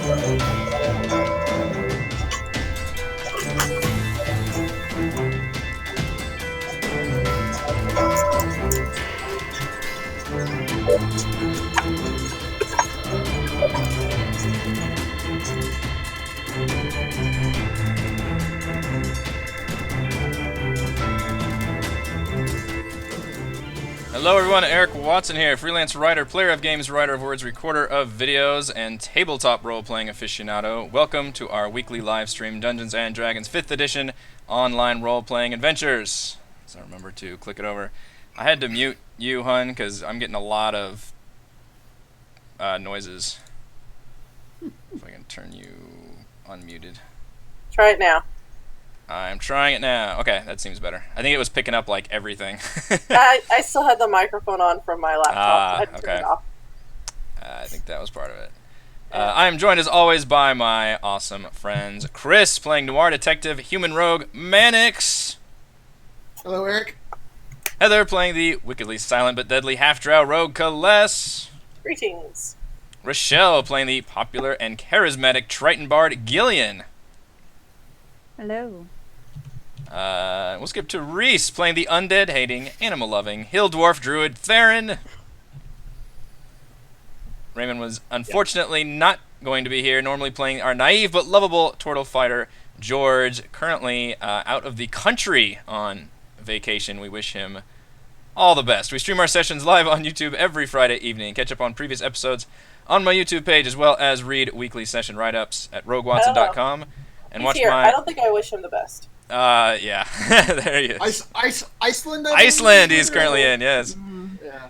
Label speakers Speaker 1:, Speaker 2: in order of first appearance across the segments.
Speaker 1: Hello everyone, Eric Watson here, freelance writer, player of games, writer of words, recorder of videos, and tabletop role-playing aficionado. Welcome to our weekly live stream Dungeons & Dragons 5th edition online role-playing adventures. So remember to click it over. I had to mute you, hun, because I'm getting a lot of noises. If I can turn you unmuted.
Speaker 2: Try it now.
Speaker 1: I'm trying it now. Okay, that seems better. I think it was picking up, like, everything.
Speaker 2: I still had the microphone on from my laptop. I turned it off.
Speaker 1: I think that was part of it. I am joined, as always, by my awesome friends. Chris, playing Noir Detective, Human Rogue, Mannix.
Speaker 3: Hello, Eric.
Speaker 1: Heather, playing the wickedly silent but deadly half-drow rogue, Kaless.
Speaker 2: Greetings.
Speaker 1: Rochelle, playing the popular and charismatic Triton Bard, Gillian.
Speaker 4: Hello.
Speaker 1: We'll skip to Reese, playing the undead-hating, animal-loving, hill dwarf druid, Theron. Raymond was unfortunately not going to be here, normally playing our naive but lovable turtle fighter, George, currently out of the country on vacation. We wish him all the best. We stream our sessions live on YouTube every Friday evening. Catch up on previous episodes on my YouTube page, as well as read weekly session write-ups at roguewatson.com. And
Speaker 2: He's
Speaker 1: watch
Speaker 2: here.
Speaker 1: my...
Speaker 2: I don't think I wish him the best.
Speaker 1: Yeah. There he is.
Speaker 3: Iceland?
Speaker 1: Iceland he's currently in, yes.
Speaker 3: Yeah.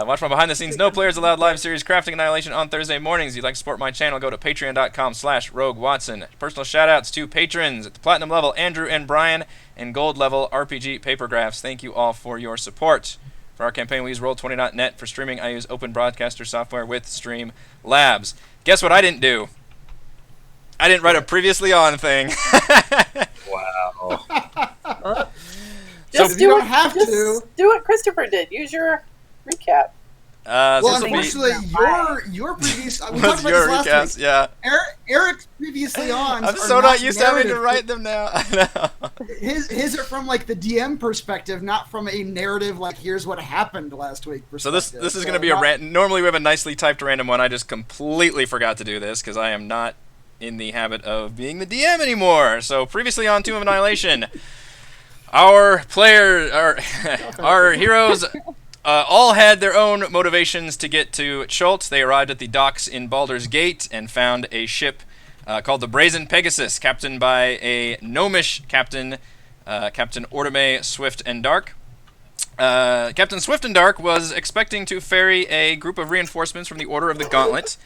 Speaker 1: Watch my behind-the-scenes No Players Allowed live series Crafting Annihilation on Thursday mornings. If you'd like to support my channel, go to patreon.com/roguewatson. Personal shout-outs to patrons at the platinum level, Andrew and Brian, and gold level, RPG Papergraphs. Thank you all for your support. For our campaign, we use Roll20.net. For streaming, I use Open Broadcaster software with Streamlabs. Guess what I didn't do? I didn't write a previously on thing.
Speaker 5: Wow.
Speaker 2: Just
Speaker 3: you don't have to.
Speaker 2: Do what Christopher did. Use your recap.
Speaker 3: Well, unfortunately, your previous... We talked about
Speaker 1: your
Speaker 3: this last
Speaker 1: recaps,
Speaker 3: week.
Speaker 1: yeah.
Speaker 3: Eric's previously on.
Speaker 1: I'm so not used to having to write them now. I know.
Speaker 3: His are from like the DM perspective, not from a narrative like here's what happened last week.
Speaker 1: So this is going to be a normally we have a nicely typed random one. I just completely forgot to do this because I am not in the habit of being the DM anymore. So previously on Tomb of Annihilation, our heroes all had their own motivations to get to Chult. They arrived at the docks in Baldur's Gate and found a ship called the Brazen Pegasus, captained by a gnomish captain, Captain Ordame Swift and Dark. Captain Swift and Dark was expecting to ferry a group of reinforcements from the Order of the Gauntlet,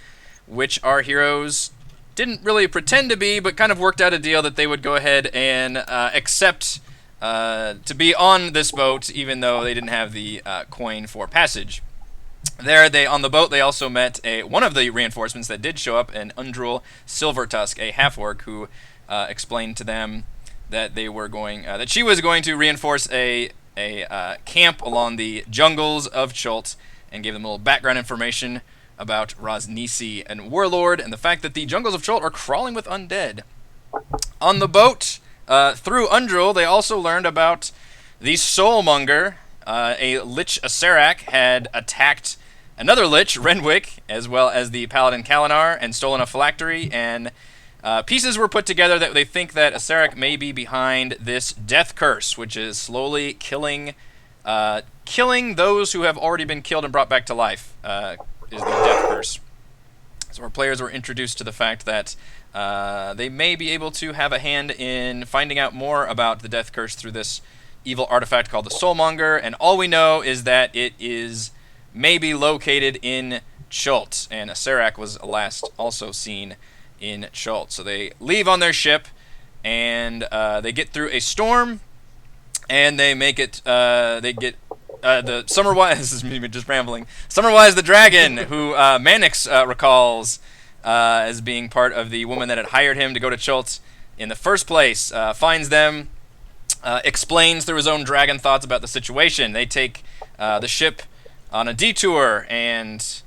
Speaker 1: which our heroes didn't really pretend to be, but kind of worked out a deal that they would go ahead and accept to be on this boat, even though they didn't have the coin for passage. On the boat, they also met one of the reinforcements that did show up, an Undrul Silvertusk, a half-orc, who explained to them that that she was going to reinforce a camp along the jungles of Chult, and gave them a little background information about Raznisi and Warlord, and the fact that the jungles of Chult are crawling with undead. On the boat, through Undrul, they also learned about the Soul Monger. A Lich Acerak had attacked another Lich, Renwick, as well as the Paladin Kalinar, and stolen a phylactery, and pieces were put together that they think that Acerak may be behind this death curse, which is slowly killing those who have already been killed and brought back to life, is the death curse. So our players were introduced to the fact that they may be able to have a hand in finding out more about the death curse through this evil artifact called the Soul Monger, and all we know is that it is maybe located in Chult, and Acerak was last also seen in Chult. So they leave on their ship, and they get through a storm, and they make it, the Summerwise, this is me just rambling, Summerwise the dragon, who Mannix recalls as being part of the woman that had hired him to go to Chult in the first place, finds them, explains through his own dragon thoughts about the situation. They take the ship on a detour, and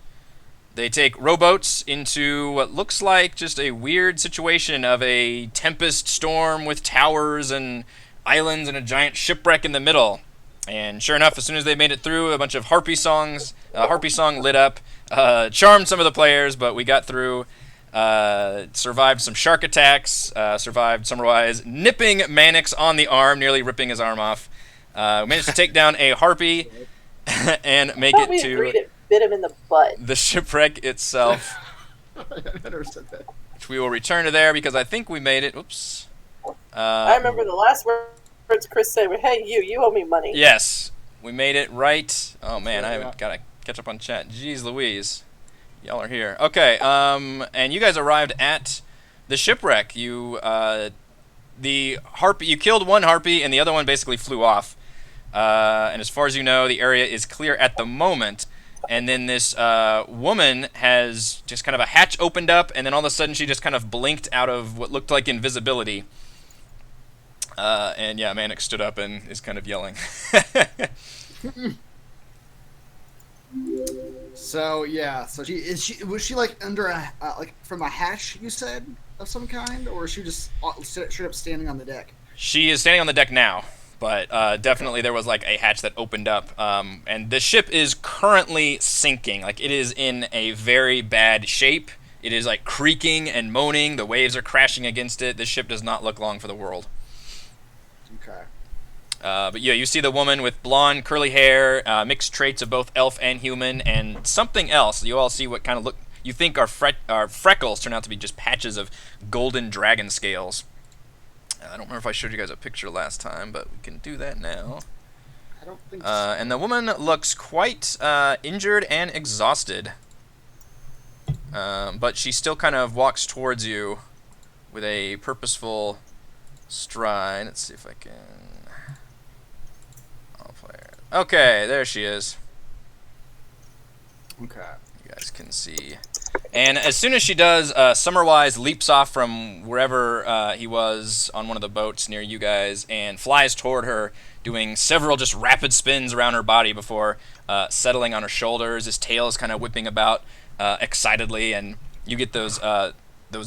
Speaker 1: They take rowboats into what looks like just a weird situation of a tempest storm with towers and islands and a giant shipwreck in the middle. And sure enough, as soon as they made it through, a bunch of harpy song lit up, charmed some of the players, but we got through, survived some shark attacks, survived Summerwise nipping Mannix on the arm, nearly ripping his arm off. We managed to take down a harpy and make it to
Speaker 2: bit him in the butt.
Speaker 1: the shipwreck itself.
Speaker 3: I never said that.
Speaker 1: Which we will return to there because I think we made it. Oops.
Speaker 2: I remember the last words Chris said were, "Hey, you owe me money."
Speaker 1: Yes, we made it right. Oh man, I haven't got to catch up on chat. Jeez Louise, y'all are here. Okay, and you guys arrived at the shipwreck. You killed one harpy and the other one basically flew off. And as far as you know, the area is clear at the moment. And then this woman has just kind of a hatch opened up, and then all of a sudden she just kind of blinked out of what looked like invisibility. And yeah, Mannix stood up and is kind of yelling.
Speaker 3: So yeah, so was she like under a like from a hatch, you said, of some kind, or is she just straight up standing on the deck?
Speaker 1: She is standing on the deck now. But definitely there was like a hatch that opened up, and the ship is currently sinking. Like, it is in a very bad shape. It is like creaking and moaning. The waves are crashing against it. This ship does not look long for the world.
Speaker 3: Okay.
Speaker 1: But yeah, you see the woman with blonde, curly hair, mixed traits of both elf and human, and something else. You all see what kind of you think are freckles turn out to be just patches of golden dragon scales. I don't remember if I showed you guys a picture last time, but we can do that now.
Speaker 3: I don't think so.
Speaker 1: And the woman looks quite injured and exhausted. But she still kind of walks towards you with a purposeful stride. Let's see if I can... Okay, there she is.
Speaker 3: Okay.
Speaker 1: You guys can see. And as soon as she does, Summerwise leaps off from wherever he was on one of the boats near you guys and flies toward her, doing several just rapid spins around her body before settling on her shoulders. His tail is kind of whipping about excitedly, and you get those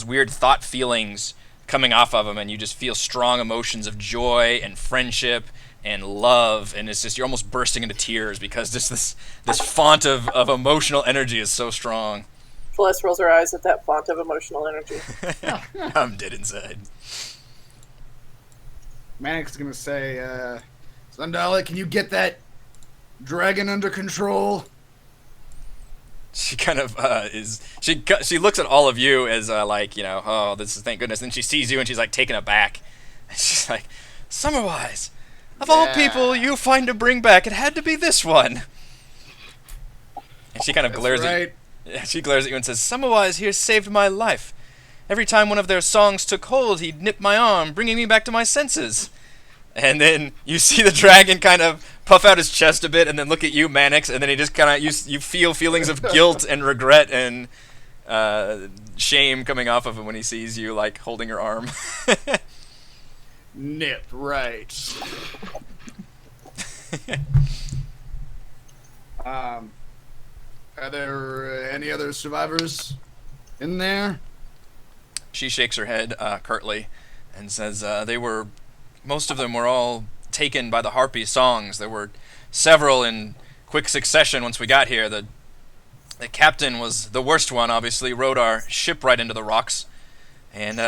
Speaker 1: weird thought feelings coming off of him, and you just feel strong emotions of joy and friendship and love, and it's just you're almost bursting into tears because just this font of emotional energy is so strong.
Speaker 2: Celeste rolls her eyes at that font of emotional energy.
Speaker 1: I'm dead inside.
Speaker 3: Mannix is gonna say, Sundala, can you get that dragon under control?
Speaker 1: She kind of she looks at all of you as like, you know, oh, this is thank goodness. Then she sees you and she's like taken aback. And she's like, Summerwise, of all people you find to bring back, it had to be this one. And she kind of glares at you. Yeah, she glares at you and says, Summerwise here saved my life. Every time one of their songs took hold, he'd nip my arm, bringing me back to my senses. And then you see the dragon kind of puff out his chest a bit and then look at you, Mannix, and then he just kind of, you feel feelings of guilt and regret and shame coming off of him when he sees you, like, holding your arm.
Speaker 3: Nip, right. Are there any other survivors in there?
Speaker 1: She shakes her head curtly and says most of them were all taken by the harpy songs. There were several in quick succession once we got here. The captain was the worst one, obviously, rode our ship right into the rocks. And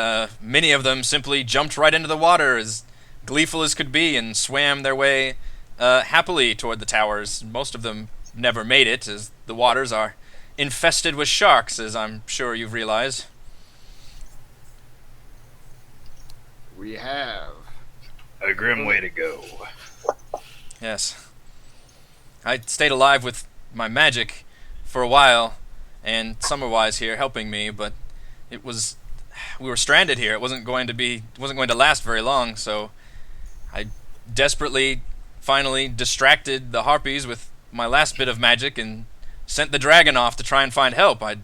Speaker 1: many of them simply jumped right into the water as gleeful as could be and swam their way happily toward the towers. Most of them never made it, as the waters are infested with sharks, as I'm sure you've realized.
Speaker 3: We have.
Speaker 5: A grim way to go.
Speaker 1: Yes. I stayed alive with my magic for a while, and Summerwise here helping me, but we were stranded here. It wasn't going to last very long, so I desperately finally distracted the harpies with my last bit of magic and sent the dragon off to try and find help. I'd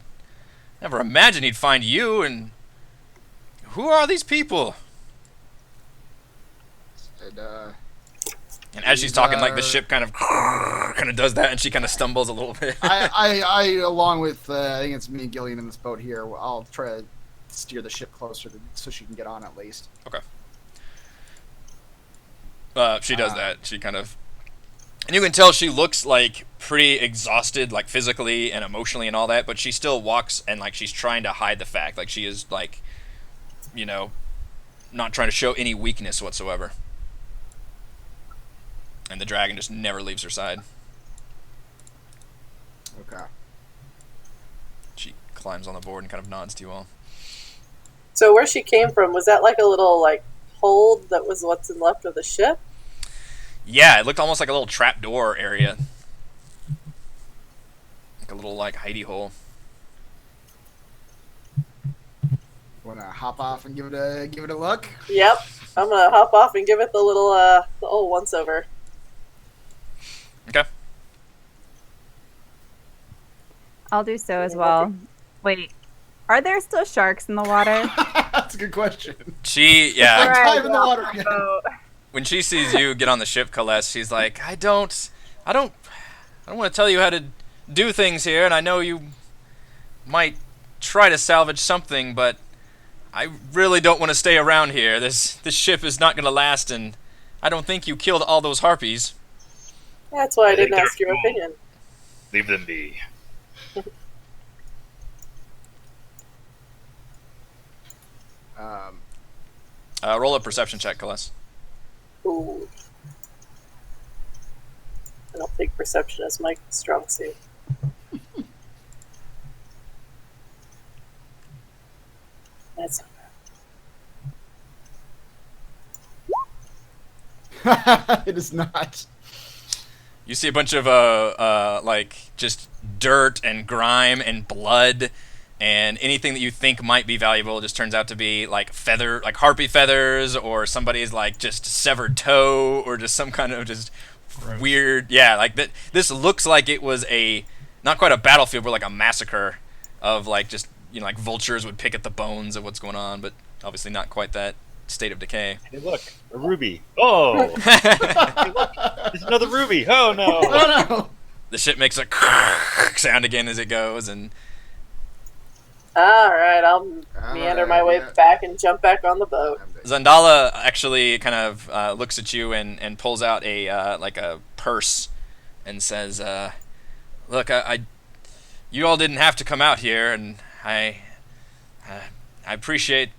Speaker 1: never imagined he'd find you, and who are these people?
Speaker 3: And,
Speaker 1: And as she's talking, like the ship kind of does that, and she kind of stumbles a little bit.
Speaker 3: I along with I think it's me and Gillian in this boat here. I'll try to steer the ship closer so she can get on at least.
Speaker 1: Okay. She does that. She kind of, and you can tell she looks like pretty exhausted, like physically and emotionally and all that. But she still walks and like she's trying to hide the fact, like she is like, you know, not trying to show any weakness whatsoever. And the dragon just never leaves her side.
Speaker 3: Okay.
Speaker 1: She climbs on the board and kind of nods to you all.
Speaker 2: So where she came from, was that like a little like hold that was what's left of the ship?
Speaker 1: Yeah, it looked almost like a little trapdoor area. Like a little like hidey hole.
Speaker 3: Wanna hop off and give it a look?
Speaker 2: Yep. I'm gonna hop off and give it the little the old once over.
Speaker 1: Okay.
Speaker 4: I'll do so as well. Wait, are there still sharks in the water?
Speaker 3: That's a good question.
Speaker 1: Yeah.
Speaker 3: Dive in the water again.
Speaker 1: When she sees you get on the ship, Celeste, she's like, I don't want to tell you how to do things here, and I know you might try to salvage something, but I really don't want to stay around here. This ship is not going to last, and I don't think you killed all those harpies.
Speaker 2: That's why I didn't
Speaker 5: think
Speaker 2: ask
Speaker 5: they're
Speaker 2: your
Speaker 5: cool.
Speaker 2: opinion.
Speaker 5: Leave them be.
Speaker 1: Roll a perception check, Celeste.
Speaker 2: Ooh. I don't think perception is my strong suit. That's not bad.
Speaker 3: It is not.
Speaker 1: You see a bunch of like just dirt and grime and blood, and anything that you think might be valuable just turns out to be like harpy feathers, or somebody's like just severed toe, or just some kind of just weird. Yeah, like that. This looks like it was not quite a battlefield, but like a massacre of like just like vultures would pick at the bones of what's going on, but obviously not quite that state of decay.
Speaker 5: Hey, look, a ruby. Oh! Hey, look, there's another ruby. Oh, no.
Speaker 3: Oh no!
Speaker 1: The ship makes a sound again as it goes, and
Speaker 2: Alright, I'll meander my way back and jump back on the boat.
Speaker 1: Zandala actually kind of looks at you and pulls out a like a purse and says, "Look, you all didn't have to come out here, and I appreciate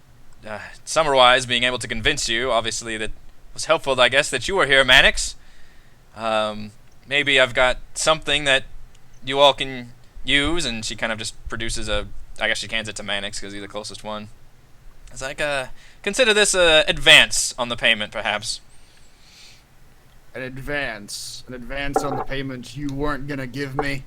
Speaker 1: Summerwise being able to convince you. Obviously, that was helpful, I guess, that you were here, Mannix. Maybe I've got something that you all can use." And she kind of just produces I guess she hands it to Mannix because he's the closest one. It's like, consider this advance on the payment, perhaps.
Speaker 3: An advance on the payment you weren't gonna give me.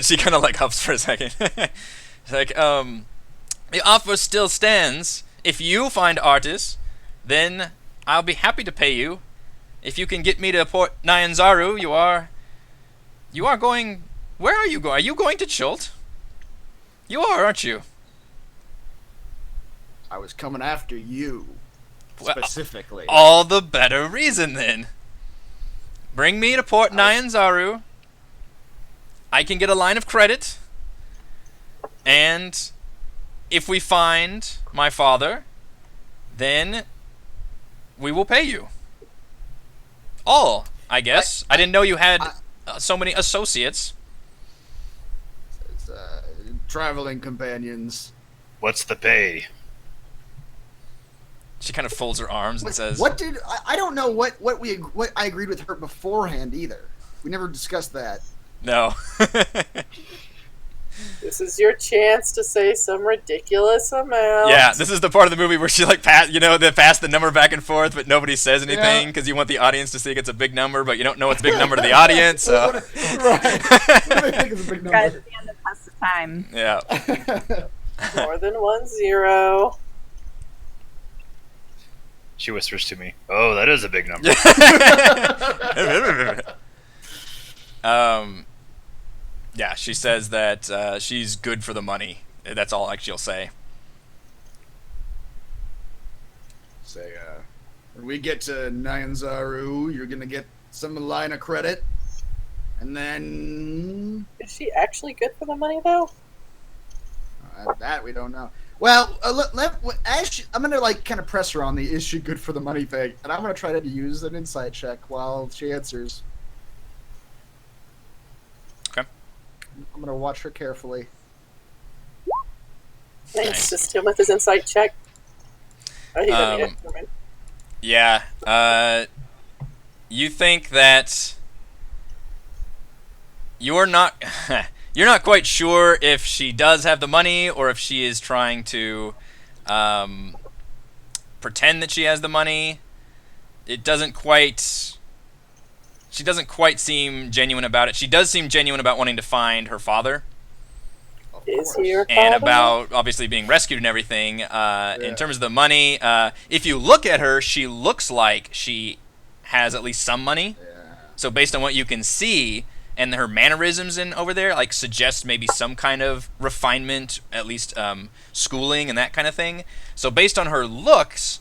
Speaker 1: She kind of like huffs for a second. It's like, the offer still stands. If you find artists, then I'll be happy to pay you. If you can get me to Port Nyanzaru, you are going. Where are you going? Are you going to Chult? You are, aren't you?
Speaker 3: I was coming after you specifically.
Speaker 1: All the better reason then. Bring me to Port Nyanzaru. I can get a line of credit, and if we find my father, then we will pay you. All, I guess. I didn't know you had so many associates.
Speaker 3: It's, traveling companions.
Speaker 5: What's the pay?
Speaker 1: She kind of folds her arms and says,
Speaker 3: "What did I don't know what I agreed with her beforehand either. We never discussed that."
Speaker 1: No.
Speaker 2: This is your chance to say some ridiculous amount.
Speaker 1: Yeah, this is the part of the movie where she like pass the number back and forth, but nobody says anything because you want the audience to think it's a big number, but you don't know it's a big number to the audience. So.
Speaker 3: Right. What do they think is a big number?
Speaker 4: Guys, stand the test of time.
Speaker 1: Yeah.
Speaker 2: More than 1-0.
Speaker 5: She whispers to me, "Oh, that is a big number."
Speaker 1: Yeah, she says that she's good for the money. That's all she'll say.
Speaker 3: Say, When we get to Nyanzaru, you're gonna get some line of credit, and then
Speaker 2: Is she actually good for the money, though?
Speaker 3: that we don't know. Well, I'm gonna like kind of press her on the "is she good for the money" thing, and I'm gonna try to use an insight check while she answers.
Speaker 1: Okay.
Speaker 3: I'm gonna watch her carefully.
Speaker 2: Thanks, assist him with his insight check. Oh, he doesn't get it. Never mind.
Speaker 1: Yeah. You think that you're not you're not quite sure if she does have the money or if she is trying to pretend that she has the money. It doesn't quite. She doesn't quite seem genuine about it. She does seem genuine about wanting to find her father.
Speaker 2: Is he your
Speaker 1: And
Speaker 2: father?
Speaker 1: about obviously being rescued and everything. In terms of the money, if you look at her, she looks like she has at least some money.
Speaker 3: Yeah.
Speaker 1: So based on what you can see and her mannerisms in over there, like suggest maybe some kind of refinement, at least schooling and that kind of thing. So based on her looks,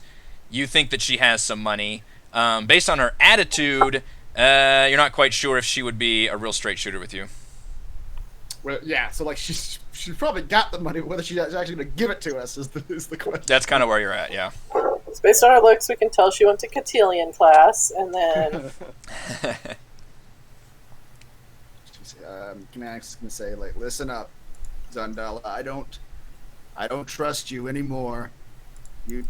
Speaker 1: you think that she has some money. Based on her attitude, you're not quite sure if she would be a real straight shooter with you.
Speaker 3: Well, yeah. So like she's probably got the money. Whether she's actually gonna give it to us is the question.
Speaker 1: That's kind of where you're at, yeah.
Speaker 2: So based on her looks, we can tell she went to cotillion class, and then
Speaker 3: Knack's gonna say like, "Listen up, Zundala. I don't trust you anymore. You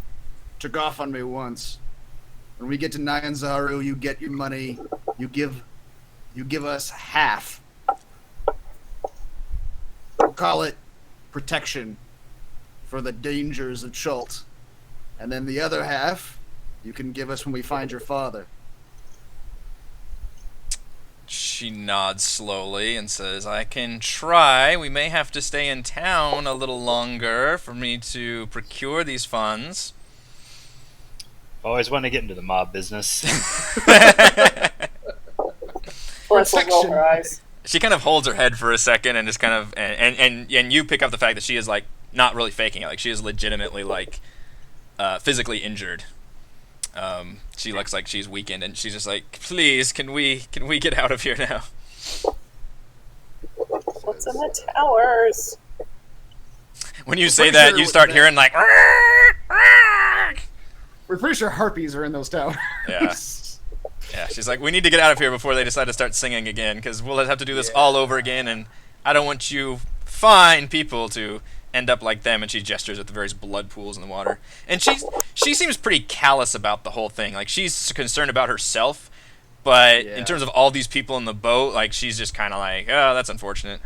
Speaker 3: took off on me once. When we get to Nyanzaru, you get your money. You give us half. We'll call it protection for the dangers of Chult. And then the other half, you can give us when we find your father."
Speaker 1: She nods slowly and says, "I can try. We may have to stay in town a little longer for me to procure these funds."
Speaker 5: Always want to get into the mob business.
Speaker 2: plus we'll roll her eyes.
Speaker 1: She kind of holds her head for a second and just kind of and you pick up the fact that she is like not really faking it. Like she is legitimately like physically injured. She looks like she's weakened, and she's just like, "Please, can we get out of here now?"
Speaker 2: What's in the towers?
Speaker 1: When you say
Speaker 3: pretty
Speaker 1: that,
Speaker 3: sure
Speaker 1: you start hearing like,
Speaker 3: We're pretty sure harpies are in those towers.
Speaker 1: yeah, yeah. She's like, "We need to get out of here before they decide to start singing again, because we'll have to do this all over again, and I don't want you fine people to end up like them." And she gestures at the various blood pools in the water. And she seems pretty callous about the whole thing. Like she's concerned about herself, but in terms of all these people in the boat, like she's just kind of like, "Oh, that's unfortunate."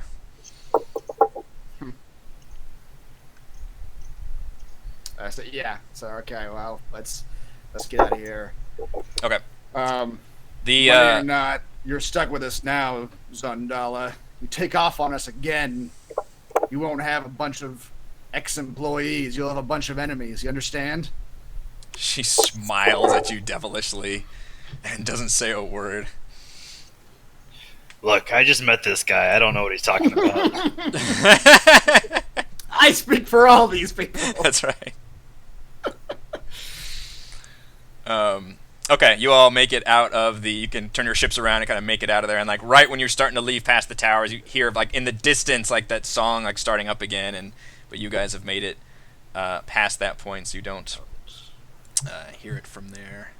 Speaker 3: So yeah. So okay. Well, let's get out of here.
Speaker 1: Okay.
Speaker 3: Whether or not you're stuck with us now, Zundala, you take off on us again, you won't have a bunch of ex-employees. You'll have a bunch of enemies. You understand?
Speaker 1: She smiles at you devilishly and doesn't say a word.
Speaker 5: Look, I just met this guy. I don't know what he's talking about.
Speaker 3: I speak for all these people.
Speaker 1: That's right. Okay, you all make it out of the. You can turn your ships around and kind of make it out of there. And like right when you're starting to leave past the towers, you hear like in the distance like that song like starting up again. But you guys have made it past that point, so you don't hear it from there.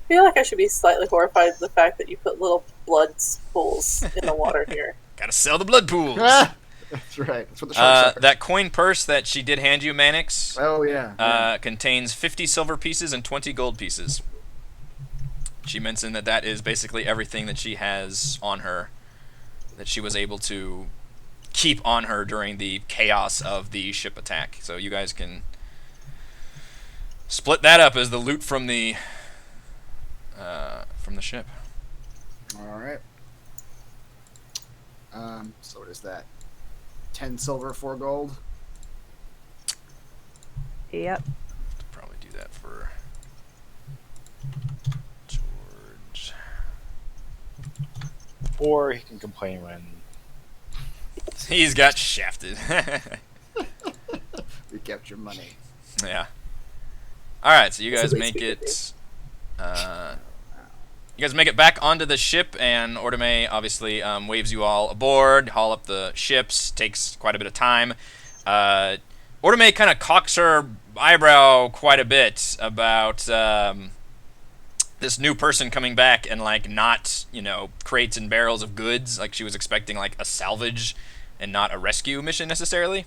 Speaker 2: I feel like I should be slightly horrified at the fact that you put little blood pools in the water here.
Speaker 1: Gotta sell the blood pools.
Speaker 3: That's right. That's what the sharks are.
Speaker 1: That coin purse that she did hand you, Mannix,
Speaker 3: Oh yeah.
Speaker 1: contains 50 silver pieces and 20 gold pieces. She mentioned that is basically everything that she has on her that she was able to keep on her during the chaos of the ship attack. So you guys can split that up as the loot from the ship.
Speaker 3: All right. So what is that? 10 silver, 4 gold.
Speaker 4: Yep.
Speaker 1: Probably do that for George.
Speaker 5: Or he can complain when...
Speaker 1: He's got shafted.
Speaker 3: We kept your money.
Speaker 1: Yeah. All right, so you guys
Speaker 2: So
Speaker 1: make
Speaker 2: basically-
Speaker 1: it You guys make it back onto the ship, and Ortome obviously waves you all aboard, haul up the ships, takes quite a bit of time. Ortome kind of cocks her eyebrow quite a bit about this new person coming back and, like, not, crates and barrels of goods. Like, she was expecting, like, a salvage and not a rescue mission necessarily.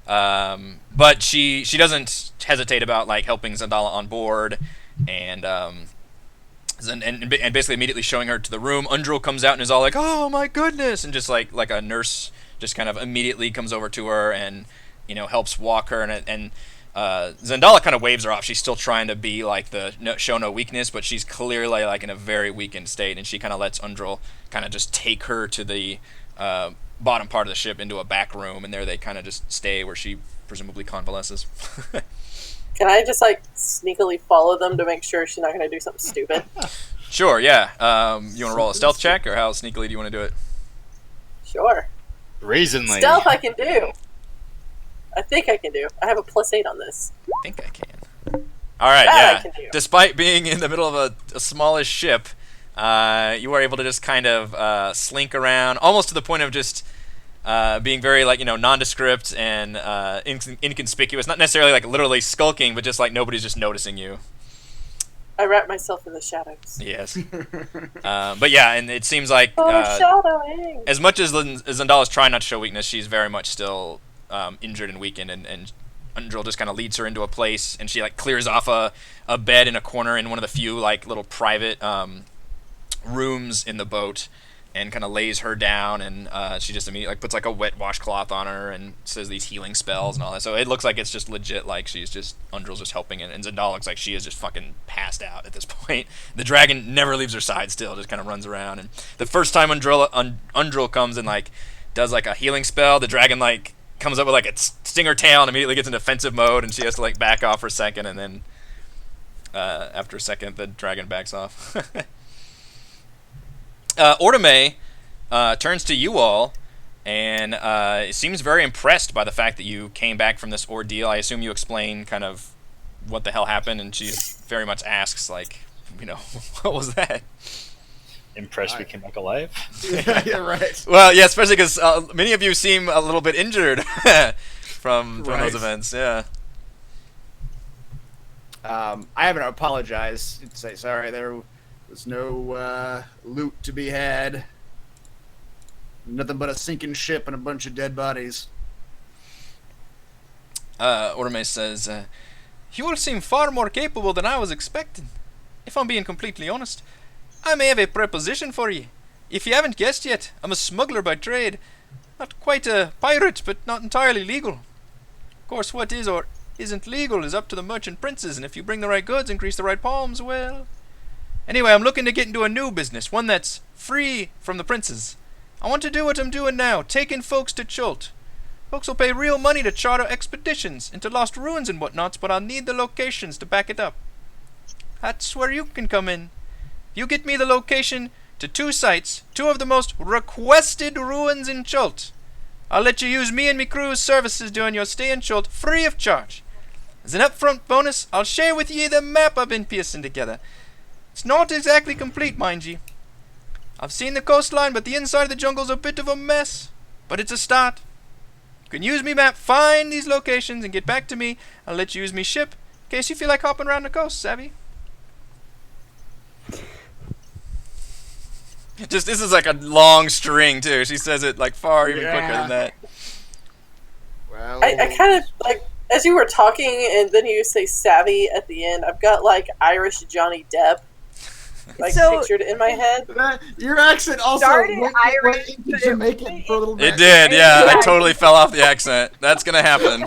Speaker 1: But she doesn't hesitate about, like, helping Zandala on board, and basically immediately showing her to the room. Undril comes out and is all like, "Oh my goodness," and just like a nurse just kind of immediately comes over to her and helps walk her, and Zandala kind of waves her off. She's still trying to be like show no weakness, but she's clearly like in a very weakened state, and she kind of lets Undril kind of just take her to the bottom part of the ship into a back room, and there they kind of just stay where she presumably convalesces.
Speaker 2: Can I just, like, sneakily follow them to make sure she's not going to do something stupid?
Speaker 1: Sure, yeah. You want to roll a stealth check, or how sneakily do you want to do it?
Speaker 2: Sure.
Speaker 5: Brazenly.
Speaker 2: Stealth I can do. I think I can do. I have a +8 on this.
Speaker 1: I think I can. All right,
Speaker 2: That I
Speaker 1: yeah.
Speaker 2: can do.
Speaker 1: Despite being in the middle of a smallish ship, you are able to just kind of slink around, almost to the point of just being very, like, nondescript and inconspicuous. Not necessarily, like, literally skulking, but just, like, nobody's just noticing you.
Speaker 2: I wrap myself in the shadows.
Speaker 1: Yes. But, yeah, and it seems like
Speaker 2: Shadowing!
Speaker 1: as much as Zandala's trying not to show weakness, she's very much still injured and weakened, and Undril just kind of leads her into a place, and she, like, clears off a bed in a corner in one of the few, like, little private rooms in the boat, and kind of lays her down, and she just immediately, like, puts, like, a wet washcloth on her and says these healing spells and all that. So it looks like it's just legit, like, Undril's just helping, and Zandala looks like she is just fucking passed out at this point. The dragon never leaves her side still, just kind of runs around, and the first time Undril comes and, like, does, like, a healing spell, the dragon, like, comes up with, like, a stinger tail and immediately gets in defensive mode, and she has to, like, back off for a second, and then after a second, the dragon backs off. Ortome turns to you all and seems very impressed by the fact that you came back from this ordeal. I assume you explain kind of what the hell happened, and she very much asks, like, what was that?
Speaker 5: Impressed we came back alive?
Speaker 3: Yeah, right.
Speaker 1: Well, yeah, especially because many of you seem a little bit injured from those events, yeah.
Speaker 3: I have to apologize. Say sorry. There was no loot to be had. Nothing but a sinking ship and a bunch of dead bodies.
Speaker 1: Ortome says, "You all seem far more capable than I was expecting. If I'm being completely honest, I may have a preposition for ye. If you haven't guessed yet, I'm a smuggler by trade. Not quite a pirate, but not entirely legal. Of course, what is or isn't legal is up to the merchant princes, and if you bring the right goods and grease the right palms, well... Anyway, I'm looking to get into a new business, one that's free from the princes. I want to do what I'm doing now, taking folks to Chult. Folks will pay real money to charter expeditions into lost ruins and whatnots, but I'll need the locations to back it up. That's where you can come in. You get me the location to 2 sites, 2 of the most requested ruins in Chult. I'll let you use me and me crew's services during your stay in Chult, free of charge. As an upfront bonus, I'll share with ye the map I've been piecing together. It's not exactly complete, mind ye. I've seen the coastline, but the inside of the jungle's a bit of a mess. But it's a start. You can use me map, find these locations, and get back to me. I'll let you use me ship, in case you feel like hopping around the coast, savvy? Just, this is like a long string, too. She says it, like, far even quicker than that.
Speaker 3: Well,
Speaker 2: I kind of, like, as you were talking and then you say savvy at the end, I've got, like, Irish Johnny Depp, like,
Speaker 4: So-
Speaker 2: pictured in my head.
Speaker 3: your accent also
Speaker 4: Started
Speaker 3: went
Speaker 4: Irish,
Speaker 3: into
Speaker 4: but
Speaker 3: Jamaican for a little bit.
Speaker 1: It did, yeah. I totally fell off the accent. That's gonna happen.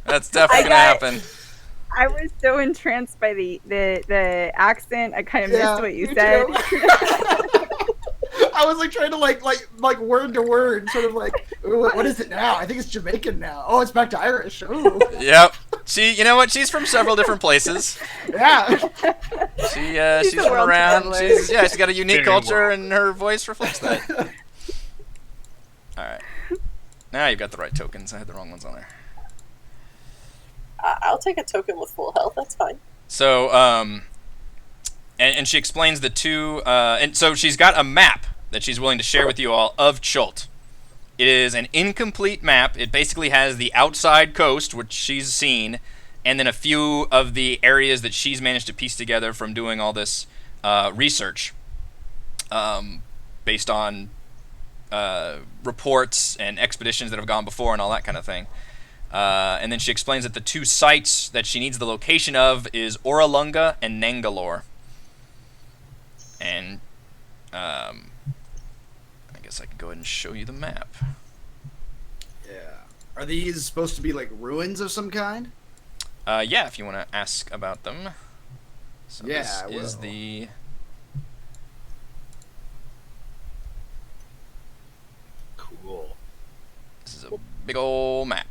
Speaker 1: That's definitely gonna happen.
Speaker 4: I was so entranced by the accent, I kind of
Speaker 3: Yeah,
Speaker 4: missed what you
Speaker 3: me
Speaker 4: said.
Speaker 3: too. I was like trying to like word to word, sort of like, ooh, what is it now? I think it's Jamaican now. Oh, it's back to Irish. Ooh.
Speaker 1: Yep. You know what? She's from several different places.
Speaker 3: Yeah.
Speaker 1: She's
Speaker 4: a
Speaker 1: from
Speaker 4: world
Speaker 1: around.
Speaker 4: traveler.
Speaker 1: She's got a unique
Speaker 5: Very
Speaker 1: culture,
Speaker 5: well.
Speaker 1: and her voice reflects that. All right. Now you've got the right tokens. I had the wrong ones on there.
Speaker 2: I'll take a token with full health, that's fine.
Speaker 1: So, and she explains the two, and so she's got a map that she's willing to share with you all of Chult. It is an incomplete map. It basically has the outside coast, which she's seen, and then a few of the areas that she's managed to piece together from doing all this research, based on reports and expeditions that have gone before and all that kind of thing. And then she explains that the two sites that she needs the location of is Oralunga and Nangalore. And I guess I can go ahead and show you the map.
Speaker 3: Yeah. Are these supposed to be like ruins of some kind?
Speaker 1: Yeah, if you want to ask about them. So
Speaker 3: Yeah,
Speaker 1: this
Speaker 3: I
Speaker 1: is
Speaker 3: will.
Speaker 1: the...
Speaker 5: Cool.
Speaker 1: This is a big old map.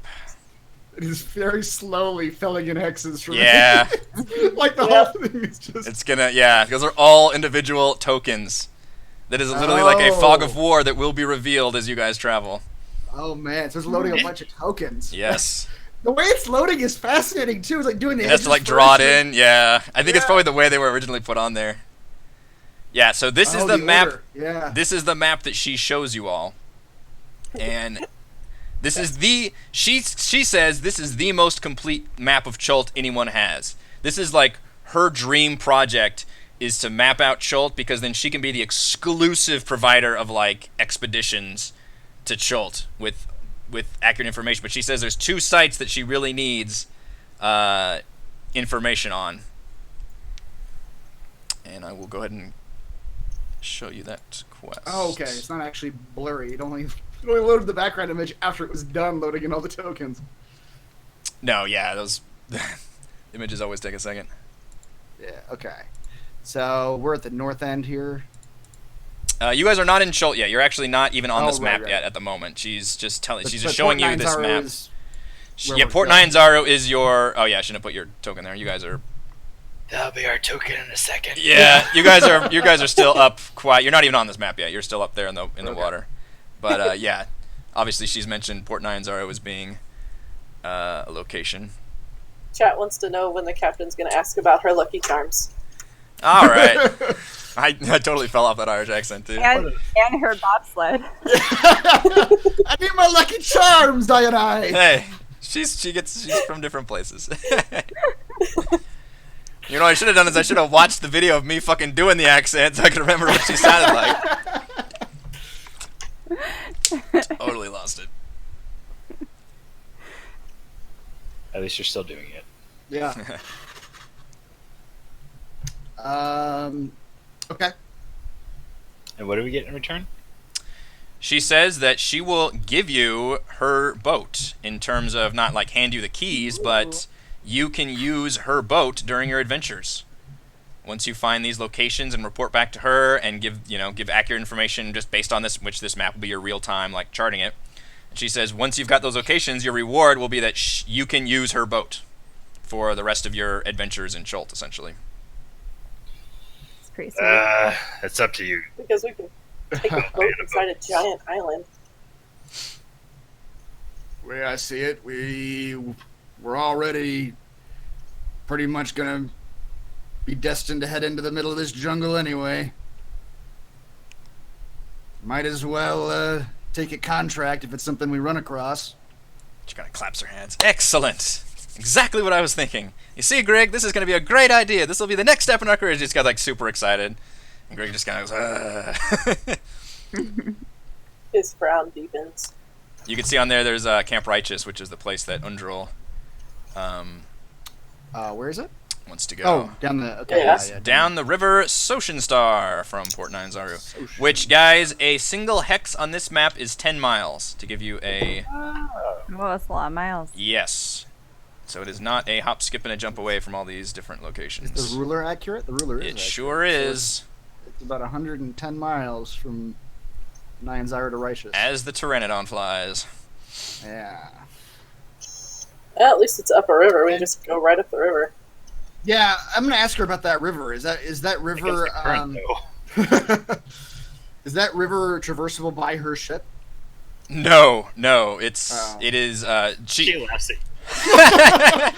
Speaker 3: It is very slowly filling in hexes for
Speaker 1: Yeah.
Speaker 3: me. Like the whole thing is just.
Speaker 1: It's gonna, yeah, those are all individual tokens. That is literally like a fog of war that will be revealed as you guys travel.
Speaker 3: Oh man, so it's loading a bunch of tokens.
Speaker 1: Yes.
Speaker 3: The way it's loading is fascinating too. It's like doing the.
Speaker 1: It has to like draw it in, yeah. I think it's probably the way they were originally put on there. Yeah, so this is the map.
Speaker 3: Order. Yeah.
Speaker 1: This is the map that she shows you all. And this is the she says this is the most complete map of Chult anyone has. This is like her dream project is to map out Chult, because then she can be the exclusive provider of like expeditions to Chult with accurate information. But she says there's two sites that she really needs information on. And I will go ahead and show you that quest.
Speaker 3: Oh, okay. It's not actually blurry. It only loaded the background image after it was done loading in all the tokens.
Speaker 1: No, yeah, those images always take a second.
Speaker 3: Yeah. Okay. So we're at the north end here.
Speaker 1: You guys are not in Chult yet. You're actually not even on this map
Speaker 3: right.
Speaker 1: yet at the moment. She's just telling.
Speaker 3: But-
Speaker 1: She's
Speaker 3: but
Speaker 1: just showing
Speaker 3: Port
Speaker 1: you this
Speaker 3: Nyanzaru
Speaker 1: map.
Speaker 3: is where
Speaker 1: Yeah,
Speaker 3: we're
Speaker 1: Port
Speaker 3: going.
Speaker 1: Nyanzaru is your. Oh yeah, I shouldn't have put your token there. You guys are.
Speaker 5: That'll be our token in a second.
Speaker 1: Yeah, you guys are still up quite. You're not even on this map yet. You're still up there in the
Speaker 3: Okay.
Speaker 1: water. But yeah, obviously she's mentioned Port Nyanzaru as being a location.
Speaker 2: Chat wants to know when the captain's going to ask about her Lucky Charms.
Speaker 1: All right. I totally fell off that Irish accent too.
Speaker 4: And her bobsled.
Speaker 3: I need my Lucky Charms, Diana.
Speaker 1: Hey, she's from different places. You know what I should have done is I should have watched the video of me fucking doing the accent so I could remember what she sounded like. Totally lost it.
Speaker 5: At least you're still doing it.
Speaker 3: Yeah. Okay.
Speaker 5: And what do we get in return?
Speaker 1: She says that she will give you her boat in terms of not like hand you the keys, but you can use her boat during your adventures. Once you find these locations and report back to her and give accurate information just based on this, which this map will be your real time like charting it. And she says once you've got those locations, your reward will be that you can use her boat for the rest of your adventures in Chult, essentially.
Speaker 4: It's pretty sweet.
Speaker 5: It's up to you.
Speaker 2: Because we can take a boat inside a giant island.
Speaker 3: The way I see it, we're already pretty much gonna be destined to head into the middle of this jungle anyway. Might as well take a contract if it's something we run across.
Speaker 1: She kind of claps her hands. Excellent. Exactly what I was thinking. You see, Greg, this is going to be a great idea. This will be the next step in our career. She just got like super excited. And Greg just kind of goes,
Speaker 2: His frown deepens.
Speaker 1: You can see on there's Camp Righteous, which is the place that Undril
Speaker 3: Where is it?
Speaker 1: wants to go.
Speaker 3: Oh, down the. Okay,
Speaker 2: Yes.
Speaker 1: Down the river Soshenstar from Port Nyanzaru. Which, guys, a single hex on this map is 10 miles, to give you a...
Speaker 4: Oh, that's a lot of miles.
Speaker 1: Yes. So it is not a hop, skip, and a jump away from all these different locations.
Speaker 3: Is the ruler accurate? The ruler is.
Speaker 1: It
Speaker 3: accurate.
Speaker 1: sure is.
Speaker 3: It's about 110 miles from Nyanzaru to Righteous.
Speaker 1: As the Pteranodon flies.
Speaker 3: Yeah.
Speaker 2: Well, at least it's up a river. We can just go right up the river.
Speaker 3: Yeah, I'm gonna ask her about that river. Is that river?
Speaker 5: Against the current, though.
Speaker 3: Is that river traversable by her ship?
Speaker 1: No, it's
Speaker 3: Oh.
Speaker 1: it is
Speaker 5: She
Speaker 1: she
Speaker 5: Lassie.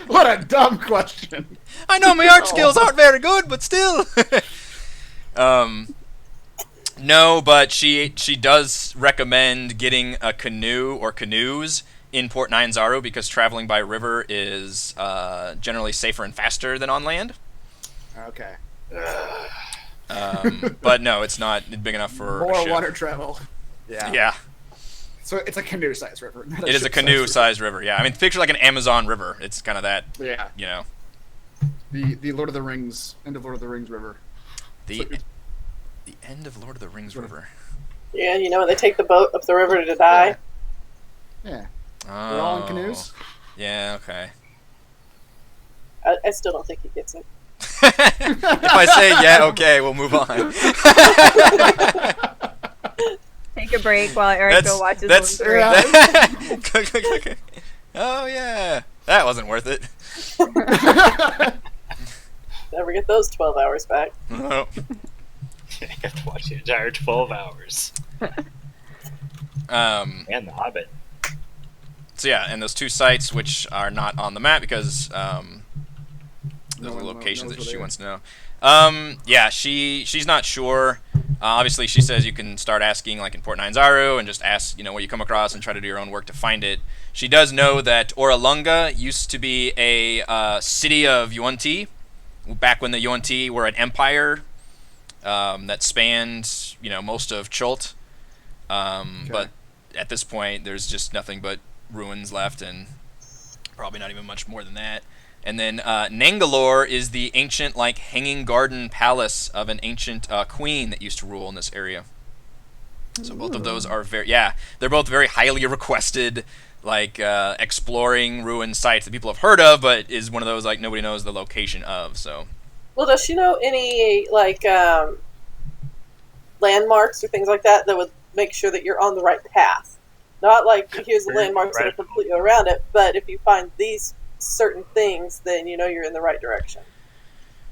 Speaker 3: What a dumb question.
Speaker 1: I know my art skills aren't very good, but still. No, but she does recommend getting a canoe or canoes in Port Nyanzaru because traveling by river is generally safer and faster than on land.
Speaker 3: Okay.
Speaker 1: But no, it's not big enough for a
Speaker 3: More
Speaker 1: ship.
Speaker 3: water travel. Yeah.
Speaker 1: Yeah,
Speaker 3: So it's a canoe-sized river. Not
Speaker 1: it is a
Speaker 3: ship-sized
Speaker 1: canoe-sized river. Yeah, I mean, picture like an Amazon river. It's kind of that,
Speaker 3: river. Yeah.
Speaker 1: you know.
Speaker 3: The Lord of the Rings, end of Lord of the Rings river.
Speaker 1: The end of Lord of the Rings river.
Speaker 2: Yeah, you know, they take the boat up the river to die.
Speaker 3: Yeah.
Speaker 1: Oh.
Speaker 3: They're all in canoes.
Speaker 1: Yeah, okay.
Speaker 2: I still don't think he gets it.
Speaker 1: If I say yeah, okay, we'll move on.
Speaker 4: Take a break while Erica watches
Speaker 1: that's
Speaker 4: Wolverine.
Speaker 1: Oh yeah, that wasn't worth it.
Speaker 2: Never get those 12 hours back.
Speaker 1: No.
Speaker 5: I have to watch the entire 12 hours. And The Hobbit.
Speaker 1: So yeah, and those two sites which are not on the map because those are
Speaker 3: one
Speaker 1: locations
Speaker 3: knows
Speaker 1: that
Speaker 3: where
Speaker 1: she
Speaker 3: they
Speaker 1: wants to know. Yeah, she's not sure. Obviously, she says you can start asking like in Port Nyanzaru and just ask, what you come across and try to do your own work to find it. She does know that Oralunga used to be a city of Yuan-Ti, back when the Yuan-Ti were an empire that spanned, most of Chult. But at this point, there's just nothing but ruins left, and probably not even much more than that. And then Nangalore is the ancient, hanging garden palace of an ancient queen that used to rule in this area. So both of those are they're both very highly requested, exploring ruin sites that people have heard of, but is one of those nobody knows the location of. So.
Speaker 2: Well, does she know any landmarks or things like that would make sure that you're on the right path? Not here's the landmarks that are completely around it, but if you find these certain things, then you're in the right direction.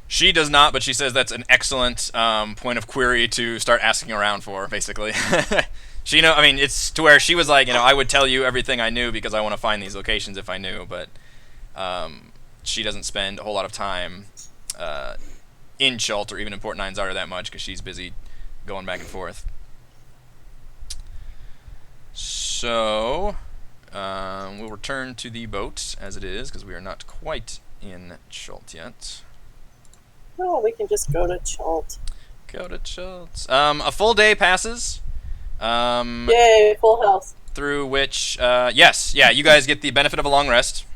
Speaker 1: She does not, but she says that's an excellent point of query to start asking around for, basically. It's to where she was I would tell you everything I knew because I want to find these locations if I knew, but she doesn't spend a whole lot of time in Chult or even in Port Nyanzaru that much because she's busy going back and forth. So, we'll return to the boat as it is because we are not quite in Chult yet.
Speaker 2: No, we can just go to Chult.
Speaker 1: Go to Chult. A full day passes.
Speaker 2: Yay, full health.
Speaker 1: Through which, you guys get the benefit of a long rest.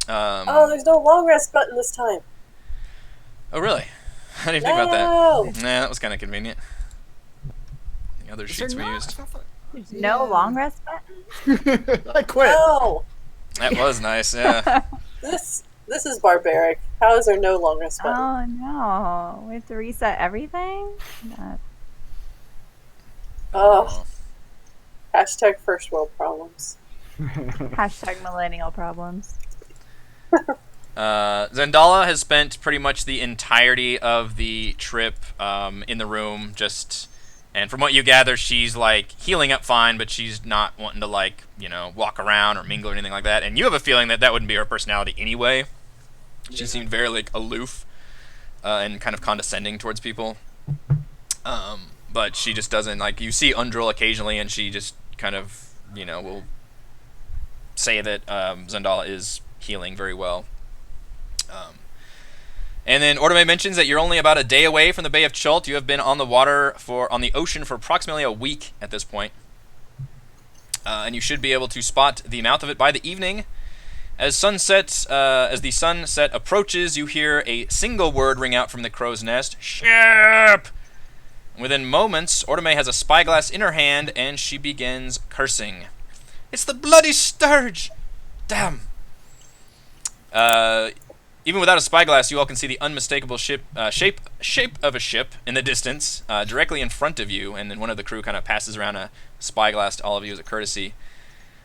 Speaker 2: There's no long rest button this time.
Speaker 1: Oh, really? I didn't think about that. Nah, that was kind of convenient. The other sheets we used.
Speaker 4: There's no long rest button?
Speaker 3: I quit.
Speaker 2: No.
Speaker 1: That was nice, yeah.
Speaker 2: This is barbaric. How is there no long rest button?
Speaker 4: Oh no. We have to reset everything?
Speaker 2: Oh. Hashtag first world problems.
Speaker 4: Hashtag millennial problems.
Speaker 1: Zendala has spent pretty much the entirety of the trip in the room, and from what you gather, she's healing up fine, but she's not wanting to walk around or mingle or anything like that. And you have a feeling that wouldn't be her personality anyway. She seemed very aloof and kind of condescending towards people. But she just doesn't you see Undril occasionally, and she just kind of will say that Zendala is healing very well. And then Ordome mentions that you're only about a day away from the Bay of Chult. You have been on the ocean for approximately a week at this point. And you should be able to spot the mouth of it by the evening. As the sunset approaches, you hear a single word ring out from the crow's nest: "Ship!" Within moments, Ordome has a spyglass in her hand, and she begins cursing. "It's the bloody Sturge! Damn!" Even without a spyglass, you all can see the unmistakable shape of a ship in the distance, directly in front of you, and then one of the crew kind of passes around a spyglass to all of you as a courtesy.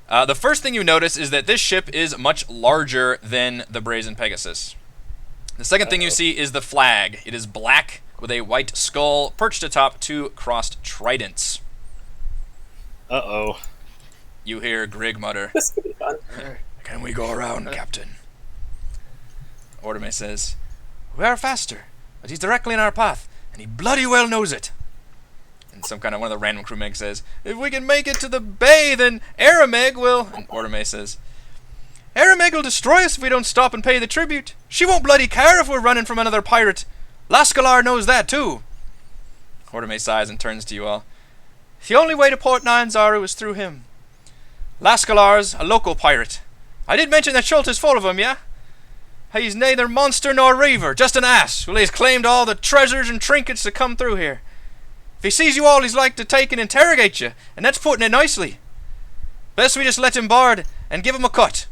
Speaker 1: The first thing you notice is that this ship is much larger than the Brazen Pegasus. The second thing you see is the flag. It is black with a white skull perched atop two crossed tridents.
Speaker 5: Uh-oh.
Speaker 1: You hear Grig mutter,
Speaker 2: This could be fun.
Speaker 1: I Can we go around, Captain? Orderme says, we are faster, but he's directly in our path, and he bloody well knows it. And one of the random crewmen says, if we can make it to the bay, then Arameg will... And Orderme says, Arameg will destroy us if we don't stop and pay the tribute. She won't bloody care if we're running from another pirate. Lascalar knows that too. Orderme sighs and turns to you all. The only way to Port Nyanzaru is through him. Lascalar's a local pirate. I did mention that Chult is full of him, yeah? He's neither monster nor reaver, just an ass who lays claim to all the treasures and trinkets that come through here. If he sees you all, he's like to take and interrogate you, and that's putting it nicely. Best we just let him board and give him a cut.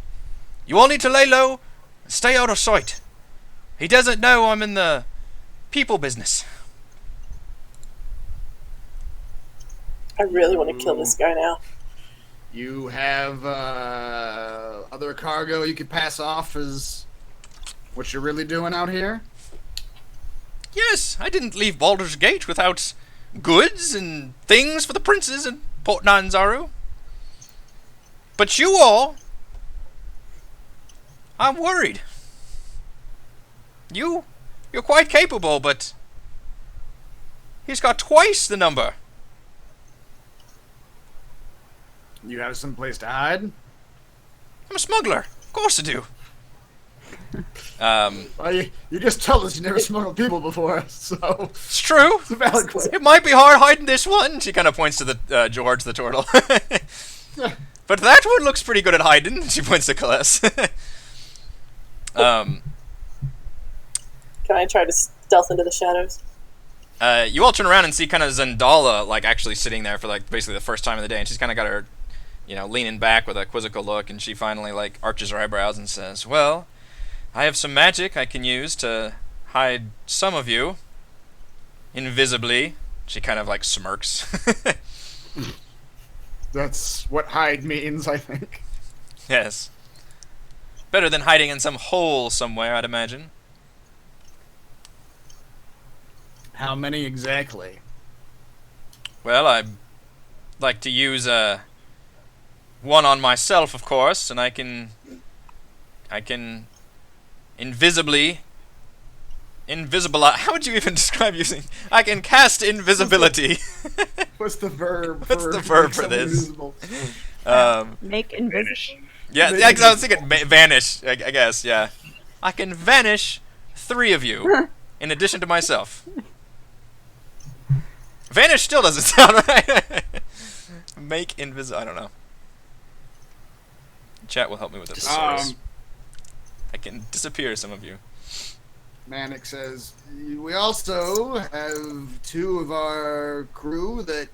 Speaker 1: You all need to lay low and stay out of sight. He doesn't know I'm in the people business.
Speaker 2: I really want to kill this guy now.
Speaker 3: You have other cargo you could pass off as what you're really doing out here?
Speaker 1: Yes, I didn't leave Baldur's Gate without goods and things for the princes in Port Nyanzaru. But you all, I'm worried. You're quite capable, but he's got twice the number.
Speaker 3: You have some place to hide?
Speaker 1: I'm a smuggler. Of course I do.
Speaker 3: Well, you just told us you never smuggled people before, so...
Speaker 1: It's true.
Speaker 3: It's a valid question.
Speaker 1: It might be hard hiding this one. She kind of points to the George the turtle. But that one looks pretty good at hiding. She points to Celeste.
Speaker 2: Can I try to stealth into the shadows?
Speaker 1: You all turn around and see kind of Zendala, like, actually sitting there for, like, basically the first time of the day, and she's kind of got her, leaning back with a quizzical look, and she finally, like, arches her eyebrows and says, well, I have some magic I can use to hide some of you. Invisibly. She kind of, like, smirks.
Speaker 3: That's what hide means, I think.
Speaker 1: Yes. Better than hiding in some hole somewhere, I'd imagine.
Speaker 3: How many exactly?
Speaker 1: Well, I'd like to use one on myself, of course, and I can invisibilize. How would you even describe using? I can cast invisibility.
Speaker 3: What's the verb?
Speaker 1: What's the verb for this?
Speaker 4: Make invisible.
Speaker 1: Yeah, I was thinking vanish. I guess, yeah. I can vanish 3 of you, in addition to myself. Vanish still doesn't sound right. Make invisible. I don't know. Chat will help me with this. I can disappear some of you.
Speaker 3: Manic says, we also have 2 of our crew that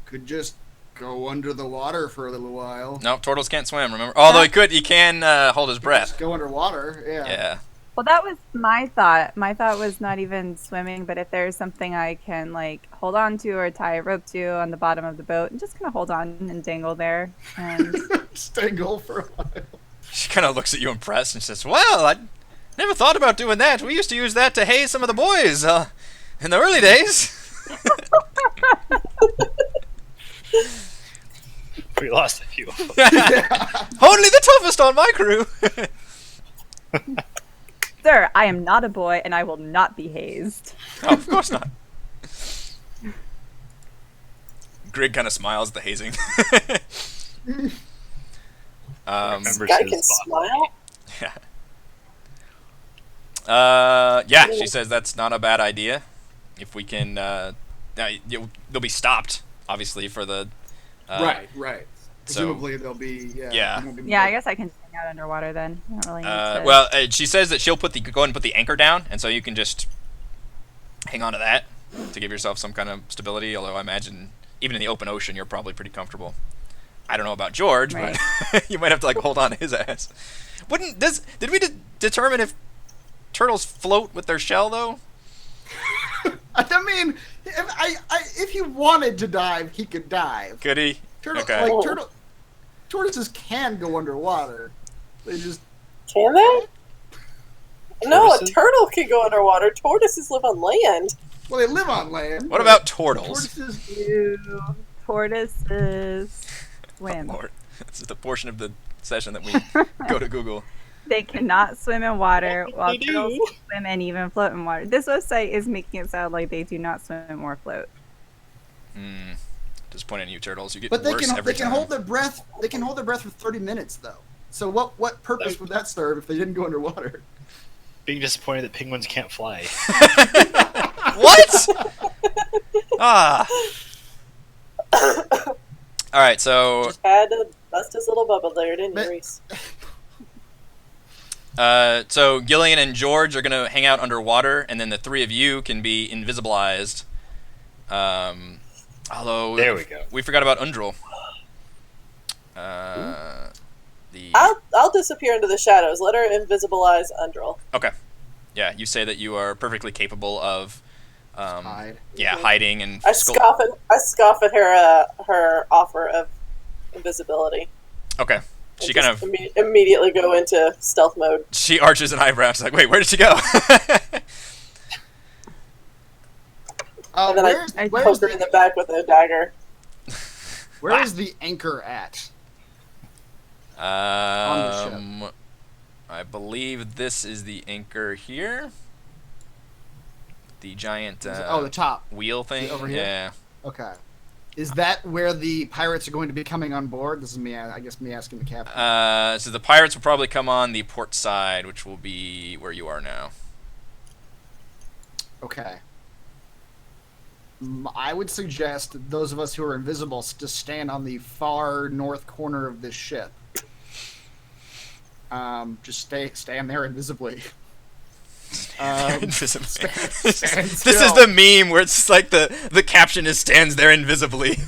Speaker 3: could just go under the water for a little while.
Speaker 1: No, turtles can't swim, remember? Although he can hold his breath.
Speaker 3: Just go underwater, yeah.
Speaker 1: Yeah.
Speaker 4: Well, that was my thought. My thought was not even swimming, but if there's something I can, like, hold on to or tie a rope to on the bottom of the boat, and just kind of hold on and dangle there. And
Speaker 3: just dangle for a while.
Speaker 1: She kind of looks at you impressed and says, well, I never thought about doing that. We used to use that to haze some of the boys in the early days.
Speaker 5: We lost a few.
Speaker 1: Only the toughest on my crew.
Speaker 4: sir, I am not a boy, and I will not be hazed.
Speaker 1: Oh, of course not. Grig kind of smiles at the hazing.
Speaker 2: This guy can smile?
Speaker 1: Yeah, she says that's not a bad idea. If we can, they'll be stopped, obviously, for the...
Speaker 3: Right. Presumably they'll be...
Speaker 1: Yeah.
Speaker 4: Yeah, I guess I can just hang out underwater then. I don't really need to...
Speaker 1: Well, she says that she'll go ahead and put the anchor down, and so you can just hang on to that to give yourself some kind of stability, although I imagine even in the open ocean you're probably pretty comfortable. I don't know about George,
Speaker 4: right.
Speaker 1: But you might have to, like, hold on to his ass. Did we determine if turtles float with their shell, though?
Speaker 3: I mean, if he wanted to dive, he could dive.
Speaker 1: Could he?
Speaker 3: Okay. Tortoises can go underwater. They just...
Speaker 2: Can they? No, a turtle can go underwater. Tortoises live on land.
Speaker 3: Well, they live on land.
Speaker 1: What about turtles?
Speaker 4: Tortoises swim.
Speaker 1: Oh, Lord. This is the portion of the session that we go to Google.
Speaker 4: They cannot swim in water, while
Speaker 5: They do.
Speaker 4: turtles can swim and even float in water. This website is making it sound like they do not swim or float.
Speaker 1: Disappointing you, turtles. You get
Speaker 3: But they
Speaker 1: worse
Speaker 3: can
Speaker 1: every
Speaker 3: they can
Speaker 1: time.
Speaker 3: hold their breath. They can hold their breath for 30 minutes though. So what purpose would that serve if they didn't go underwater?
Speaker 5: Being disappointed that penguins can't fly.
Speaker 1: What? Ah. All right, so
Speaker 2: Just had to bust his little bubble there, didn't you, Reese?
Speaker 1: so Gillian and George are gonna hang out underwater, and then the three of you can be invisibilized. Although
Speaker 5: There we go.
Speaker 1: we forgot about Undril.
Speaker 2: I'll disappear into the shadows. Let her invisibilize Undril.
Speaker 1: Okay. Yeah, you say that you are perfectly capable of
Speaker 3: Hide.
Speaker 1: yeah, hiding and
Speaker 2: I scoff at her offer of invisibility.
Speaker 1: Okay. She kind of
Speaker 2: immediately go into stealth mode.
Speaker 1: she arches an eyebrow. She's like, "Wait, where did she go?"
Speaker 2: And then I poke her in the back with a dagger.
Speaker 3: Where is the anchor at? On the ship.
Speaker 1: I believe this is the anchor here. The giant
Speaker 3: the top
Speaker 1: wheel thing.
Speaker 3: Over here?
Speaker 1: Yeah.
Speaker 3: Okay. Is that where the pirates are going to be coming on board? This is me. I guess me asking the captain.
Speaker 1: So the pirates will probably come on the port side, which will be where you are now.
Speaker 3: Okay. I would suggest that those of us who are invisible to stand on the far north corner of this ship. Just stand there invisibly.
Speaker 1: Invisibly.
Speaker 3: Stand
Speaker 1: This is the meme where it's just like the caption is "stands there invisibly."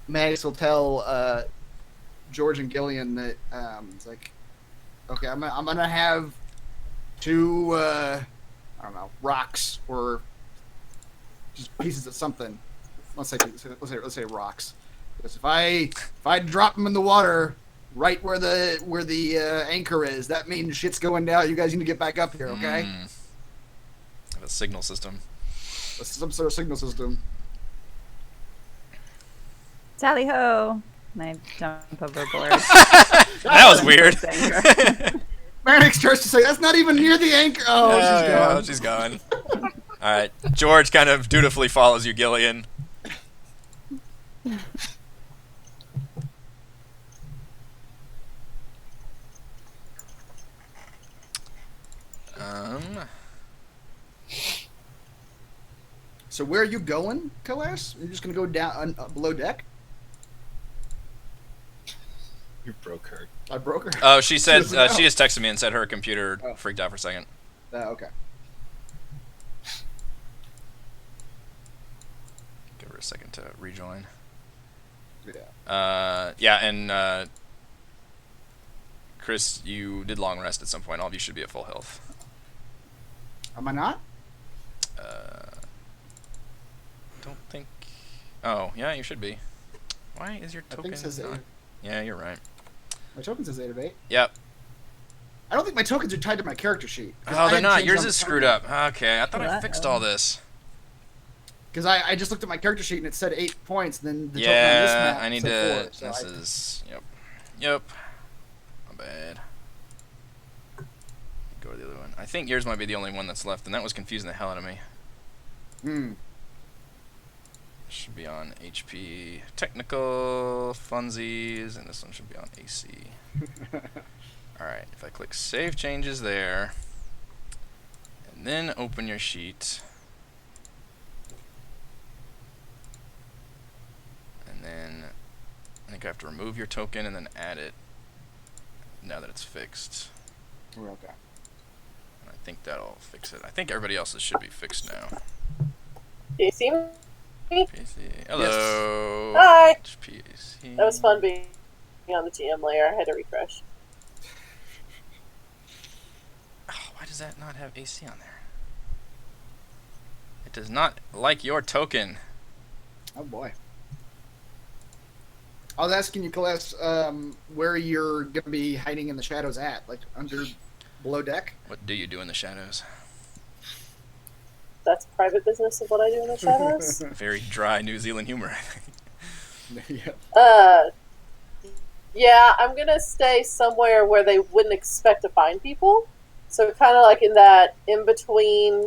Speaker 3: Max will tell George and Gillian that it's like, okay, I'm gonna have two I don't know, rocks or just pieces of something. Let's say rocks. Because if I drop them in the water right where the anchor is, that means shit's going down. You guys need to get back up here, okay?
Speaker 1: A signal system.
Speaker 3: Some sort of signal system.
Speaker 4: Tally ho! And I jump overboard.
Speaker 1: That was weird.
Speaker 3: Manic starts to say, "That's not even near the anchor." Oh, she's gone.
Speaker 1: Oh, she's gone. All right, George kind of dutifully follows you, Gillian.
Speaker 3: So where are you going, Colas? You're just gonna go down below deck?
Speaker 5: You broke her.
Speaker 3: I broke her.
Speaker 1: Oh, she said
Speaker 3: doesn't know.
Speaker 1: she just texted me and said her computer freaked out for a second.
Speaker 3: Okay.
Speaker 1: Give her a second to rejoin.
Speaker 3: Yeah.
Speaker 1: Yeah, and Chris, you did long rest at some point. All of you should be at full health.
Speaker 3: Am I not?
Speaker 1: Don't think. Oh, yeah, you should be. Why is your
Speaker 3: I
Speaker 1: token
Speaker 3: think it says
Speaker 1: not?
Speaker 3: 8.
Speaker 1: Yeah, you're right.
Speaker 3: My token says 8 of 8.
Speaker 1: Yep.
Speaker 3: I don't think my tokens are tied to my character sheet.
Speaker 1: Oh, they're not. Yours is screwed up. Okay, I thought I fixed all this.
Speaker 3: Because I just looked at my character sheet and it said 8 points. Then the token on this
Speaker 1: Yeah,
Speaker 3: map
Speaker 1: I need
Speaker 3: said
Speaker 1: to.
Speaker 3: 4.
Speaker 1: This is. Yep. My bad. Go to the other one. I think yours might be the only one that's left, and that was confusing the hell out of me. Should be on HP technical funsies, and this one should be on AC. Alright, if I click save changes there, and then open your sheet, and then I think I have to remove your token and then add it now that it's fixed.
Speaker 3: We're okay.
Speaker 1: And I think that'll fix it. I think everybody else's should be fixed now.
Speaker 2: Do you see me?
Speaker 1: PC. Hello.
Speaker 2: Hi.
Speaker 1: HPAC.
Speaker 2: That was fun being on the GM layer. I had to refresh.
Speaker 1: Oh, why does that not have AC on there? It does not like your token.
Speaker 3: Oh boy. I was asking you, Celeste, where you're gonna be hiding in the shadows at, like below deck.
Speaker 1: What do you do in the shadows?
Speaker 2: That's private business of what I do in the shadows.
Speaker 1: Very dry New Zealand humor, I think.
Speaker 3: Yeah.
Speaker 2: Yeah, I'm gonna stay somewhere where they wouldn't expect to find people. So kind of like in that in between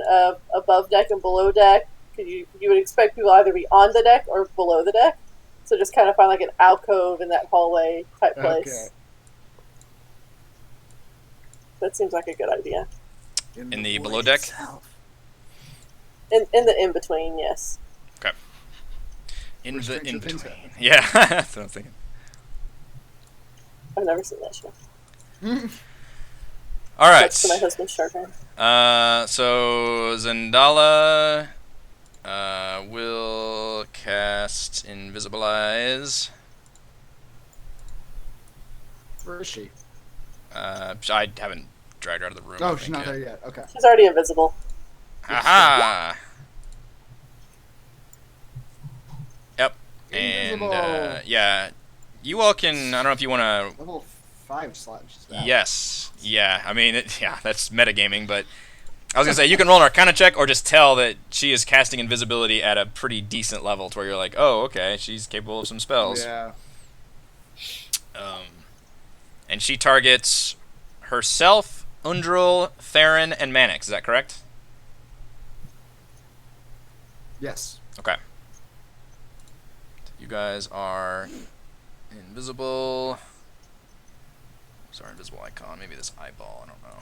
Speaker 2: above deck and below deck, you would expect people either be on the deck or below the deck. So just kind of find like an alcove in that hallway type place.
Speaker 3: Okay.
Speaker 2: That seems like a good idea.
Speaker 1: In the below deck?
Speaker 2: In the in between, yes.
Speaker 1: Okay. In
Speaker 3: Which
Speaker 1: the
Speaker 3: Stranger
Speaker 1: in
Speaker 3: Things
Speaker 1: between.
Speaker 3: happened.
Speaker 1: Yeah, that's what I'm thinking.
Speaker 2: I've never seen that show.
Speaker 1: All right.
Speaker 2: That's my husband's shark hand.
Speaker 1: So Zendala will cast Invisibilize.
Speaker 3: Where is she?
Speaker 1: I haven't dragged her out of the room. I
Speaker 3: Oh,
Speaker 1: think,
Speaker 3: she's not
Speaker 1: yet.
Speaker 3: there yet. Okay.
Speaker 2: She's already invisible.
Speaker 1: Aha! Yep.
Speaker 3: Invisible.
Speaker 1: And yeah, you all can. I don't know if you want to.
Speaker 3: Level 5 slot. She's back.
Speaker 1: Yes. Yeah. I mean, yeah, that's metagaming, but I was gonna say you can roll an Arcana check or just tell that she is casting invisibility at a pretty decent level, to where you're like, oh, okay, she's capable of some spells.
Speaker 3: Yeah.
Speaker 1: And she targets herself, Undril, Theron, and Manix. Is that correct?
Speaker 3: Yes.
Speaker 1: Okay. You guys are invisible. Sorry, invisible icon. Maybe this eyeball. I don't know.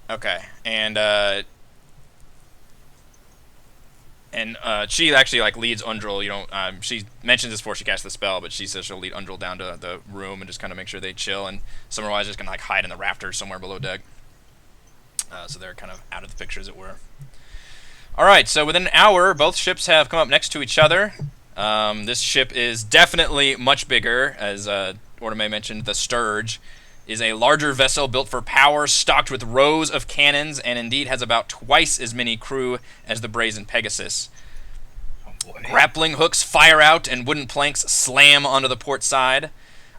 Speaker 1: Okay, and she actually like leads Undril. You don't. She mentions this before she casts the spell, but she says she'll lead Undril down to the room and just kind of make sure they chill. And Summerwise is gonna like hide in the rafters somewhere below deck. So they're kind of out of the picture, as it were. All right. So within an hour, both ships have come up next to each other. This ship is definitely much bigger, as Ortome mentioned. The Sturge is a larger vessel built for power, stocked with rows of cannons, and indeed has about twice as many crew as the Brazen Pegasus.
Speaker 5: Oh boy.
Speaker 1: Grappling hooks fire out and wooden planks slam onto the port side.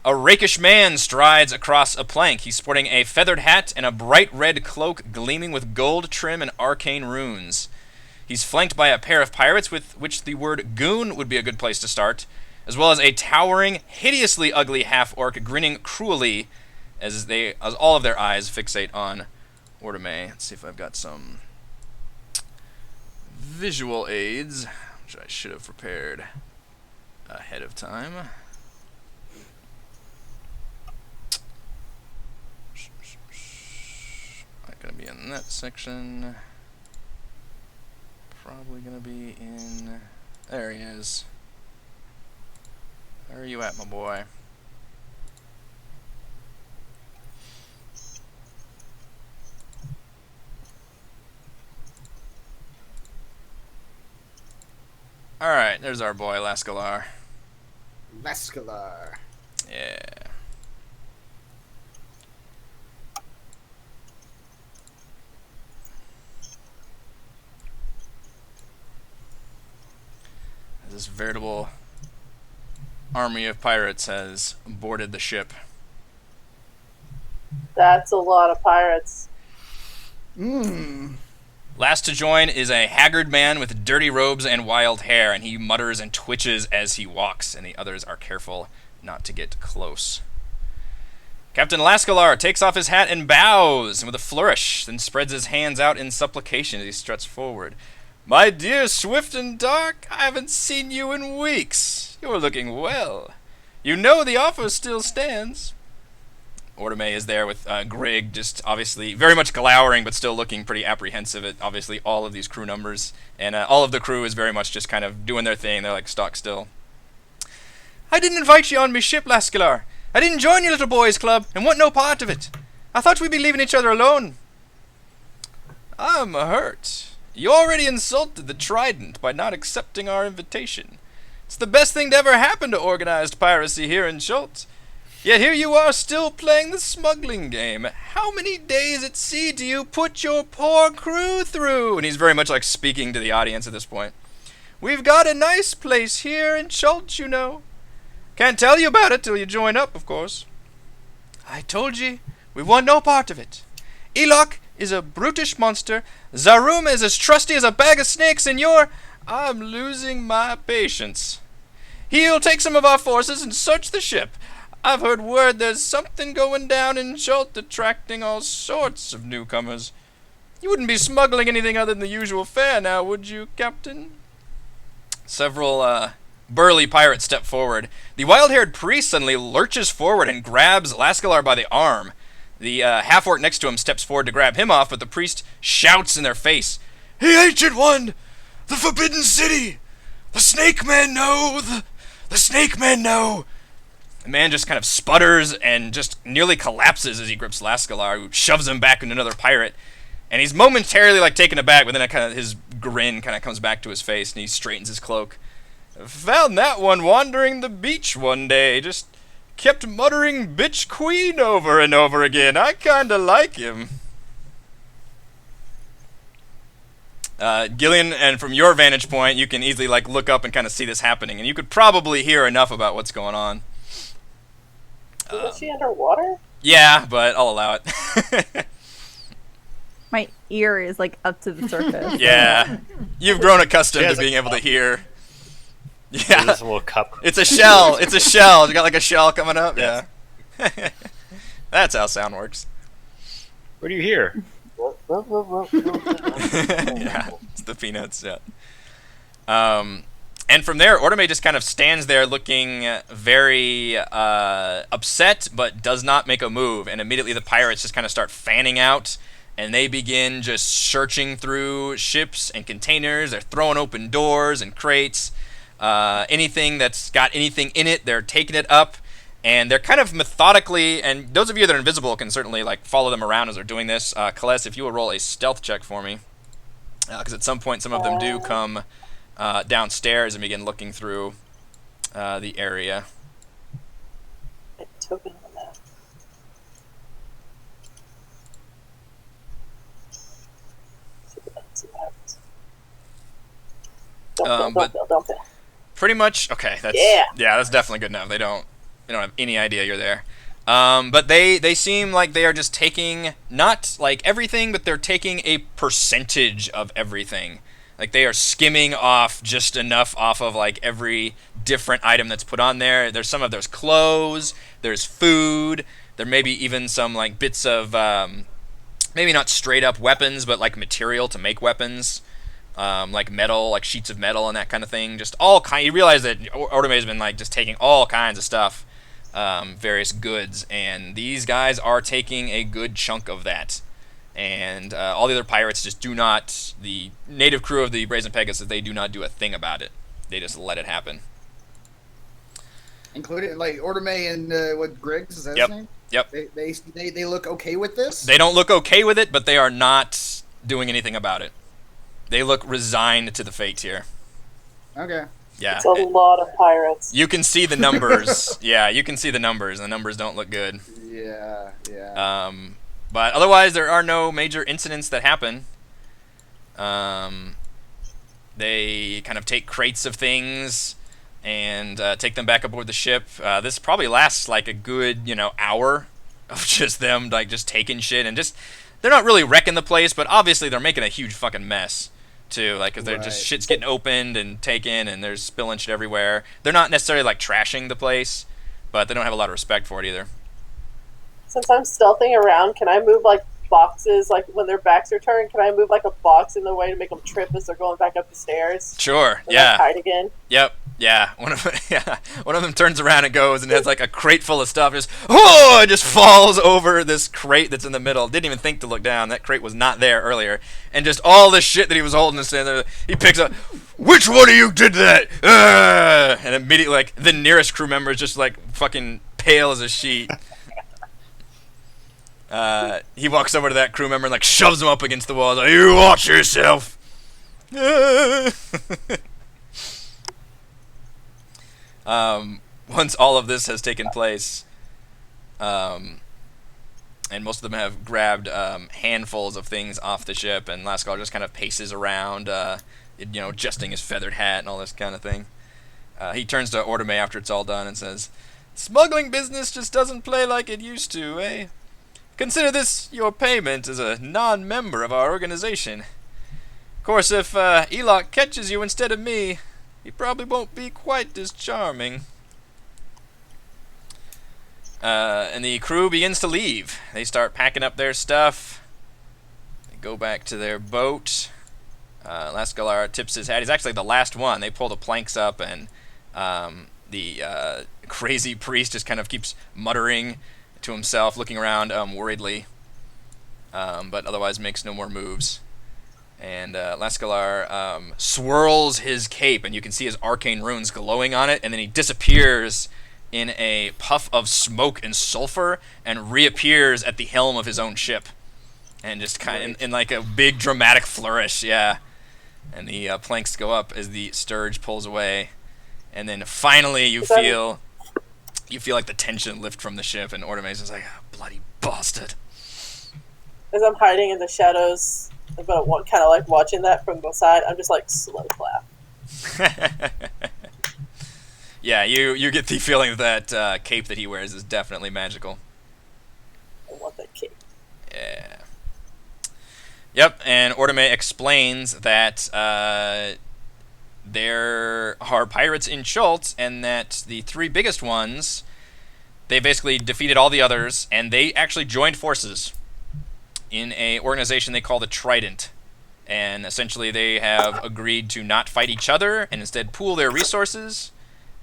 Speaker 1: A rakish man strides across a plank. He's sporting a feathered hat and a bright red cloak gleaming with gold trim and arcane runes. He's flanked by a pair of pirates, with which the word goon would be a good place to start, as well as a towering, hideously ugly half-orc grinning cruelly as all of their eyes fixate on Ortome. Let's see if I've got some visual aids, which I should have prepared ahead of time. Not gonna be in that section. Probably gonna be in. There he is. Where are you at, my boy? Alright, there's our boy, Lascalar.
Speaker 3: Vascular.
Speaker 1: Yeah. This veritable army of pirates has boarded the ship.
Speaker 2: That's a lot of pirates.
Speaker 1: Last to join is a haggard man with dirty robes and wild hair, and he mutters and twitches as he walks, and the others are careful not to get close. Captain Lascalar takes off his hat and bows with a flourish, then spreads his hands out in supplication as he struts forward. My dear Swift and Dark, I haven't seen you in weeks. You're looking well. You know the offer still stands. Ortome is there with Grig, just obviously very much glowering, but still looking pretty apprehensive at obviously all of these crew numbers. And all of the crew is very much just kind of doing their thing. They're like stock still. I didn't invite you on me ship, Lascalar. I didn't join your little boys' club and want no part of it. I thought we'd be leaving each other alone. I'm hurt. You already insulted the Trident by not accepting our invitation. It's the best thing to ever happen to organized piracy here in Chult. Yet here you are still playing the smuggling game. How many days at sea do you put your poor crew through? And he's very much like speaking to the audience at this point. We've got a nice place here in Chult, you know. Can't tell you about it till you join up, of course. I told ye, we want no part of it. Eloch is a brutish monster. Zarum is as trusty as a bag of snakes, and I'm losing my patience. He'll take some of our forces and search the ship. I've heard word there's something going down in Chult attracting all sorts of newcomers. You wouldn't be smuggling anything other than the usual fare now, would you, Captain? Several burly pirates step forward. The wild-haired priest suddenly lurches forward and grabs Lascalar by the arm. The half-orc next to him steps forward to grab him off, but the priest shouts in their face, "Hey, Ancient One! The Forbidden City! The Snake Men know! The Snake Men know!" The man just kind of sputters and just nearly collapses as he grips Lascalar, who shoves him back into another pirate. And he's momentarily like taken aback, but then his grin kind of comes back to his face, and he straightens his cloak. "Found that one wandering the beach one day. Just kept muttering 'bitch queen' over and over again. I kinda like him." Gillian, and from your vantage point, you can easily like look up and kind of see this happening, and you could probably hear enough about what's going on.
Speaker 2: Is she underwater?
Speaker 1: Yeah, but I'll allow it.
Speaker 4: My ear is like up to the surface.
Speaker 1: Yeah, you've grown accustomed to being able to hear. Yeah,
Speaker 5: There's a little cup.
Speaker 1: it's a shell. It's a shell. You got like a shell coming up.
Speaker 5: Yes.
Speaker 1: Yeah, that's how sound works.
Speaker 5: What do you hear?
Speaker 1: Yeah, it's the peanuts. Yeah. And from there, Orome just kind of stands there looking very upset, but does not make a move. And immediately the pirates just kind of start fanning out, and they begin just searching through ships and containers. They're throwing open doors and crates. Anything that's got anything in it, they're taking it up. And they're kind of methodically, and those of you that are invisible can certainly like follow them around as they're doing this. Kales, if you will roll a stealth check for me, because at some point some of them do come downstairs and begin looking through the area.
Speaker 2: Token on that. See what happens. Don't fail.
Speaker 1: Pretty much, okay. That's that's definitely good enough. They don't have any idea you're there. But they seem like they are just taking not like everything, but they're taking a percentage of everything. Like they are skimming off just enough off of like every different item that's put on there. There's clothes, there's food, there may be even some like bits of maybe not straight up weapons, but like material to make weapons. Like metal, like sheets of metal and that kind of thing. Just all kind. You realize that Orome has been like just taking all kinds of stuff, various goods, and these guys are taking a good chunk of that. And all the other pirates just do not. The native crew of the Brazen Pegasus, they do not do a thing about it. They just let it happen.
Speaker 3: Including like Orome and what Griggs is that his name?
Speaker 1: Yep.
Speaker 3: They look okay with this.
Speaker 1: They don't look okay with it, but they are not doing anything about it. They look resigned to the fate here.
Speaker 3: Okay.
Speaker 1: Yeah.
Speaker 2: It's a lot of pirates.
Speaker 1: You can see the numbers. Yeah, you can see the numbers, and the numbers don't look good.
Speaker 3: Yeah.
Speaker 1: But otherwise, there are no major incidents that happen. They kind of take crates of things and take them back aboard the ship. This probably lasts like a good, hour of just them like just taking shit and just. They're not really wrecking the place, but obviously they're making a huge fucking mess. Too, like, cause they're just shit's getting opened and taken, and there's spilling shit everywhere. They're not necessarily like trashing the place, but they don't have a lot of respect for it either.
Speaker 2: Since I'm stealthing around, can I move like boxes, like when their backs are turned? Can I move like a box in the way to make them trip as they're going back up the stairs?
Speaker 1: Sure.
Speaker 2: And
Speaker 1: Yeah.
Speaker 2: hide again.
Speaker 1: Yep. Yeah. One of them turns around and goes and has like a crate full of stuff. Just falls over this crate that's in the middle. Didn't even think to look down. That crate was not there earlier. And just all the shit that he was holding and standing there, he picks up. Which one of you did that? And immediately, like the nearest crew member is just like fucking pale as a sheet. He walks over to that crew member and like shoves him up against the wall. Like, you watch yourself. Once all of this has taken place, and most of them have grabbed handfuls of things off the ship, and Lascar just kind of paces around, adjusting his feathered hat and all this kind of thing. He turns to Orome after it's all done and says, "Smuggling business just doesn't play like it used to, eh? Consider this your payment as a non-member of our organization. Of course, if Elok catches you instead of me, he probably won't be quite as charming. And the crew begins to leave. They start packing up their stuff. They go back to their boat. Lascalar tips his hat. He's actually the last one. They pull the planks up, and the crazy priest just kind of keeps muttering to himself, looking around worriedly, but otherwise makes no more moves. And Lascalar swirls his cape, and you can see his arcane runes glowing on it, and then he disappears in a puff of smoke and sulfur and reappears at the helm of his own ship. And just kind of in like a big dramatic flourish, yeah. And the planks go up as the Sturge pulls away. And then finally you feel like the tension lift from the ship, and Ortime's is like, oh, bloody bastard.
Speaker 2: As I'm hiding in the shadows, I'm kind of like watching that from the side. I'm just like slow clap.
Speaker 1: Yeah, you get the feeling that cape that he wears is definitely magical.
Speaker 2: I want that cape.
Speaker 1: Yeah. Yep, and Ortime explains that there are pirates in Chult, and that the three biggest ones, they basically defeated all the others, and they actually joined forces in a organization they call the Trident. And essentially they have agreed to not fight each other and instead pool their resources.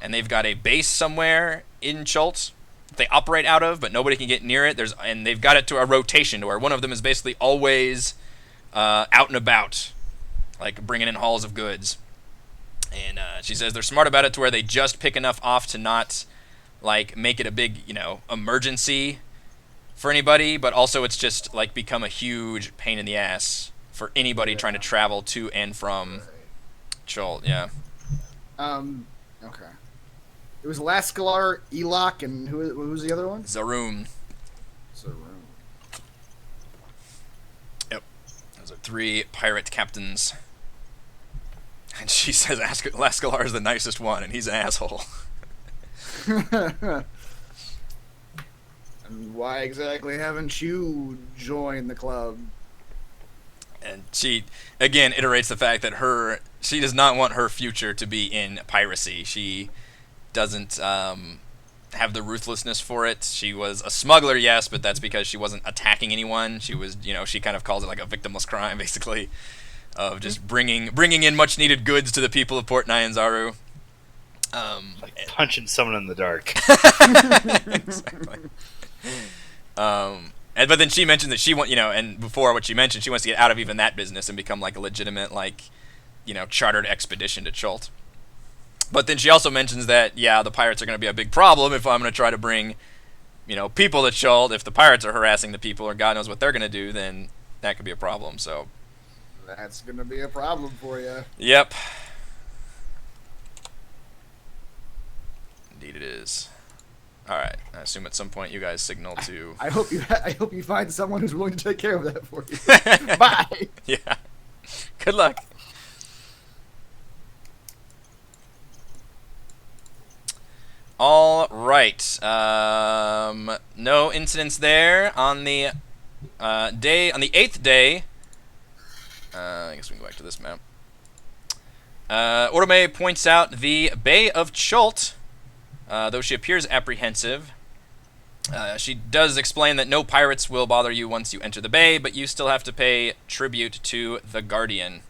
Speaker 1: And they've got a base somewhere in Chult they operate out of, but nobody can get near it. And they've got it to a rotation to where one of them is basically always out and about, like bringing in hauls of goods. And she says they're smart about it to where they just pick enough off to not like make it a big, emergency for anybody, but also it's just like become a huge pain in the ass for anybody trying to travel to and from Chult. Yeah.
Speaker 3: Okay. It was Lascalar, Elok, and who was the other one?
Speaker 1: Zaroom.
Speaker 3: Zaroom.
Speaker 1: Yep. Those are three pirate captains. And she says Lascalar is the nicest one, and he's an asshole.
Speaker 3: And why exactly haven't you joined the club?
Speaker 1: And she, again, iterates the fact that she does not want her future to be in piracy. She doesn't have the ruthlessness for it. She was a smuggler, yes, but that's because she wasn't attacking anyone. She was, she kind of calls it like a victimless crime, basically, of just bringing in much-needed goods to the people of Port Nyanzaru.
Speaker 5: Like punching someone in the dark.
Speaker 1: Exactly. But then she mentioned that she and before what she mentioned, she wants to get out of even that business and become like a legitimate, chartered expedition to Chult. But then she also mentions that, yeah, the pirates are going to be a big problem if I'm going to try to bring, people to Chult. If the pirates are harassing the people or God knows what they're going to do, then that could be a problem, so.
Speaker 3: That's going to be a problem for you.
Speaker 1: Yep. Indeed it is. All right. I assume at some point you guys signal to.
Speaker 3: I hope you find someone who's willing to take care of that for you. Bye.
Speaker 1: Yeah. Good luck. All right. No incidents there on the day. On the 8th day. I guess we can go back to this map. Orome points out the Bay of Chult. Though she appears apprehensive, she does explain that no pirates will bother you once you enter the bay, but you still have to pay tribute to the Guardian.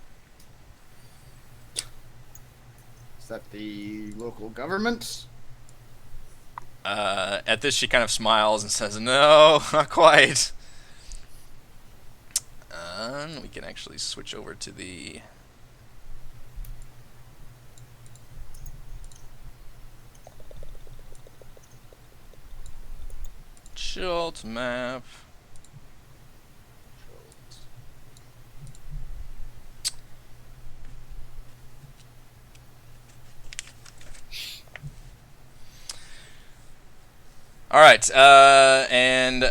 Speaker 3: Is that the local government?
Speaker 1: At this, she kind of smiles and says, no, not quite. We can actually switch over to the... Chult map. All right, and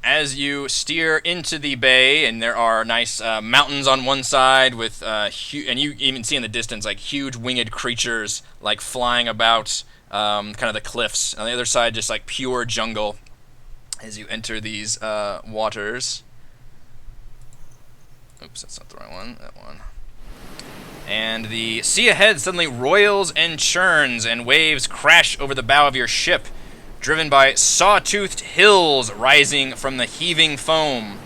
Speaker 1: as you steer into the bay, and there are nice mountains on one side with and you even see in the distance like huge winged creatures like flying about kind of the cliffs. On the other side, just like pure jungle. as you enter these waters. Oops, that's not the right one. That one. And the sea ahead suddenly roils and churns, and waves crash over the bow of your ship, driven by saw-toothed hills rising from the heaving foam.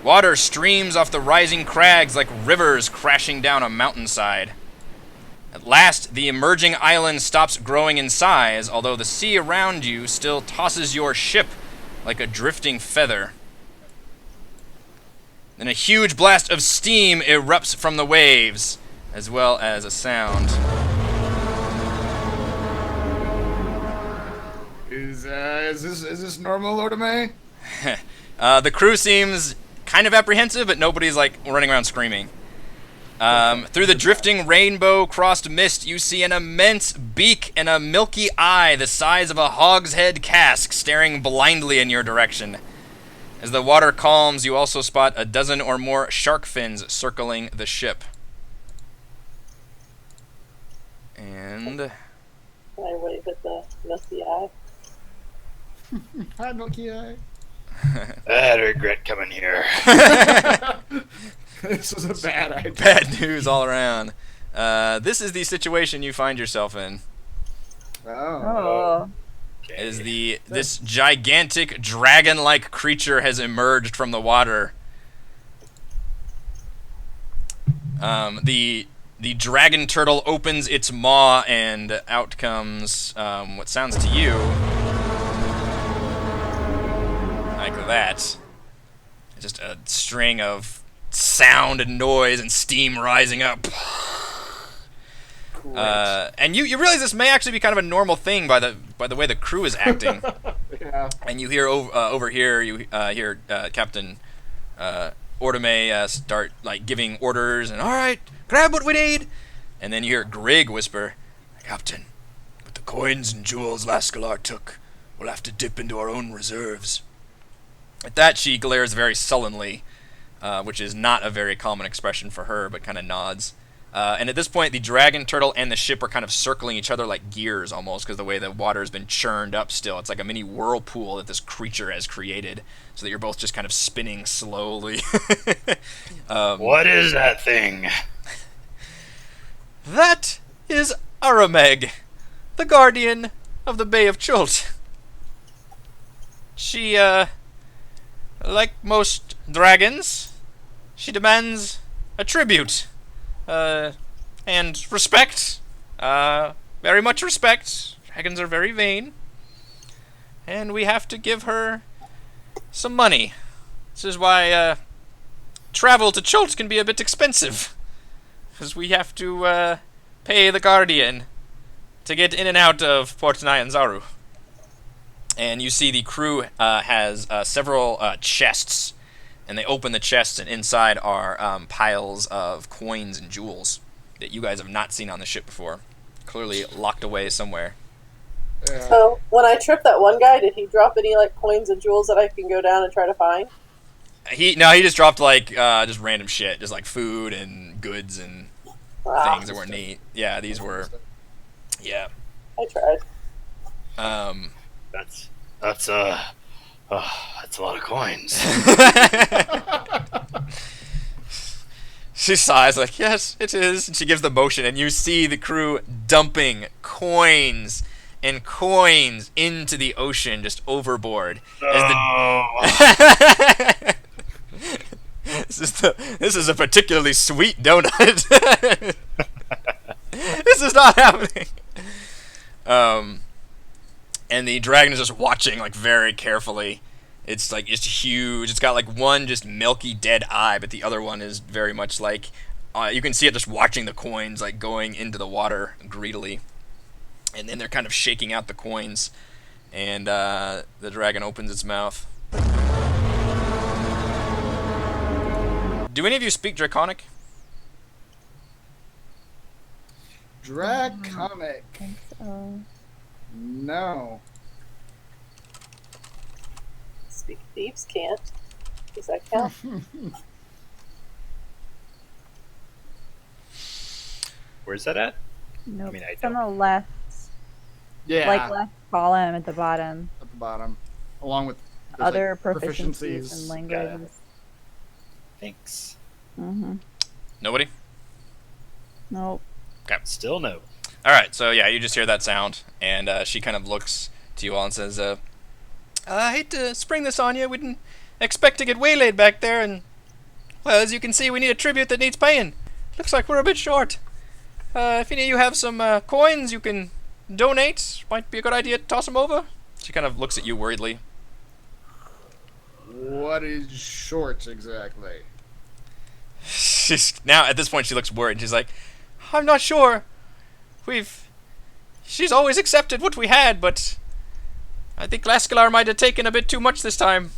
Speaker 1: Water streams off the rising crags like rivers crashing down a mountainside. At last, the emerging island stops growing in size, although the sea around you still tosses your ship like a drifting feather. Then a huge blast of steam erupts from the waves, as well as a sound.
Speaker 3: Is this normal, Lord May?
Speaker 1: The crew seems kind of apprehensive, but nobody's like running around screaming. Through the drifting rainbow-crossed mist, you see an immense beak and a milky eye the size of a hogshead cask staring blindly in your direction. As the water calms, you also spot a dozen or more shark fins circling the ship. And
Speaker 2: I wave at the milky eye.
Speaker 3: Hi, Milky Eye.
Speaker 5: I regret coming here.
Speaker 3: This was a bad idea.
Speaker 1: bad news all around. This is the situation you find yourself in.
Speaker 3: Oh.
Speaker 4: Oh.
Speaker 1: As this gigantic dragon-like creature has emerged from the water. The dragon turtle opens its maw, and out comes what sounds to you like that. Just a string of sound and noise and steam rising up. And you realize this may actually be kind of a normal thing by the way the crew is acting.
Speaker 3: Yeah.
Speaker 1: And you hear over here, you hear Captain Ordame start like giving orders, and all right, grab what we need. And then you hear Greg whisper, "Captain, with the coins and jewels Lascalar took, we'll have to dip into our own reserves." At that, she glares very sullenly, which is not a very common expression for her, but kind of nods. And at this point, the dragon turtle and the ship are kind of circling each other like gears almost, because the way the water has been churned up still. It's like a mini whirlpool that this creature has created, so that you're both just kind of spinning slowly.
Speaker 5: What is that thing?
Speaker 1: That is Arameg, the guardian of the Bay of Chult. She, like most dragons, she demands a tribute. And respect. Very much respect. Dragons are very vain. And we have to give her some money. This is why, travel to Chult can be a bit expensive. Because we have to, pay the Guardian to get in and out of Port Nyanzaru. And you see the crew, has, several, chests. And they open the chests, and inside are piles of coins and jewels that you guys have not seen on the ship before. Clearly locked away somewhere.
Speaker 3: Yeah.
Speaker 2: So when I tripped that one guy, did he drop any like coins and jewels that I can go down and try to find?
Speaker 1: He just dropped like just random shit, just like food and goods and things that weren't neat. Yeah, these were. Yeah.
Speaker 2: I tried.
Speaker 5: That's a lot of coins.
Speaker 1: She sighs like, yes, it is. And she gives the motion, and you see the crew dumping coins and coins into the ocean, just overboard. This is a particularly sweet donut. This is not happening. And the dragon is just watching, like, very carefully. It's like, it's huge. It's got like one just milky dead eye, but the other one is very much like, you can see it just watching the coins like going into the water greedily. And then they're kind of shaking out the coins, and the dragon opens its mouth. Do any of you speak Draconic?
Speaker 3: Draconic.
Speaker 4: I think so.
Speaker 3: No.
Speaker 2: Speak thieves can't. Does that count?
Speaker 5: Where's that at?
Speaker 4: Nope.
Speaker 5: I mean, I
Speaker 4: It's on the left.
Speaker 3: Yeah.
Speaker 4: Like left column at the bottom.
Speaker 3: At the bottom, along with
Speaker 4: other
Speaker 3: like,
Speaker 4: proficiencies in languages.
Speaker 5: Thanks.
Speaker 4: Mm-hmm.
Speaker 1: Nobody?
Speaker 4: Nope.
Speaker 5: Still no.
Speaker 1: All right, so yeah, you just hear that sound, and she kind of looks to you all and says, I hate to spring this on you. We didn't expect to get waylaid back there, and, well, as you can see, we need a tribute that needs paying. Looks like we're a bit short. If any of you have some coins you can donate, might be a good idea to toss them over. She kind of looks at you worriedly.
Speaker 3: What is short exactly?
Speaker 1: Now, at this point, she looks worried. She's like, I'm not sure. She's always accepted what we had, but I think Lascalar might have taken a bit too much this time.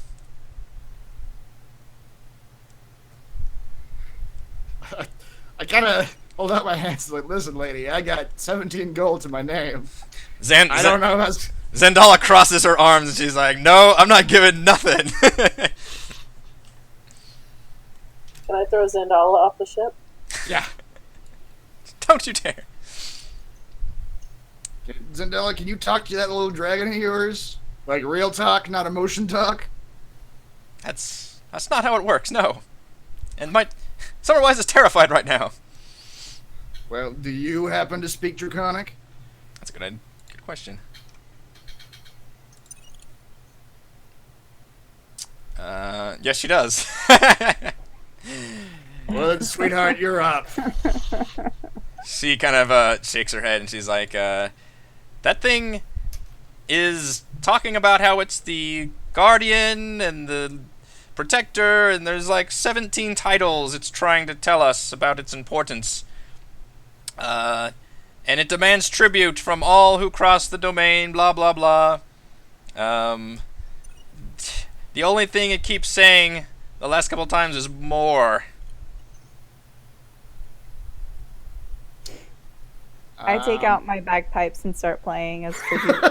Speaker 3: I kind of hold out my hands like, listen, lady, I got 17 gold to my name. I don't know if that's...
Speaker 1: Zendala crosses her arms and she's like, no, I'm not giving nothing.
Speaker 2: Can I throw Zendala off the ship?
Speaker 3: Yeah.
Speaker 1: Don't you dare.
Speaker 3: Zendala, can you talk to that little dragon of yours? Like real talk, not emotion talk?
Speaker 1: That's not how it works, no. And Summerwise is terrified right now.
Speaker 3: Well, do you happen to speak Draconic?
Speaker 1: That's a good question. Yes, she does.
Speaker 3: Well, sweetheart, you're up.
Speaker 1: She kind of shakes her head and she's like, that thing is talking about how it's the guardian and the protector, and there's like 17 titles it's trying to tell us about its importance. And it demands tribute from all who cross the domain, blah, blah, blah. The only thing it keeps saying the last couple times is more.
Speaker 4: I take out my bagpipes and start playing as tribute.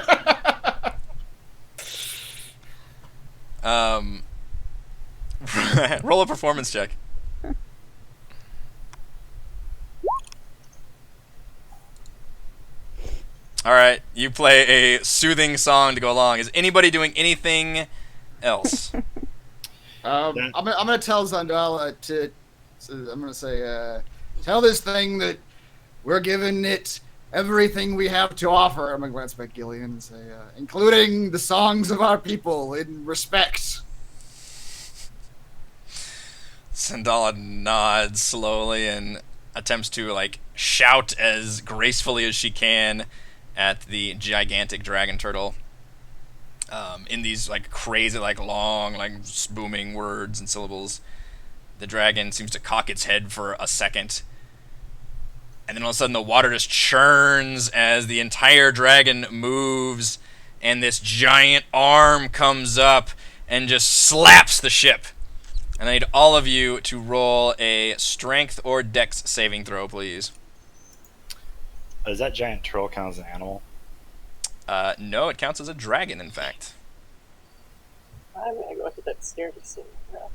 Speaker 1: Roll a performance check. Alright, you play a soothing song to go along. Is anybody doing anything else?
Speaker 3: I'm gonna tell Zandala to... I'm gonna say, tell this thing that we're giving it everything we have to offer. I'm gonna glance back at Gillian and say, including the songs of our people in respect.
Speaker 1: Sandala nods slowly and attempts to, like, shout as gracefully as she can at the gigantic dragon turtle. In these, like, crazy, like, long, like, booming words and syllables. The dragon seems to cock its head for a second. And then all of a sudden the water just churns as the entire dragon moves, and this giant arm comes up and just slaps the ship. And I need all of you to roll a strength or dex saving throw, please.
Speaker 5: Does that giant turtle count as an animal?
Speaker 1: No, it counts as a dragon, in fact.
Speaker 2: I'm gonna go with the dexterity saving throw.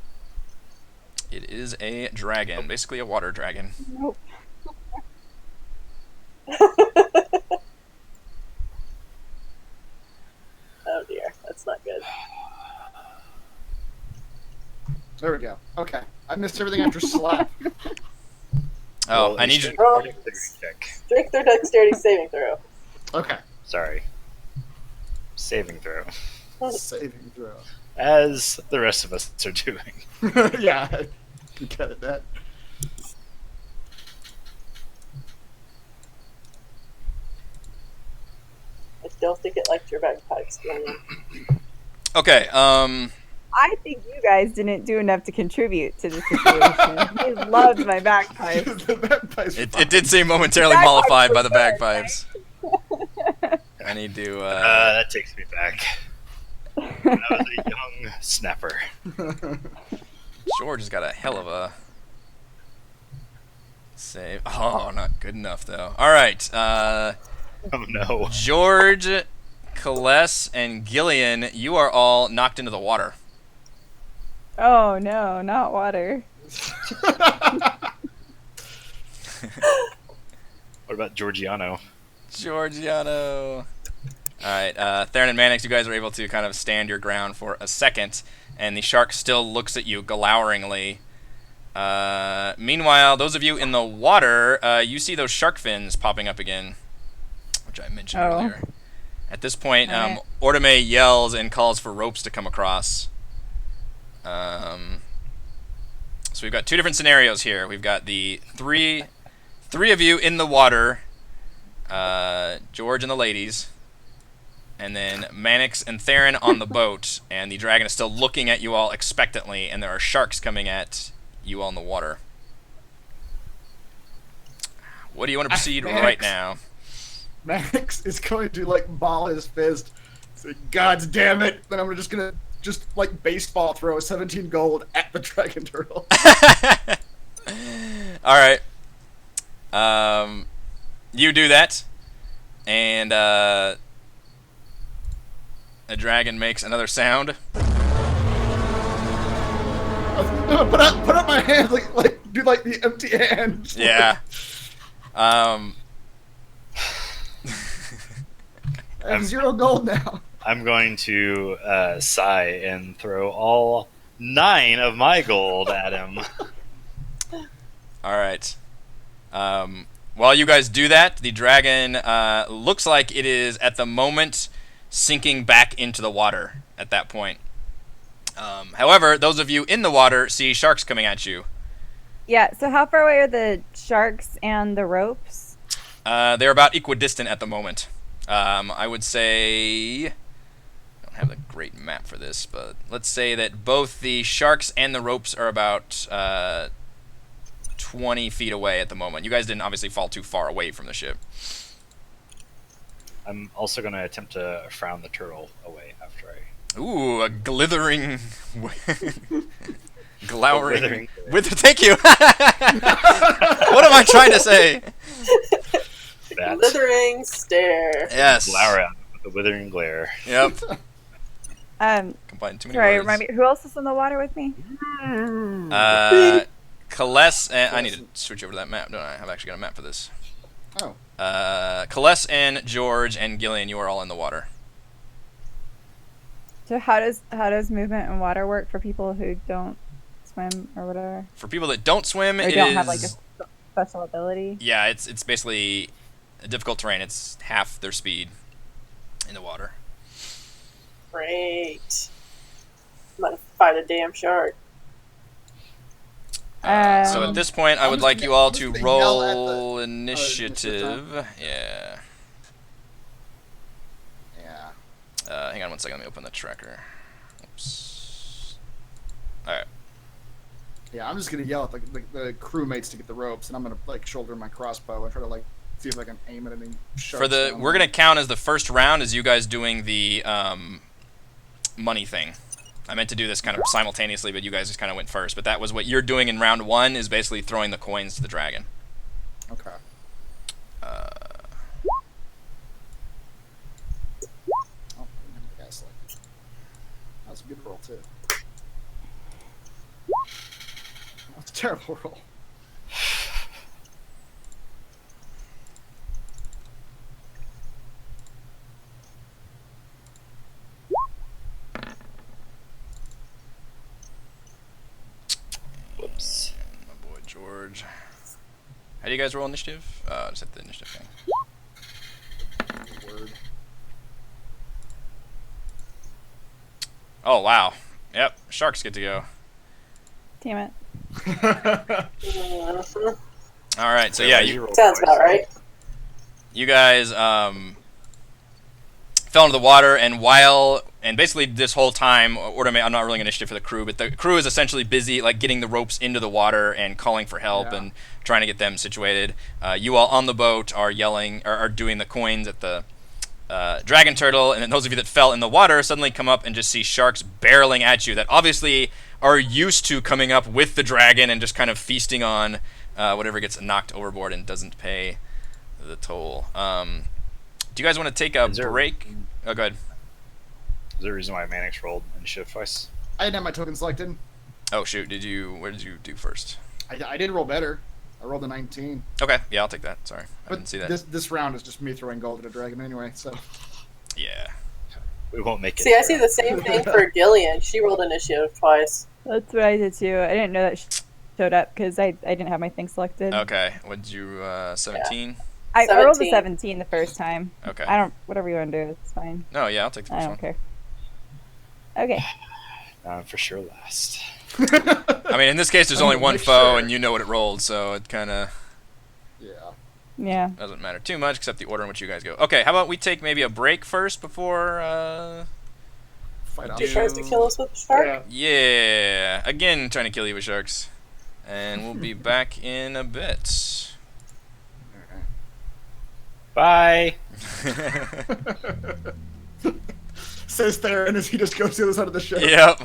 Speaker 1: It is a dragon, basically a water dragon.
Speaker 4: Nope.
Speaker 2: Oh dear, that's not good.
Speaker 3: There we go. Okay. I missed everything after slap.
Speaker 1: Oh,
Speaker 5: Well,
Speaker 1: I need you.
Speaker 2: Roll
Speaker 5: check.
Speaker 2: strength or dexterity saving throw.
Speaker 3: Okay.
Speaker 5: Sorry. Saving throw.
Speaker 3: Saving throw.
Speaker 5: As the rest of us are doing.
Speaker 3: Yeah. You got it, that.
Speaker 2: I don't think it liked your bagpipes, Gillian.
Speaker 1: Okay,
Speaker 4: I think you guys didn't do enough to contribute to the situation. He loved my bagpipes.
Speaker 3: The bagpipes were
Speaker 1: it did seem momentarily
Speaker 4: Bagpipes
Speaker 1: mollified
Speaker 4: were
Speaker 1: by the
Speaker 4: good,
Speaker 1: bagpipes. I need to,
Speaker 5: That takes me back. When I was a young snapper.
Speaker 1: George has got a hell of a save. Oh, not good enough, though. Alright,
Speaker 5: Oh no.
Speaker 1: George, Kaless, and Gillian, you are all knocked into the water.
Speaker 4: Oh no, not water.
Speaker 5: What about Georgiano?
Speaker 1: Georgiano. All right, Theron and Mannix, you guys are able to kind of stand your ground for a second, and the shark still looks at you gloweringly. Meanwhile, those of you in the water, you see those shark fins popping up again, which I mentioned earlier. At this point, Ortome yells and calls for ropes to come across. So we've got two different scenarios here. We've got the three of you in the water, George and the ladies, and then Mannix and Theron on the boat, and the dragon is still looking at you all expectantly, and there are sharks coming at you all in the water. What do you want to proceed right now?
Speaker 3: Mannix is going to like ball his fist, say, "God damn it!" Then I'm just gonna like baseball throw 17 gold at the dragon turtle.
Speaker 1: All right. You do that, and the dragon makes another sound.
Speaker 3: Put up my hand, like do like the empty hand.
Speaker 1: Yeah.
Speaker 3: I have 0 gold now.
Speaker 5: I'm going to sigh and throw all 9 of my gold at him.
Speaker 1: All right. While you guys do that, the dragon looks like it is at the moment sinking back into the water at that point. However, those of you in the water see sharks coming at you.
Speaker 4: Yeah, so how far away are the sharks and the ropes?
Speaker 1: They're about equidistant at the moment. I would say... I don't have a great map for this, but let's say that both the sharks and the ropes are about 20 feet away at the moment. You guys didn't obviously fall too far away from the ship.
Speaker 5: I'm also going to attempt to frown the turtle away after I...
Speaker 1: Ooh, a glithering... glowering... Thank you! What am I trying to say?
Speaker 2: Slithering stare.
Speaker 1: Yes.
Speaker 5: Glower at him with a withering glare.
Speaker 1: Yep. Combined too many
Speaker 4: Sorry,
Speaker 1: words.
Speaker 4: remind me, who else is in the water with me?
Speaker 1: Kaless and... I need to switch over to that map, don't I? I've actually got a map for this.
Speaker 3: Oh.
Speaker 1: Kaless and George and Gillian, you are all in the water.
Speaker 4: So how does movement in water work for people who don't swim or whatever?
Speaker 1: For people that don't swim,
Speaker 4: Or
Speaker 1: it
Speaker 4: don't
Speaker 1: is...
Speaker 4: have like a special ability?
Speaker 1: Yeah, it's basically a difficult terrain. It's half their speed in the water.
Speaker 2: Great. I'm gonna fight a damn shark.
Speaker 1: So at this point, I would like you all to
Speaker 3: just gonna yell at
Speaker 1: roll
Speaker 3: the-
Speaker 1: initiative. Yeah.
Speaker 3: Yeah.
Speaker 1: Hang on one second. Let me open the tracker. Oops. All right.
Speaker 3: Yeah, I'm just gonna yell at the crewmates to get the ropes, and I'm gonna like shoulder my crossbow and try to like see if I can aim at any sharks.
Speaker 1: We're gonna count as the first round as you guys doing the money thing. I meant to do this kind of simultaneously, but you guys just kind of went first. But that was what you're doing in round 1, is basically throwing the coins to the dragon.
Speaker 3: Okay. Oh, that's a good roll too. That's a terrible roll.
Speaker 5: Whoops.
Speaker 1: And my boy George. How do you guys roll initiative? Just hit the initiative thing.
Speaker 3: Word.
Speaker 1: Oh, wow. Yep, sharks get to go.
Speaker 4: Damn it.
Speaker 2: Mhm.
Speaker 1: All right, so yeah, you
Speaker 2: Sounds about right.
Speaker 1: guys fell into the water, and basically this whole time, I'm not rolling initiative for the crew, but the crew is essentially busy like getting the ropes into the water and calling for help and trying to get them situated. You all on the boat are yelling, are doing the coins at the dragon turtle, and then those of you that fell in the water suddenly come up and just see sharks barreling at you that obviously are used to coming up with the dragon and just kind of feasting on whatever gets knocked overboard and doesn't pay the toll. Do you guys want to take a break? Oh, go ahead.
Speaker 5: Is there a reason why Mannix rolled initiative twice?
Speaker 3: I didn't have my token selected.
Speaker 1: Oh shoot! Where did you do first?
Speaker 3: I did roll better. I rolled a 19.
Speaker 1: Okay, yeah, I'll take that. Sorry, I
Speaker 3: But
Speaker 1: didn't see that.
Speaker 3: this round is just me throwing gold at a dragon anyway. So
Speaker 1: Yeah.
Speaker 5: We won't make it.
Speaker 2: See, I see the same thing for Gillian. She rolled initiative twice.
Speaker 4: That's what I did too. I didn't know that showed up because I didn't have my thing selected.
Speaker 1: Okay. What'd you, 17?
Speaker 4: I rolled a
Speaker 2: 17.
Speaker 4: 17 the first time.
Speaker 1: Okay.
Speaker 4: I don't. Whatever you want to do, it's fine.
Speaker 1: No, yeah, I'll take the
Speaker 4: I
Speaker 1: first
Speaker 4: don't
Speaker 1: one.
Speaker 4: care. Okay.
Speaker 5: I'm for sure last.
Speaker 1: I mean, in this case, there's only one
Speaker 3: make
Speaker 1: foe,
Speaker 3: sure.
Speaker 1: and you know what it rolled, so it kind of
Speaker 3: Yeah.
Speaker 4: Yeah.
Speaker 1: doesn't matter too much, except the order in which you guys go. Okay, how about we take maybe a break first before,
Speaker 3: Fight off.
Speaker 2: He tries to kill us with the shark.
Speaker 1: Yeah. Again, trying to kill you with sharks. And we'll be back in a bit.
Speaker 5: Bye.
Speaker 3: Says Theron as he just goes to the other side of the ship.
Speaker 1: Yep.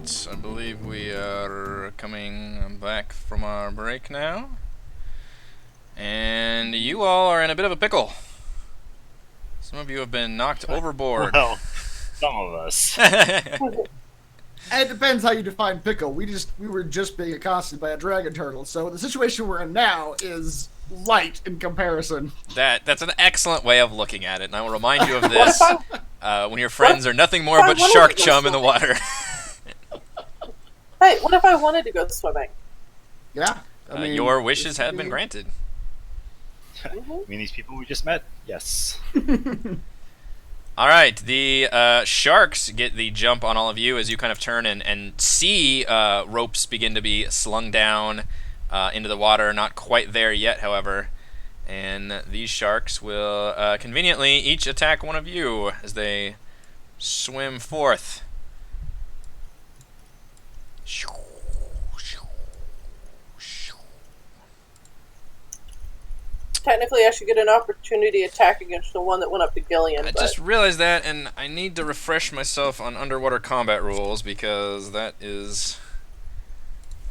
Speaker 1: right, I believe we are coming back from our break now. And you all are in a bit of a pickle. Some of you have been knocked overboard.
Speaker 5: Well, some of us.
Speaker 3: And it depends how you define pickle. We were just being accosted by a dragon turtle, so the situation we're in now is light in comparison.
Speaker 1: That's an excellent way of looking at it, and I will remind you of this when your friends are nothing more but shark chum in the water.
Speaker 2: Hey, what if I wanted to go swimming?
Speaker 3: Yeah. I mean,
Speaker 1: your wishes have been granted.
Speaker 5: I mean, these people we just met? Yes.
Speaker 1: All right, the sharks get the jump on all of you as you kind of turn and see ropes begin to be slung down into the water. Not quite there yet, however. And these sharks will conveniently each attack one of you as they swim forth.
Speaker 2: Technically, I should get an opportunity attack against the one that went up to Gillian.
Speaker 1: I just realized that, and I need to refresh myself on underwater combat rules because that is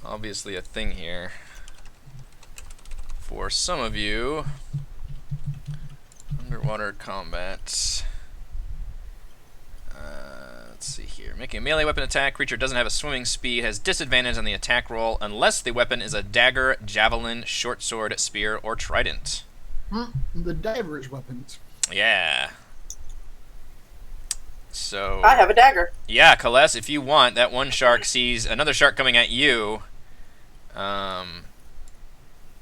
Speaker 1: obviously a thing here. For some of you, underwater combat. Let's see here. Making a melee weapon attack, creature doesn't have a swimming speed, has disadvantage on the attack roll unless the weapon is a dagger, javelin, short sword, spear, or trident.
Speaker 3: The diverge weapons.
Speaker 1: Yeah. So
Speaker 2: I have a dagger.
Speaker 1: yeah, Kales, if you want, that one shark sees another shark coming at you.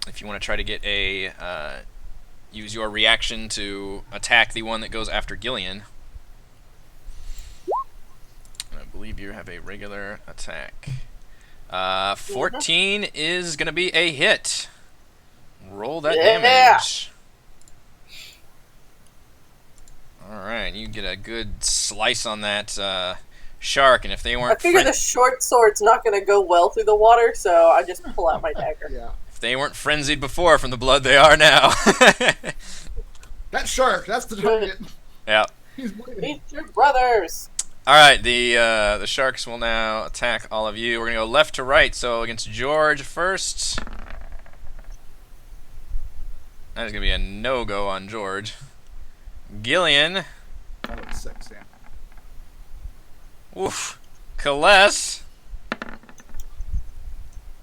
Speaker 1: If you want to try to get a use your reaction to attack the one that goes after Gillian. I believe you have a regular attack. 14 is going to be a hit. Roll that damage. Alright, you get a good slice on that shark, and if they weren't...
Speaker 2: I figure the short sword's not going to go well through the water, so I just pull out my dagger.
Speaker 3: Yeah.
Speaker 1: If they weren't frenzied before from the blood, they are now.
Speaker 3: That shark, that's the target.
Speaker 1: Yeah.
Speaker 3: He's bleeding.
Speaker 2: Meet your brothers.
Speaker 1: Alright, the sharks will now attack all of you. We're going to go left to right, so against George first. That is going to be a no-go on George. Gillian.
Speaker 3: That was 6, yeah.
Speaker 1: Oof. Kales.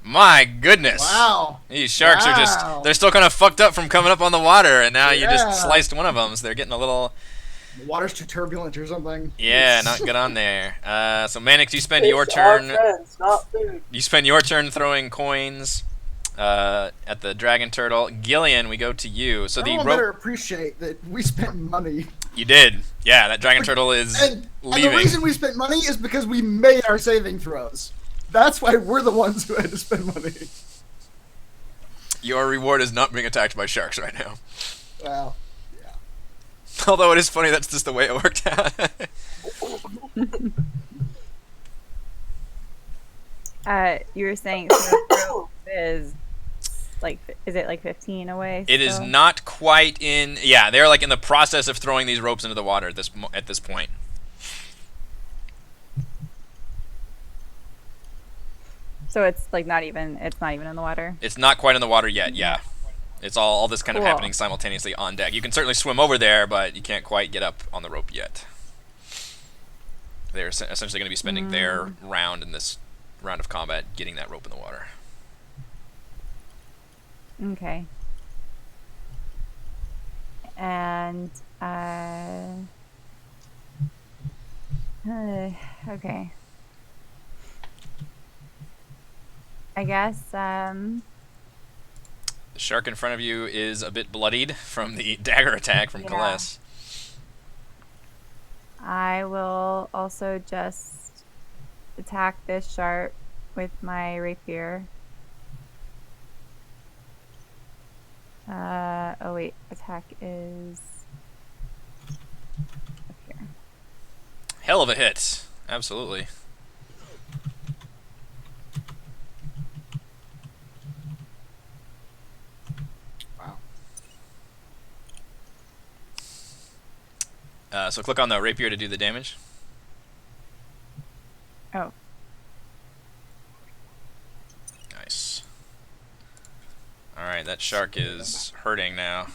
Speaker 1: My goodness.
Speaker 3: Wow.
Speaker 1: These sharks are just, they're still kind of fucked up from coming up on the water, and now you just sliced one of them, so they're getting a little...
Speaker 3: The water's too turbulent or something.
Speaker 1: Yeah, not good on there. So Mannix, you spend your turn...
Speaker 2: Friends, not food.
Speaker 1: You spend your turn throwing coins at the dragon turtle. Gillian, we go to you. So the
Speaker 3: Everyone
Speaker 1: rope...
Speaker 3: better appreciate that we spent money.
Speaker 1: You did. Yeah, that dragon turtle is leaving.
Speaker 3: And the reason we spent money is because we made our saving throws. That's why we're the ones who had to spend money.
Speaker 1: Your reward is not being attacked by sharks right now.
Speaker 3: Well, yeah.
Speaker 1: Although it is funny, that's just the way it worked out.
Speaker 4: You were saying so the rope is it like 15 away?
Speaker 1: It is not quite in... Yeah, they're like in the process of throwing these ropes into the water at this point.
Speaker 4: So it's like not even in the water.
Speaker 1: It's not quite in the water yet, yeah. It's all this kind of happening simultaneously on deck. You can certainly swim over there, but you can't quite get up on the rope yet. They're essentially going to be spending their round in this round of combat getting that rope in the water.
Speaker 4: Okay. And okay. I guess
Speaker 1: The shark in front of you is a bit bloodied from the dagger attack from Kales.
Speaker 4: I will also just attack this shark with my rapier. Oh wait, attack is up here.
Speaker 1: Hell of a hit. Absolutely. So click on the rapier to do the damage.
Speaker 4: Oh.
Speaker 1: Alright, that shark is hurting now.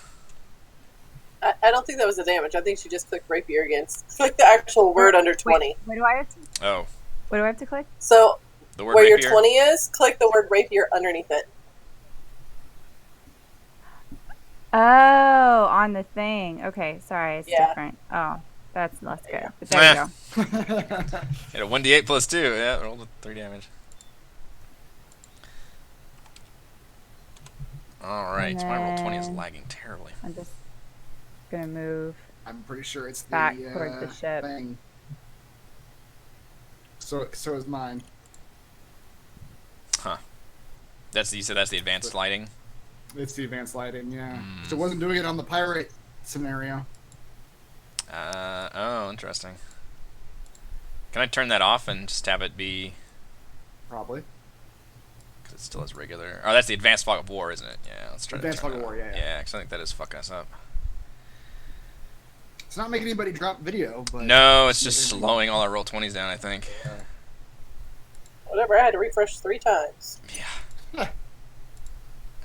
Speaker 2: I don't think that was the damage. I think she just clicked rapier again. Click the actual word under 20.
Speaker 4: Wait, what do I have to?
Speaker 1: Oh.
Speaker 4: What do I have to click?
Speaker 2: So
Speaker 1: The word
Speaker 2: where
Speaker 1: rapier?
Speaker 2: your 20 is, click the word rapier underneath it.
Speaker 4: Oh, on the thing. Okay, sorry, it's
Speaker 2: Yeah.
Speaker 4: different. Oh, that's less good. But there you go.
Speaker 1: Hit a 1d8 plus 2. Yeah, rolled a 3 damage. Alright,
Speaker 4: And
Speaker 1: my roll 20 is
Speaker 4: then-
Speaker 1: lagging terribly.
Speaker 4: I'm just gonna move.
Speaker 3: I'm pretty sure it's the,
Speaker 4: Back towards the ship.
Speaker 3: thing. So is mine.
Speaker 1: Huh. You said that's the advanced lighting?
Speaker 3: It's the advanced lighting, yeah.
Speaker 1: Mm.
Speaker 3: So it wasn't doing it on the pirate scenario.
Speaker 1: Oh, interesting. Can I turn that off and just have it be...
Speaker 3: Probably.
Speaker 1: Because it still has regular... Oh, that's the advanced fog of war, isn't it? Yeah, let's try
Speaker 3: Advanced
Speaker 1: to turn
Speaker 3: fog of
Speaker 1: that
Speaker 3: war,
Speaker 1: on.
Speaker 3: yeah.
Speaker 1: Yeah, because I think that is fucking us up.
Speaker 3: It's not making anybody drop video, but...
Speaker 1: No, it's just slowing all our roll 20s down, I think.
Speaker 2: Whatever, I had to refresh 3 times.
Speaker 1: Yeah.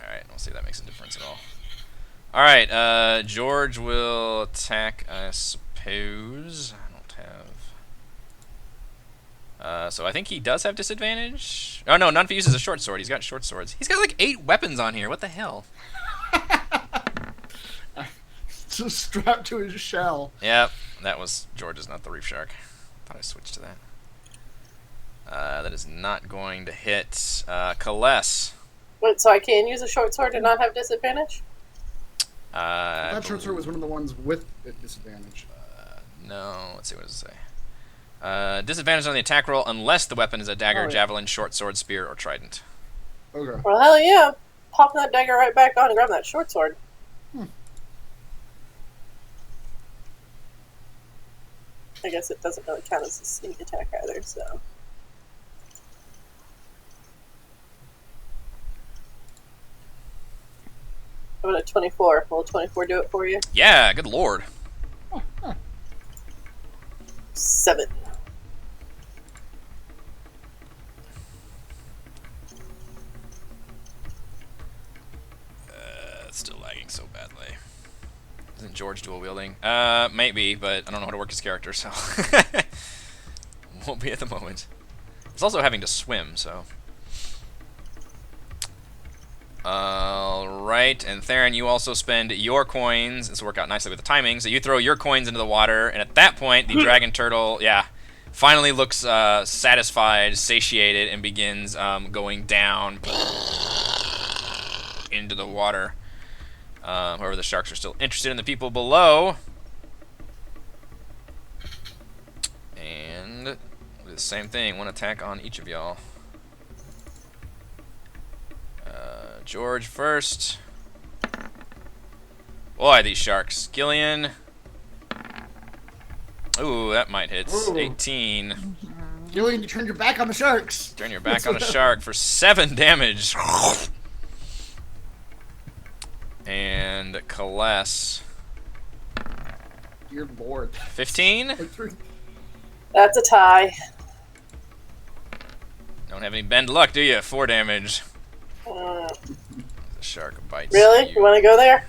Speaker 1: Alright, we'll see if that makes a difference at all. Alright, George will attack, I suppose. I don't have... so I think he does have disadvantage. Oh no, none if he uses a short sword. He's got short swords. He's got like 8 weapons on here. What the hell?
Speaker 3: Just strapped to his shell.
Speaker 1: Yep, that was George's, not the reef shark. Thought I switched to that. That is not going to hit. Kaless.
Speaker 2: Wait, so I can use a short sword and not have disadvantage?
Speaker 3: I thought short sword was one of the ones with disadvantage.
Speaker 1: No, let's see, what does it say? Disadvantage on the attack roll unless the weapon is a dagger,
Speaker 3: Oh, yeah.
Speaker 1: javelin, short sword, spear, or trident.
Speaker 3: Okay.
Speaker 2: Well, hell yeah. Pop that dagger right back on and grab that short sword. I guess it doesn't really count as a sneak attack either, so... How about a 24? Will a 24 do it for you?
Speaker 1: Yeah, good lord.
Speaker 2: 7.
Speaker 1: It's still lagging so badly. Isn't George dual wielding? Maybe, but I don't know how to work his character, so won't be at the moment. It's also having to swim, so. Alright, and Theron, you also spend your coins. This will work out nicely with the timing. So you throw your coins into the water, and at that point, the dragon turtle, finally looks satisfied, satiated, and begins going down into the water. However, the sharks are still interested in the people below. And do the same thing. One attack on each of y'all. George first. Boy, these sharks. Gillian. Ooh, that might hit.
Speaker 3: Ooh.
Speaker 1: 18.
Speaker 3: Gillian, you turned your back on the sharks.
Speaker 1: Turn your back on a shark for 7 damage. And Kaless.
Speaker 3: Dear lord.
Speaker 1: 15?
Speaker 2: That's a tie.
Speaker 1: Don't have any bend luck, do you? 4 damage.
Speaker 2: Mm.
Speaker 1: The shark bites
Speaker 2: Really? You want to go there?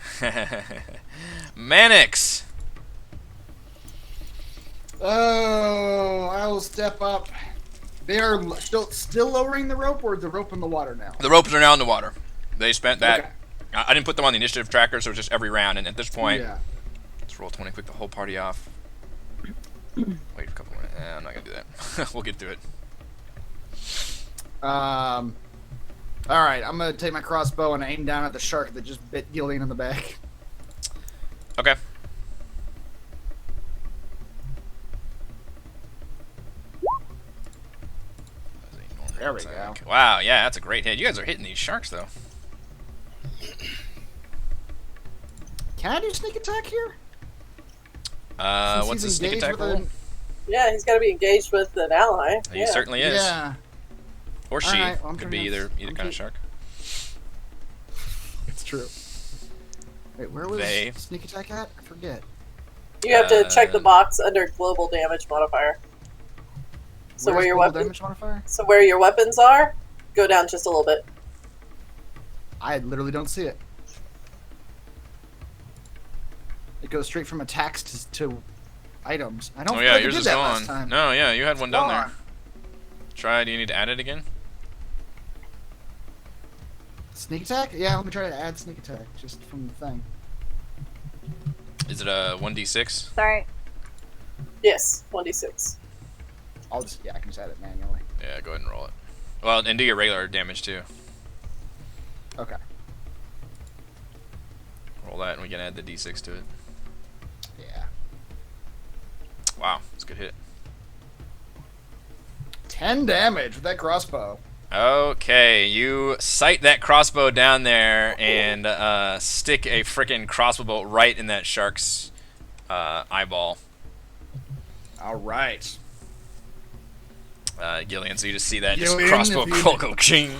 Speaker 1: Mannix.
Speaker 3: Oh, I will step up. They are still lowering the rope, or is the rope in the water now?
Speaker 1: The ropes are now in the water. They spent that.
Speaker 3: Okay.
Speaker 1: I didn't put them on the initiative tracker, so it's just every round. And at this point,
Speaker 3: Yeah.
Speaker 1: let's roll 20, click the whole party off. Wait a couple minutes. I'm not gonna do that. We'll get through it.
Speaker 3: All right, I'm gonna take my crossbow and aim down at the shark that just bit Gillian in the back.
Speaker 1: Okay.
Speaker 3: There we go.
Speaker 1: Wow, yeah, that's a great hit. You guys are hitting these sharks, though.
Speaker 3: Can I do sneak attack here? Since
Speaker 1: What's the
Speaker 3: he's
Speaker 1: sneak
Speaker 3: engaged
Speaker 1: attack
Speaker 3: with
Speaker 1: roll?
Speaker 2: Yeah, he's got to be engaged with an ally.
Speaker 1: He
Speaker 2: Yeah.
Speaker 1: certainly is.
Speaker 3: Yeah.
Speaker 1: Or she.
Speaker 3: Alright, well, I'm
Speaker 1: Could be
Speaker 3: turning
Speaker 1: either
Speaker 3: this-
Speaker 1: kind of shark.
Speaker 3: It's true. Wait, where was
Speaker 1: They-
Speaker 3: sneak attack at? I forget.
Speaker 2: You have to check the box under global damage modifier. So
Speaker 3: Where's
Speaker 2: where your
Speaker 3: global
Speaker 2: weapon,
Speaker 3: damage modifier?
Speaker 2: so where your weapons are, go down just a little bit.
Speaker 3: I literally don't see it. It goes straight from attacks to items. I don't
Speaker 1: Oh
Speaker 3: feel
Speaker 1: yeah,
Speaker 3: like I
Speaker 1: yours
Speaker 3: did
Speaker 1: is
Speaker 3: that
Speaker 1: gone.
Speaker 3: last time.
Speaker 1: No, yeah, you had one down there.
Speaker 3: Gone.
Speaker 1: Try. Do you need to add it again?
Speaker 3: Sneak attack? Yeah, let me try to add sneak attack just from the thing.
Speaker 1: Is it a 1d6?
Speaker 4: Sorry.
Speaker 2: Yes, 1d6.
Speaker 3: I can just add it manually.
Speaker 1: Yeah, go ahead and roll it. Well, and do your regular damage too.
Speaker 3: Okay.
Speaker 1: Roll that, and we can add the d6 to it.
Speaker 3: Yeah.
Speaker 1: Wow, that's a good hit.
Speaker 3: 10 damage with that crossbow.
Speaker 1: Okay, you sight that crossbow down there and stick a frickin' crossbow bolt right in that shark's eyeball.
Speaker 3: All right.
Speaker 1: Gillian, so you just see that
Speaker 3: Gillian,
Speaker 1: crossbow
Speaker 3: if you-
Speaker 1: bolt go ching.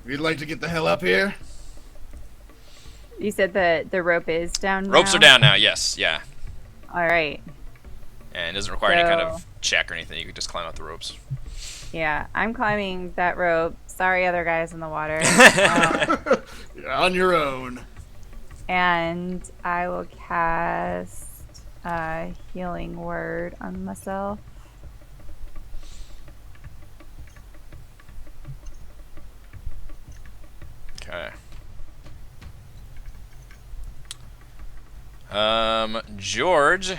Speaker 3: We'd like to get the hell up here.
Speaker 4: You said the rope is down
Speaker 1: Ropes
Speaker 4: now?
Speaker 1: are down now, yes, yeah.
Speaker 4: All right.
Speaker 1: And it doesn't require any kind of
Speaker 4: So-
Speaker 1: check or anything, you can just climb up the ropes.
Speaker 4: Yeah, I'm climbing that rope. Sorry, other guys in the water.
Speaker 3: You're on your own.
Speaker 4: And I will cast a healing word on myself.
Speaker 1: Okay. George,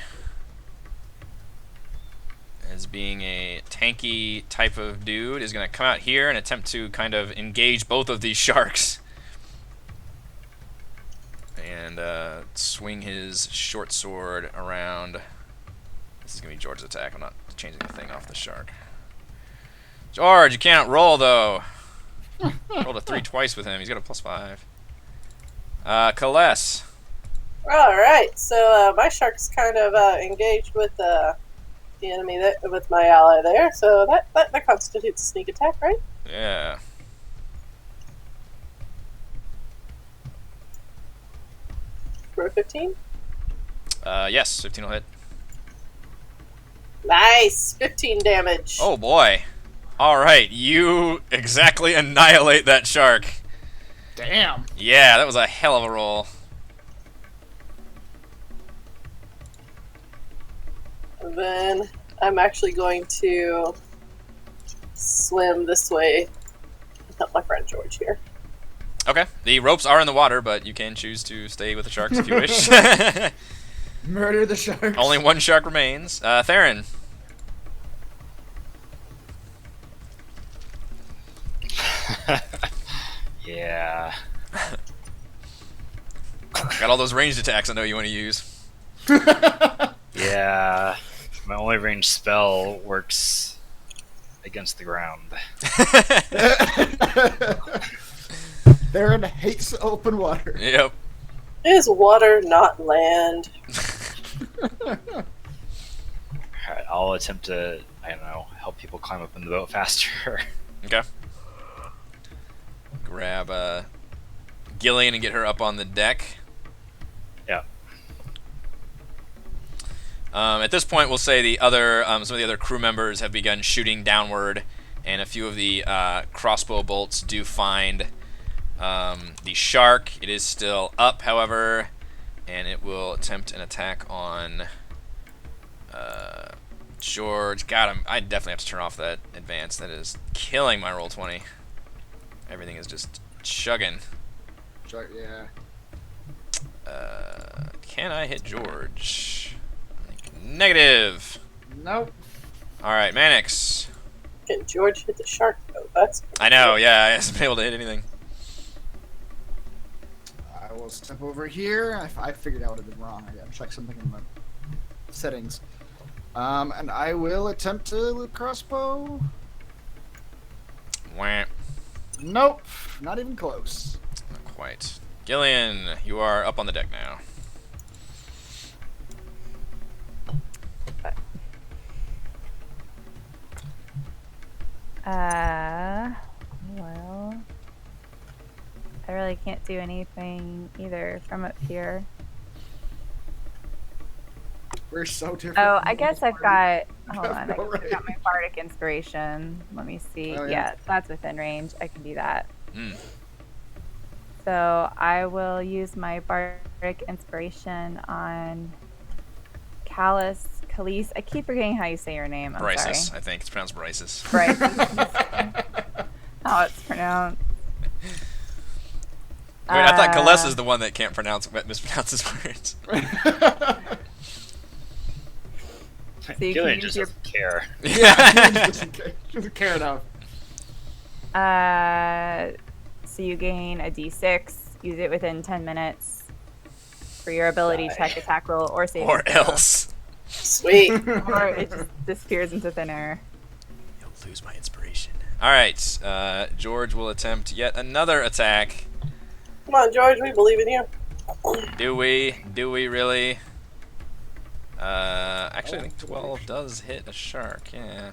Speaker 1: as being a tanky type of dude, is going to come out here and attempt to kind of engage both of these sharks. And swing his short sword around. This is going to be George's attack. I'm not changing the thing off the shark. George, you can't roll, though. Rolled a 3 twice with him. He's got a +5. Kaless.
Speaker 2: Alright, so my shark's kind of engaged with the enemy there, with my ally there, so that constitutes a sneak attack, right?
Speaker 1: Yeah.
Speaker 2: For a 15?
Speaker 1: Yes, 15 will hit.
Speaker 2: Nice! 15 damage.
Speaker 1: Oh boy. Alright, you exactly annihilate that shark.
Speaker 3: Damn.
Speaker 1: Yeah, that was a hell of a roll.
Speaker 2: And then I'm actually going to swim this way and help my friend George here.
Speaker 1: Okay, the ropes are in the water, but you can choose to stay with the sharks if you wish.
Speaker 3: Murder the sharks.
Speaker 1: Only one shark remains. Theron.
Speaker 5: Yeah.
Speaker 1: Got all those ranged attacks I know you want to use.
Speaker 5: Yeah. My only ranged spell works against the ground.
Speaker 3: Theron hates open water.
Speaker 1: Yep.
Speaker 2: Is water not land?
Speaker 5: Alright, I'll attempt to, I don't know, help people climb up in the boat faster.
Speaker 1: Okay. Grab Gillian and get her up on the deck.
Speaker 5: Yeah.
Speaker 1: At this point, we'll say the other some of the other crew members have begun shooting downward, and a few of the crossbow bolts do find the shark. It is still up, however, and it will attempt an attack on George. God, I definitely have to turn off that advance. That is killing my Roll20. Everything is just chugging.
Speaker 3: Shark, yeah.
Speaker 1: Can I hit George? Negative.
Speaker 3: Nope.
Speaker 1: All right, Mannix.
Speaker 2: Can George hit the shark? Oh, that's.
Speaker 1: I know, yeah, I haven't been able to hit anything.
Speaker 3: I will step over here. I figured out what I did wrong. I gotta check something in the settings. And I will attempt to loot crossbow.
Speaker 1: Wah.
Speaker 3: Nope. Not even close.
Speaker 1: Not quite. Gillian, you are up on the deck now.
Speaker 4: Well, I really can't do anything either from up here.
Speaker 3: We're so different.
Speaker 4: Oh, I guess I've got. Hold
Speaker 3: have
Speaker 4: on,
Speaker 3: no
Speaker 4: I've got my
Speaker 3: range.
Speaker 4: bardic inspiration. Let me see.
Speaker 3: Oh, yeah.
Speaker 4: Yeah, that's within range. I can do that.
Speaker 1: Mm.
Speaker 4: So I will use my bardic inspiration on Khalees. I keep forgetting how you say your name. I'm sorry.
Speaker 1: Bryces, I think. It's pronounced Bryces.
Speaker 4: Bryce. How it's pronounced.
Speaker 1: Wait, I thought Khalees is the one that can't mispronounces words.
Speaker 4: So you
Speaker 5: Julian
Speaker 4: can use
Speaker 5: just
Speaker 4: your
Speaker 5: doesn't care.
Speaker 3: Yeah, she doesn't care enough.
Speaker 4: so you gain a d6. Use it within 10 minutes for your ability
Speaker 5: Die.
Speaker 4: check, attack roll, or saving
Speaker 1: Or
Speaker 4: throw.
Speaker 1: else.
Speaker 2: Sweet.
Speaker 4: Or it just disappears into thin air.
Speaker 1: You'll lose my inspiration. Alright, George will attempt yet another attack.
Speaker 2: Come on, George, we believe in you.
Speaker 1: Do we? Do we really? Actually, I think 12 does hit a shark, yeah.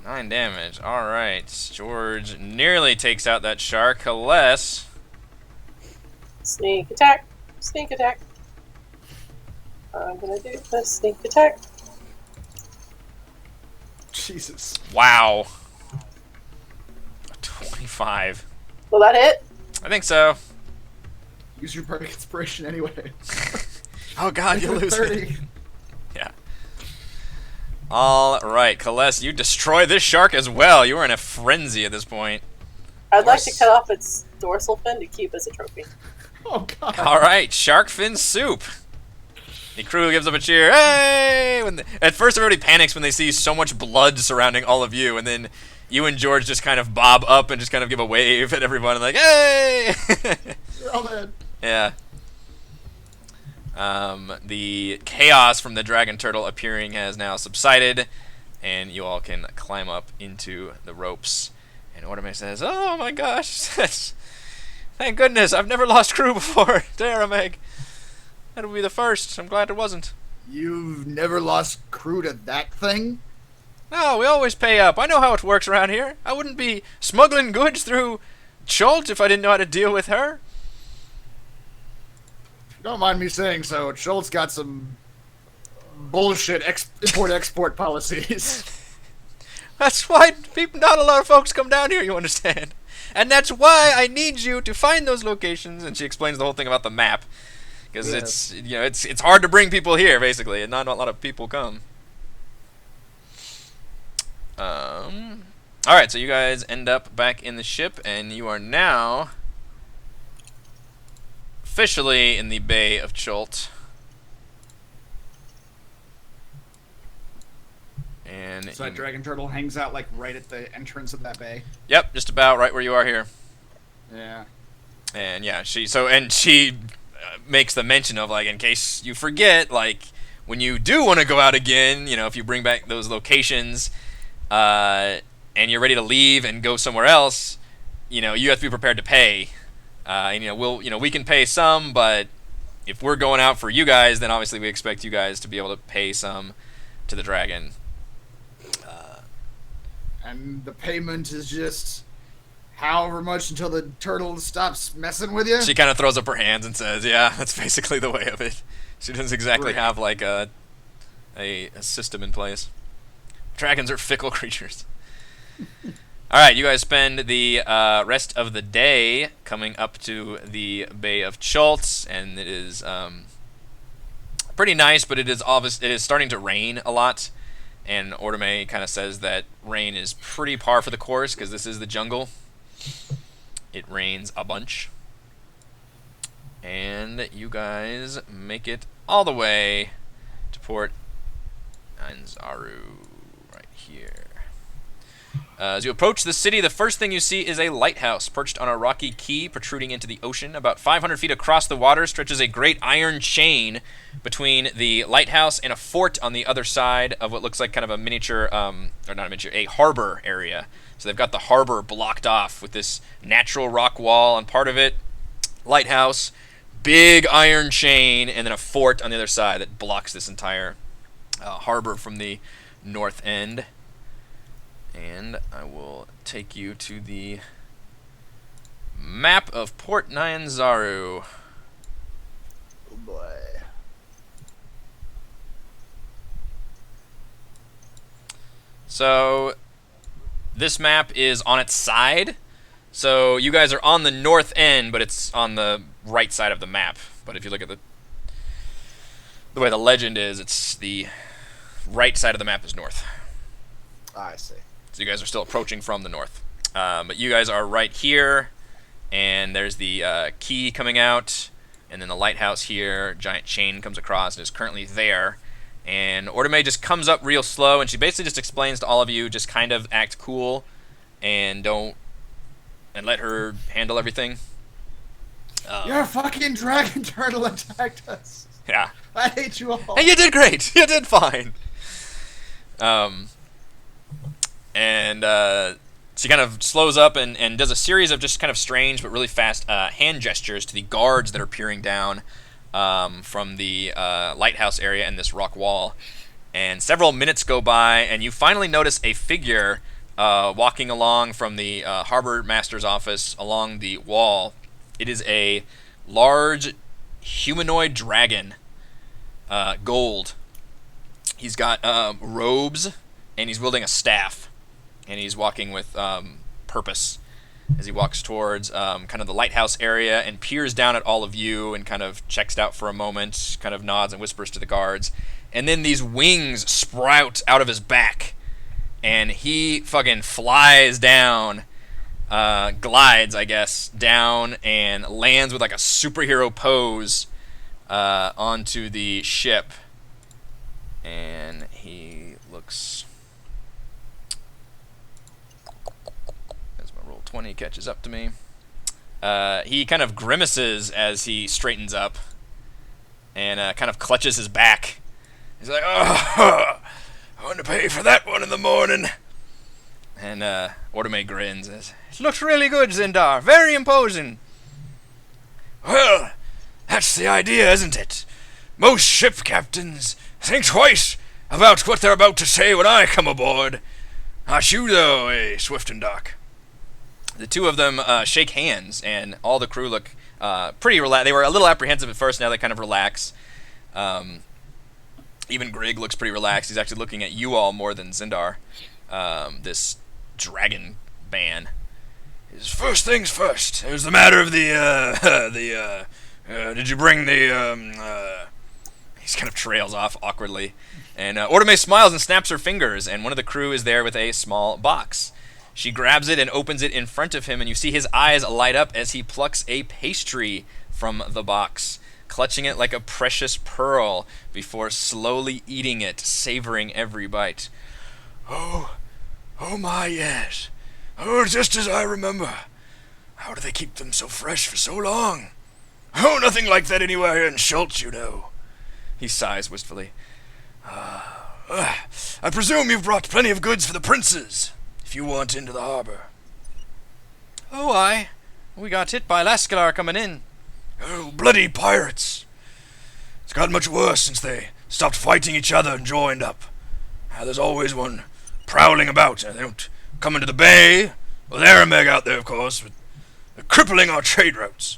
Speaker 1: 9 damage. Alright, George nearly takes out that shark. Khalees.
Speaker 2: Sneak attack. Sneak attack. I'm gonna do the sneak attack.
Speaker 3: Jesus.
Speaker 1: Wow. 25.
Speaker 2: Will that hit?
Speaker 1: I think so.
Speaker 3: Use your bardic inspiration anyway.
Speaker 1: Oh god, you lose it.
Speaker 3: 30.
Speaker 1: Yeah. Alright, Khalees, you destroy this shark as well. You are in a frenzy at this point.
Speaker 2: I'd like to cut off its dorsal fin to keep as a trophy.
Speaker 3: Oh god.
Speaker 1: Alright, shark fin soup. The crew gives up a cheer. Hey! At first everybody panics when they see so much blood surrounding all of you, and then you and George just kind of bob up and just kind of give a wave at everyone and like, hey!
Speaker 3: You're all dead.
Speaker 1: Yeah. The chaos from the dragon turtle appearing has now subsided, and you all can climb up into the ropes. And Orderman says, "Oh my gosh, thank goodness, I've never lost crew before. Darameg. That would be the first. I'm glad it wasn't."
Speaker 3: You've never lost crew to that thing?
Speaker 1: No, we always pay up. I know how it works around here. I wouldn't be smuggling goods through Chult if I didn't know how to deal with her.
Speaker 3: Don't mind me saying so. Schultz got some bullshit import-export policies.
Speaker 1: That's why not a lot of folks come down here, you understand. And that's why I need you to find those locations. And she explains the whole thing about the map. Because it's hard to bring people here, basically, and not a lot of people come. Alright, so you guys end up back in the ship, and you are now officially in the Bay of Chult. And
Speaker 3: So that dragon turtle hangs out like right at the entrance of that bay.
Speaker 1: Yep, just about right where you are here.
Speaker 3: Yeah.
Speaker 1: And yeah, she makes the mention of, like, in case you forget, like, when you do want to go out again, you know, if you bring back those locations, and you're ready to leave and go somewhere else, you know, you have to be prepared to pay. And we can pay some, but if we're going out for you guys, then obviously we expect you guys to be able to pay some to the dragon.
Speaker 3: And the payment is just however much until the turtle stops messing with you?
Speaker 1: She kind of throws up her hands and says, "Yeah, that's basically the way of it." She doesn't exactly have like a system in place. Dragons are fickle creatures. All right, you guys spend the rest of the day coming up to the Bay of Chult, and it is pretty nice, but it is starting to rain a lot. And Orderme kind of says that rain is pretty par for the course because this is the jungle. It rains a bunch. And you guys make it all the way to Port Nyanzaru, right here. As you approach the city, the first thing you see is a lighthouse perched on a rocky quay protruding into the ocean. About 500 feet across the water stretches a great iron chain between the lighthouse and a fort on the other side of what looks like kind of a miniature, or not a miniature, a harbor area. So they've got the harbor blocked off with this natural rock wall on part of it, lighthouse, big iron chain, and then a fort on the other side that blocks this entire harbor from the north end. And I will take you to the map of Port Nyanzaru.
Speaker 3: Oh boy.
Speaker 1: So This map is on its side. So you guys are on the north end, but it's on the right side of the map. But if you look at the way the legend is, it's the right side of the map is north.
Speaker 3: I see.
Speaker 1: So you guys are still approaching from the north. But you guys are right here, and there's the key coming out, and then the lighthouse here. Giant chain comes across and is currently there. And Ortome just comes up real slow, and she basically just explains to all of you, just kind of act cool, and let her handle everything.
Speaker 3: Your fucking dragon turtle attacked us.
Speaker 1: Yeah.
Speaker 3: I hate you all.
Speaker 1: Hey, you did great. You did fine. She kind of slows up and does a series of just kind of strange but really fast hand gestures to the guards that are peering down from the lighthouse area and this rock wall. And several minutes go by, and you finally notice a figure walking along from the harbormaster's office along the wall. It is a large humanoid dragon, gold. He's got robes, and he's wielding a staff, and he's walking with purpose as he walks towards kind of the lighthouse area and peers down at all of you and kind of checks it out for a moment, kind of nods and whispers to the guards. And then these wings sprout out of his back, and he fucking flies down, glides, I guess, down and lands with like a superhero pose onto the ship. And he looks... as my Roll20 catches up to me. He kind of grimaces as he straightens up and kind of clutches his back. He's like, "Oh, I want to pay for that one in the morning." And Ortome grins and says, "It looks really good, Zindar. Very imposing." "Well, that's the idea, isn't it? Most ship captains think twice about what they're about to say when I come aboard. Not you, though, Swift and Dark." The two of them shake hands, and all the crew look pretty relaxed. They were a little apprehensive at first, now they kind of relax. Even Greg looks pretty relaxed. He's actually looking at you all more than Zindar, this dragon ban. "First things first, there's the matter of the did you bring the, He kind of trails off awkwardly. And Ortome smiles and snaps her fingers, and one of the crew is there with a small box. She grabs it and opens it in front of him, and you see his eyes light up as he plucks a pastry from the box, clutching it like a precious pearl before slowly eating it, savoring every bite. Oh my, yes. Oh, just as I remember. How do they keep them so fresh for so long? Oh, nothing like that anywhere in Chult, you know." He sighs wistfully. "I presume you've brought plenty of goods for the princes, if you want into the harbor." "Oh, aye. We got hit by Lascalar coming in." "Oh, bloody pirates. It's got much worse since they stopped fighting each other and joined up. There's always one prowling about, and they don't come into the bay. Well, they're a meg out there, of course, but they're crippling our trade routes."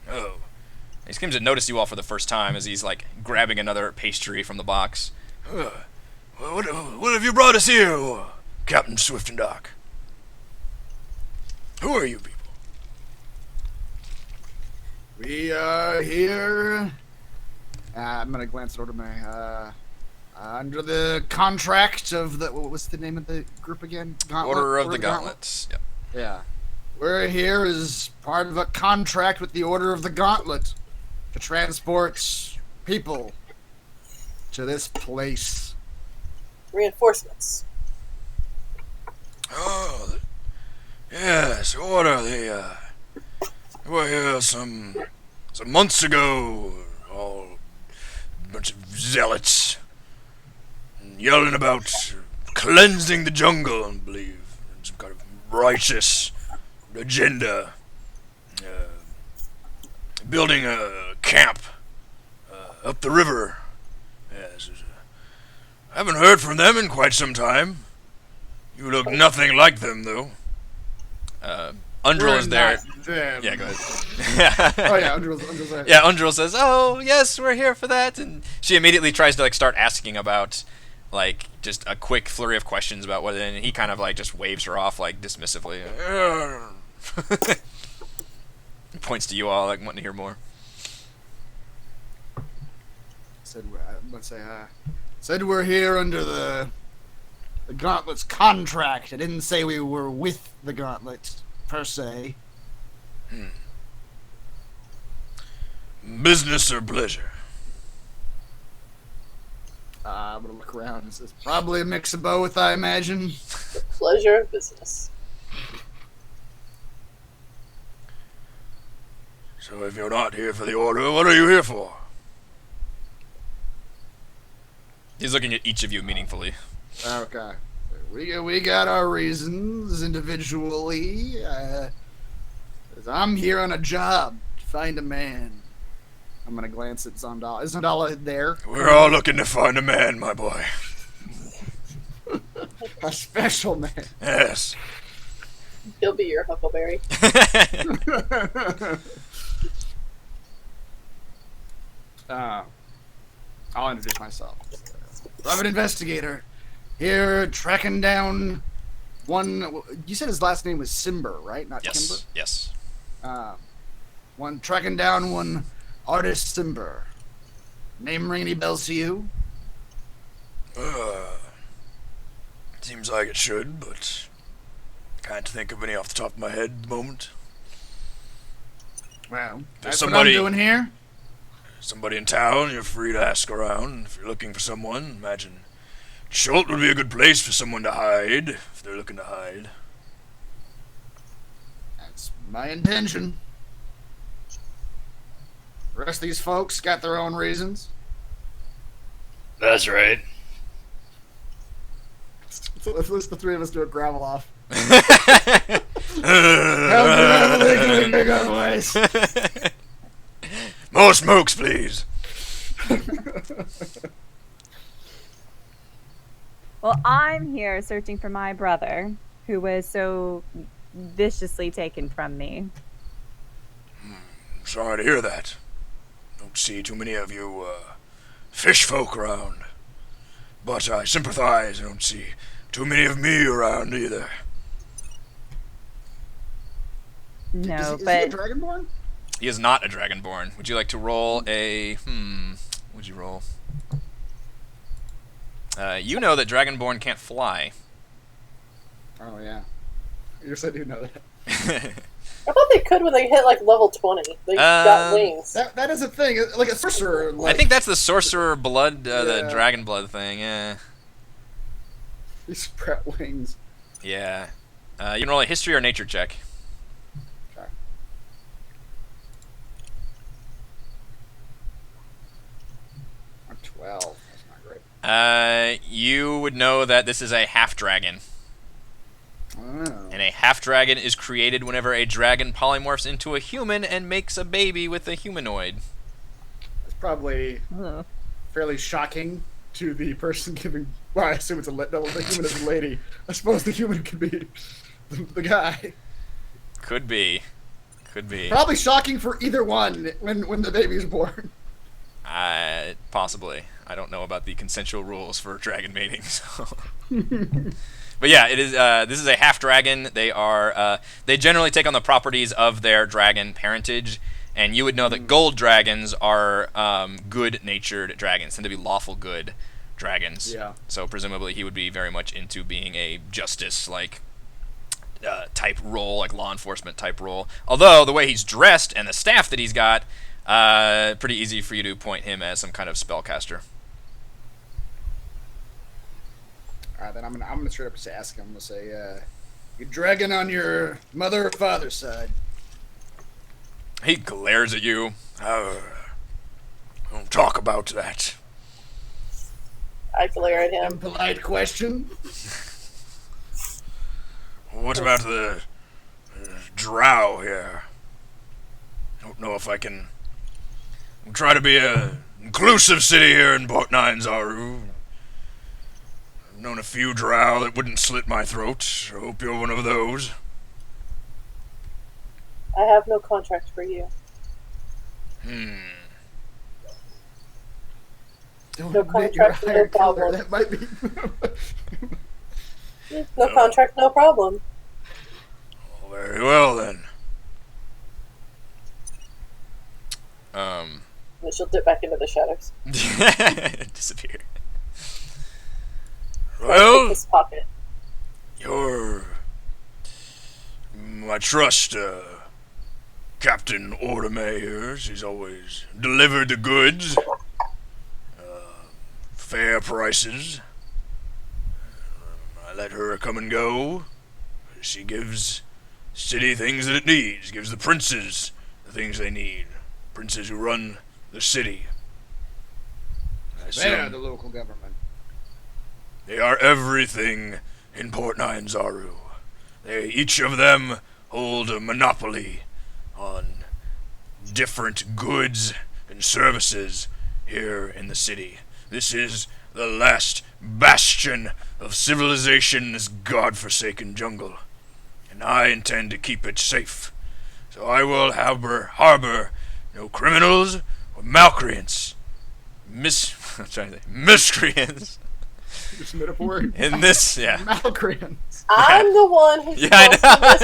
Speaker 1: Oh. He seems to notice you all for the first time as he's, like, grabbing another pastry from the box. What have you brought us here, Captain Swift and Dark? Who are you people?"
Speaker 3: We are here. I'm gonna glance over to my under the contract of the. What was the name of the group again?
Speaker 1: Order of the Gauntlets. Yep.
Speaker 3: Yeah. We're here as part of a contract with the Order of the Gauntlet to transport people to this place.
Speaker 2: Reinforcements.
Speaker 1: Oh, yes, Order. They were here some months ago. All a bunch of zealots yelling about cleansing the jungle, I believe, some kind of righteous agenda. Building a camp up the river. Yes, I haven't heard from them in quite some time. You look nothing like them, though. Undril is there. Yeah, go ahead.
Speaker 3: Oh yeah, Undril's there.
Speaker 1: Yeah, Undril says, "Oh, yes, we're here for that." And she immediately tries to start asking about like just a quick flurry of questions about what, and he kind of like just waves her off like dismissively. Points to you all like wanting to hear more.
Speaker 3: Said we're here under the Gauntlet's contract. I didn't say we were with the Gauntlet per se.
Speaker 1: Business or pleasure?
Speaker 3: I'm gonna look around. It's probably a mix of both, I imagine.
Speaker 2: The pleasure of business.
Speaker 1: So if you're not here for the order, what are you here for? He's looking at each of you meaningfully.
Speaker 3: Okay. We got our reasons individually. I'm here on a job to find a man. I'm gonna glance at Zondala. Is Zondala there?
Speaker 1: We're all looking to find a man, my boy.
Speaker 3: A special man.
Speaker 1: Yes.
Speaker 2: He'll be your Huckleberry.
Speaker 3: I'll introduce myself. Private investigator. Here, tracking down one. You said his last name was Simber, right? Not
Speaker 1: Yes.
Speaker 3: Kimber?
Speaker 1: Yes.
Speaker 3: Tracking down one artist Simber. Name ring any bells to you?
Speaker 1: Seems like it should, but can't think of any off the top of my head at the moment.
Speaker 3: Well, that's
Speaker 1: somebody-
Speaker 3: what I'm doing here.
Speaker 1: Somebody in town, you're free to ask around. If you're looking for someone, imagine Chult would be a good place for someone to hide, if they're looking to hide.
Speaker 3: That's my intention. The rest of these folks got their own reasons.
Speaker 5: That's right.
Speaker 3: So let's the three of us do a gravel off.
Speaker 1: More smokes, please.
Speaker 4: Well, I'm here searching for my brother, who was so viciously taken from me.
Speaker 1: Sorry to hear that. Don't see too many of you fish folk around. But I sympathize. I don't see too many of me around either.
Speaker 4: No,
Speaker 3: is he
Speaker 4: but
Speaker 3: a Dragonborn?
Speaker 1: He is not a Dragonborn. Would you like to roll a... What'd you roll? You know that Dragonborn can't fly.
Speaker 3: Oh yeah. Yes, I do know that.
Speaker 2: I thought they could when they hit like level 20. They got wings.
Speaker 3: That is a thing. Like a sorcerer.
Speaker 1: I think that's the sorcerer blood, the
Speaker 3: Yeah.
Speaker 1: dragon blood thing, yeah.
Speaker 3: They sprout wings.
Speaker 1: Yeah. You can roll a history or nature check.
Speaker 3: Okay. I'm 12. That's not great.
Speaker 1: You would know that this is a half-dragon.
Speaker 3: Oh.
Speaker 1: And a half-dragon is created whenever a dragon polymorphs into a human and makes a baby with a humanoid.
Speaker 3: It's probably
Speaker 4: ugh.
Speaker 3: fairly shocking to the person giving. Well, I assume it's the human is a lady. I suppose the human could be the guy.
Speaker 1: Could be. Could be.
Speaker 3: Probably shocking for either one when the baby's born.
Speaker 1: Possibly. I don't know about the consensual rules for dragon mating, so... But yeah, it is. This is a half dragon. They are. They generally take on the properties of their dragon parentage, and you would know that gold dragons are good-natured dragons, tend to be lawful good dragons.
Speaker 3: Yeah.
Speaker 1: So presumably he would be very much into being a justice type role, like law enforcement type role. Although the way he's dressed and the staff that he's got, pretty easy for you to point him as some kind of spellcaster.
Speaker 3: All right, then I'm gonna straight up just ask him. I'm gonna say, "You dragon on your mother or father's side?"
Speaker 1: He glares at you. Don't talk about that.
Speaker 2: I glare at him.
Speaker 3: Polite question.
Speaker 1: What about the drow here? Don't know if I can try to be a inclusive city here in Port Nyanzaru. I've known a few drow that wouldn't slit my throat. I hope you're one of those.
Speaker 2: I have no contract for you.
Speaker 3: Don't
Speaker 2: No
Speaker 3: admit you're a
Speaker 2: contract, no
Speaker 3: hired killer.
Speaker 2: problem.
Speaker 3: That might be.
Speaker 2: No contract, no problem.
Speaker 1: Very well then.
Speaker 2: And she'll dip back into the shadows.
Speaker 1: Disappear.
Speaker 2: Take
Speaker 1: Well,
Speaker 2: this pocket.
Speaker 1: I trust Captain Ordame here. She's always delivered the goods. Fair prices. I let her come and go. She gives city things that it needs. Gives the princes the things they need. Princes who run the city. I
Speaker 3: They're
Speaker 1: assume
Speaker 3: the local government.
Speaker 1: they are everything in Port Nyanzaru. Each of them hold a monopoly on different goods and services here in the city. This is the last bastion of civilization's godforsaken jungle, and I intend to keep it safe. So I will harbor no criminals or malcreants, miscreants
Speaker 3: Just made up a word.
Speaker 1: in this, yeah.
Speaker 3: Malcreants.
Speaker 2: I'm the one who's
Speaker 1: Yeah, I
Speaker 2: supposed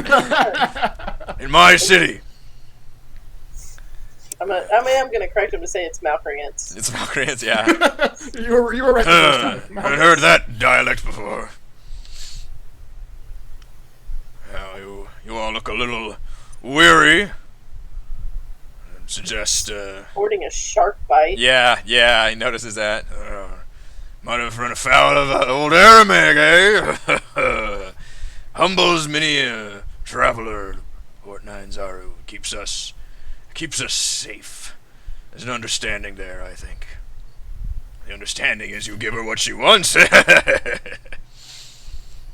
Speaker 2: to
Speaker 1: In my city.
Speaker 2: I'm gonna correct him to say it's malcreants.
Speaker 1: It's malcreants, yeah.
Speaker 3: you were right the first time.
Speaker 1: I haven't heard that dialect before. Now, you all look a little weary. I'd suggest,
Speaker 2: Hoarding a shark bite.
Speaker 1: yeah, he notices that. Might have run afoul of that old Aramag, eh? Humbles many a traveler. Port Nyanzaru keeps us safe. There's an understanding there, I think. The understanding is you give her what she wants.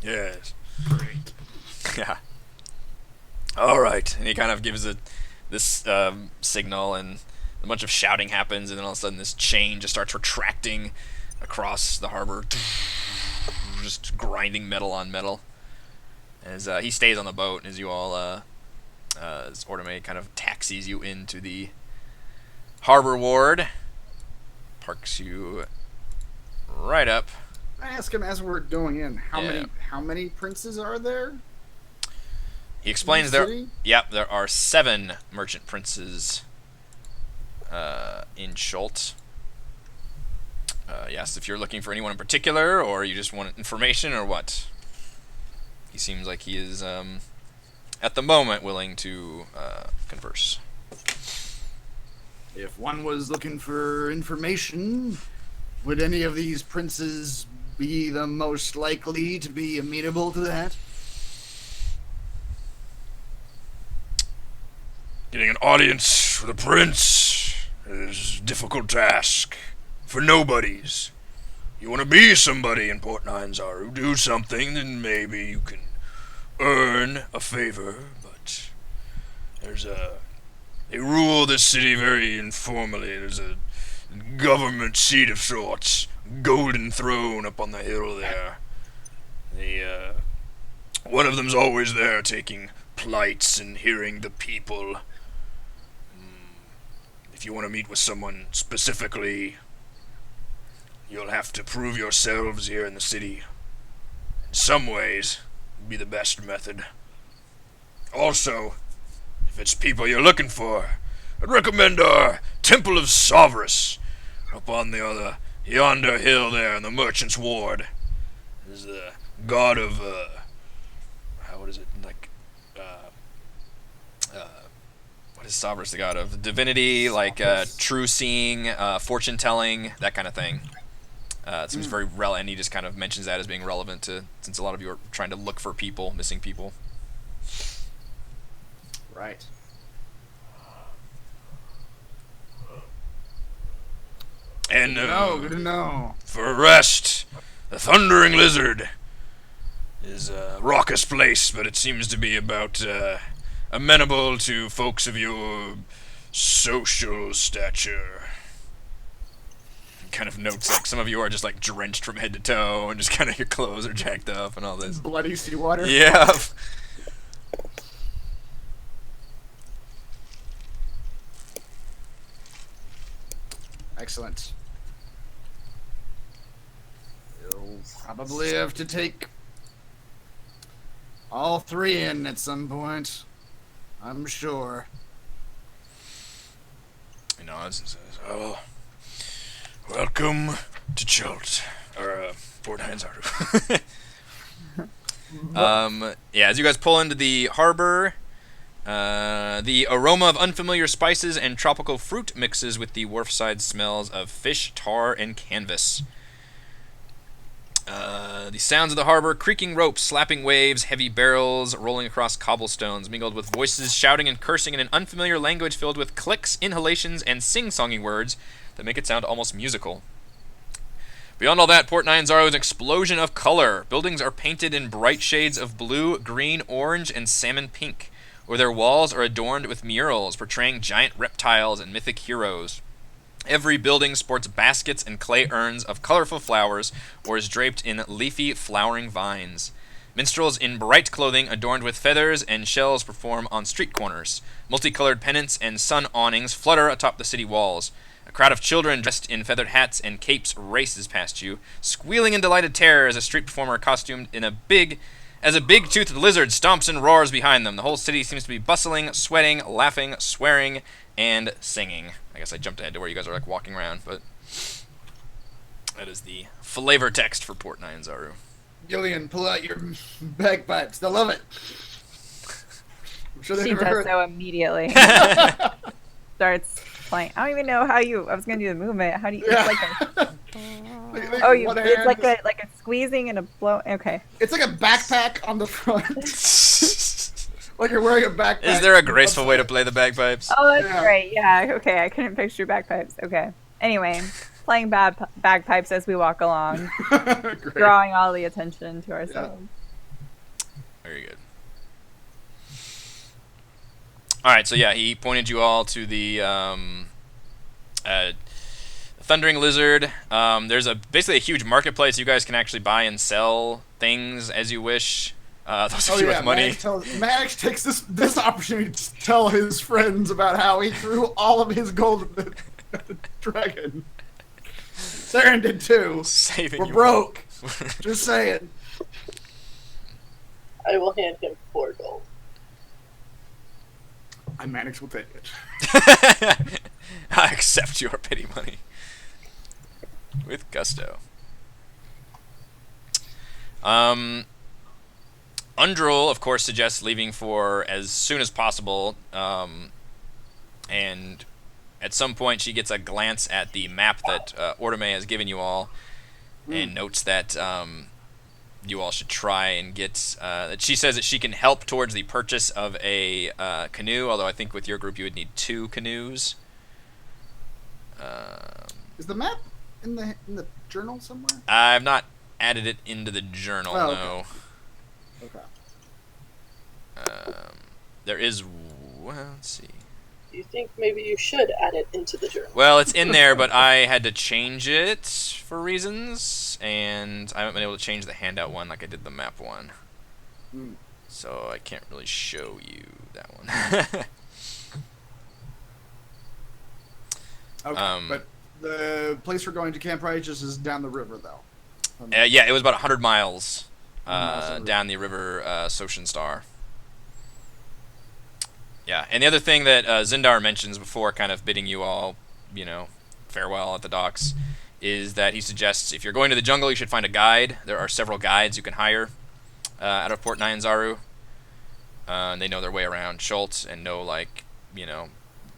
Speaker 1: Yes.
Speaker 3: Great.
Speaker 1: Yeah. All right, and he kind of gives this signal, and a bunch of shouting happens, and then all of a sudden this chain just starts retracting across the harbor, just grinding metal on metal. As he stays on the boat, as you all, as Ordame kind of taxis you into the harbor ward, parks you right up.
Speaker 3: I ask him as we're going in,
Speaker 1: Yeah.
Speaker 3: how many princes are there?
Speaker 1: He explains
Speaker 3: In the
Speaker 1: there.
Speaker 3: city?
Speaker 1: Yep, there are 7 merchant princes in Chult. Yes, if you're looking for anyone in particular, or you just want information, or what. He seems like he is, at the moment, willing to converse.
Speaker 3: If one was looking for information, would any of these princes be the most likely to be amenable to that?
Speaker 1: Getting an audience with a prince is a difficult task for nobodies. You want to be somebody in Port Nyanzaru, do something, then maybe you can earn a favor, but they rule this city very informally. There's a government seat of sorts, golden throne up on the hill there. One of them's always there taking plights and hearing the people. If you want to meet with someone specifically, you'll have to prove yourselves here in the city. In some ways, it'd be the best method. Also, if it's people you're looking for, I'd recommend our Temple of Sovereign up on the yonder hill there in the Merchant's Ward. There's the god of, what is it, like, what is Sovereign the god of? Divinity, like, true seeing, fortune telling, that kind of thing. It seems very relevant, and he just kind of mentions that as being relevant to, since a lot of you are trying to look for people, missing people.
Speaker 3: Right.
Speaker 1: And
Speaker 3: Good to know.
Speaker 1: for rest, the Thundering Lizard is a raucous place, but it seems to be about amenable to folks of your social stature. Kind of notes like some of you are just like drenched from head to toe, and just kind of your clothes are jacked up and all this.
Speaker 3: Bloody seawater.
Speaker 1: Yeah.
Speaker 3: Excellent. Probably have to take all 3 in at some point. I'm sure.
Speaker 1: He nods and says, "Oh, welcome to Chult, or Port Nyanzaru." Yeah, as you guys pull into the harbor, the aroma of unfamiliar spices and tropical fruit mixes with the wharfside smells of fish, tar, and canvas. The sounds of the harbor, creaking ropes, slapping waves, heavy barrels rolling across cobblestones, mingled with voices shouting and cursing in an unfamiliar language filled with clicks, inhalations, and sing-songing words that make it sound almost musical. Beyond all that, Port Nyanzaru is an explosion of color. Buildings are painted in bright shades of blue, green, orange, and salmon pink, or their walls are adorned with murals portraying giant reptiles and mythic heroes. Every building sports baskets and clay urns of colorful flowers or is draped in leafy, flowering vines. Minstrels in bright clothing adorned with feathers and shells perform on street corners. Multicolored pennants and sun awnings flutter atop the city walls. A crowd of children dressed in feathered hats and capes races past you, squealing in delighted terror as a street performer costumed in a big-toothed lizard stomps and roars behind them. The whole city seems to be bustling, sweating, laughing, swearing, and singing. I guess I jumped ahead to where you guys are like walking around, but that is the flavor text for Port Nyanzaru.
Speaker 3: Gillian, pull out your bagpipes. They'll love it. I'm sure
Speaker 4: She
Speaker 3: never
Speaker 4: does
Speaker 3: heard.
Speaker 4: so immediately. Starts playing. I don't even know how you. I was gonna do the movement. How do you?
Speaker 3: Yeah.
Speaker 4: It's like
Speaker 3: Like,
Speaker 4: oh, you.
Speaker 3: one
Speaker 4: It's
Speaker 3: hand
Speaker 4: like a squeezing and a blow. Okay.
Speaker 3: It's like a backpack on the front. Like you're wearing a backpack.
Speaker 1: Is there a graceful way to play the bagpipes?
Speaker 4: Oh, that's
Speaker 3: Yeah.
Speaker 4: great. Yeah. Okay. I couldn't picture bagpipes. Okay. Anyway, playing bagpipes as we walk along,
Speaker 3: Great.
Speaker 4: drawing all the attention to ourselves.
Speaker 1: Very good. Alright, so yeah, he pointed you all to the Thundering Lizard. There's basically a huge marketplace. You guys can actually buy and sell things as you wish. Those of you with money.
Speaker 3: Maddox takes this opportunity to tell his friends about how he threw all of his gold at the dragon. Saren did too.
Speaker 1: Saving
Speaker 3: We're
Speaker 1: you
Speaker 3: broke. Just saying.
Speaker 2: I will hand him 4 gold.
Speaker 3: And Maddox will take it.
Speaker 1: I accept your pity money. With gusto. Undrul, of course, suggests leaving for as soon as possible, and at some point she gets a glance at the map that Ortome has given you all, and notes that you all should try and get... that she says that she can help towards the purchase of a canoe, although I think with your group you would need 2 canoes.
Speaker 3: Is the map in the journal somewhere?
Speaker 1: I've not added it into the journal,
Speaker 3: Oh,
Speaker 1: no.
Speaker 3: Okay.
Speaker 1: There is... well, let's see.
Speaker 2: Do you think maybe you should add it into the journal?
Speaker 1: Well, it's in there, but I had to change it for reasons, and I haven't been able to change the handout one like I did the map one. So I can't really show you that one.
Speaker 3: Okay, but the place we're going to Camp Righteous is down the river, though.
Speaker 1: Yeah, it was about 100 miles
Speaker 3: Miles
Speaker 1: down the river Soshin Star. Yeah, and the other thing that Zindar mentions before kind of bidding you all, farewell at the docks, is that he suggests if you're going to the jungle, you should find a guide. There are several guides you can hire out of Port Nyanzaru. And they know their way around Chult and know,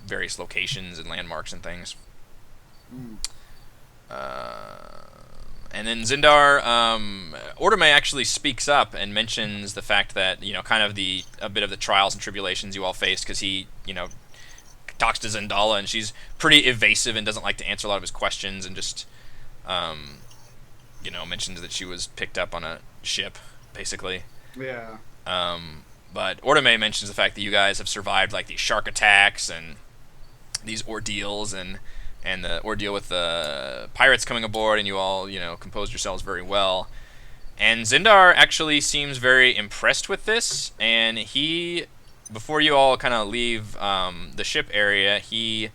Speaker 1: various locations and landmarks and things. And then Zindar, Ortome actually speaks up and mentions the fact that, kind of a bit of the trials and tribulations you all faced, because he, talks to Zendala, and she's pretty evasive and doesn't like to answer a lot of his questions, and just, mentions that she was picked up on a ship, basically.
Speaker 3: Yeah.
Speaker 1: But Ortome mentions the fact that you guys have survived, these shark attacks and these ordeals, and the ordeal with the pirates coming aboard, and you all, composed yourselves very well. And Zindar actually seems very impressed with this, and he, before you all kind of leave the ship area, he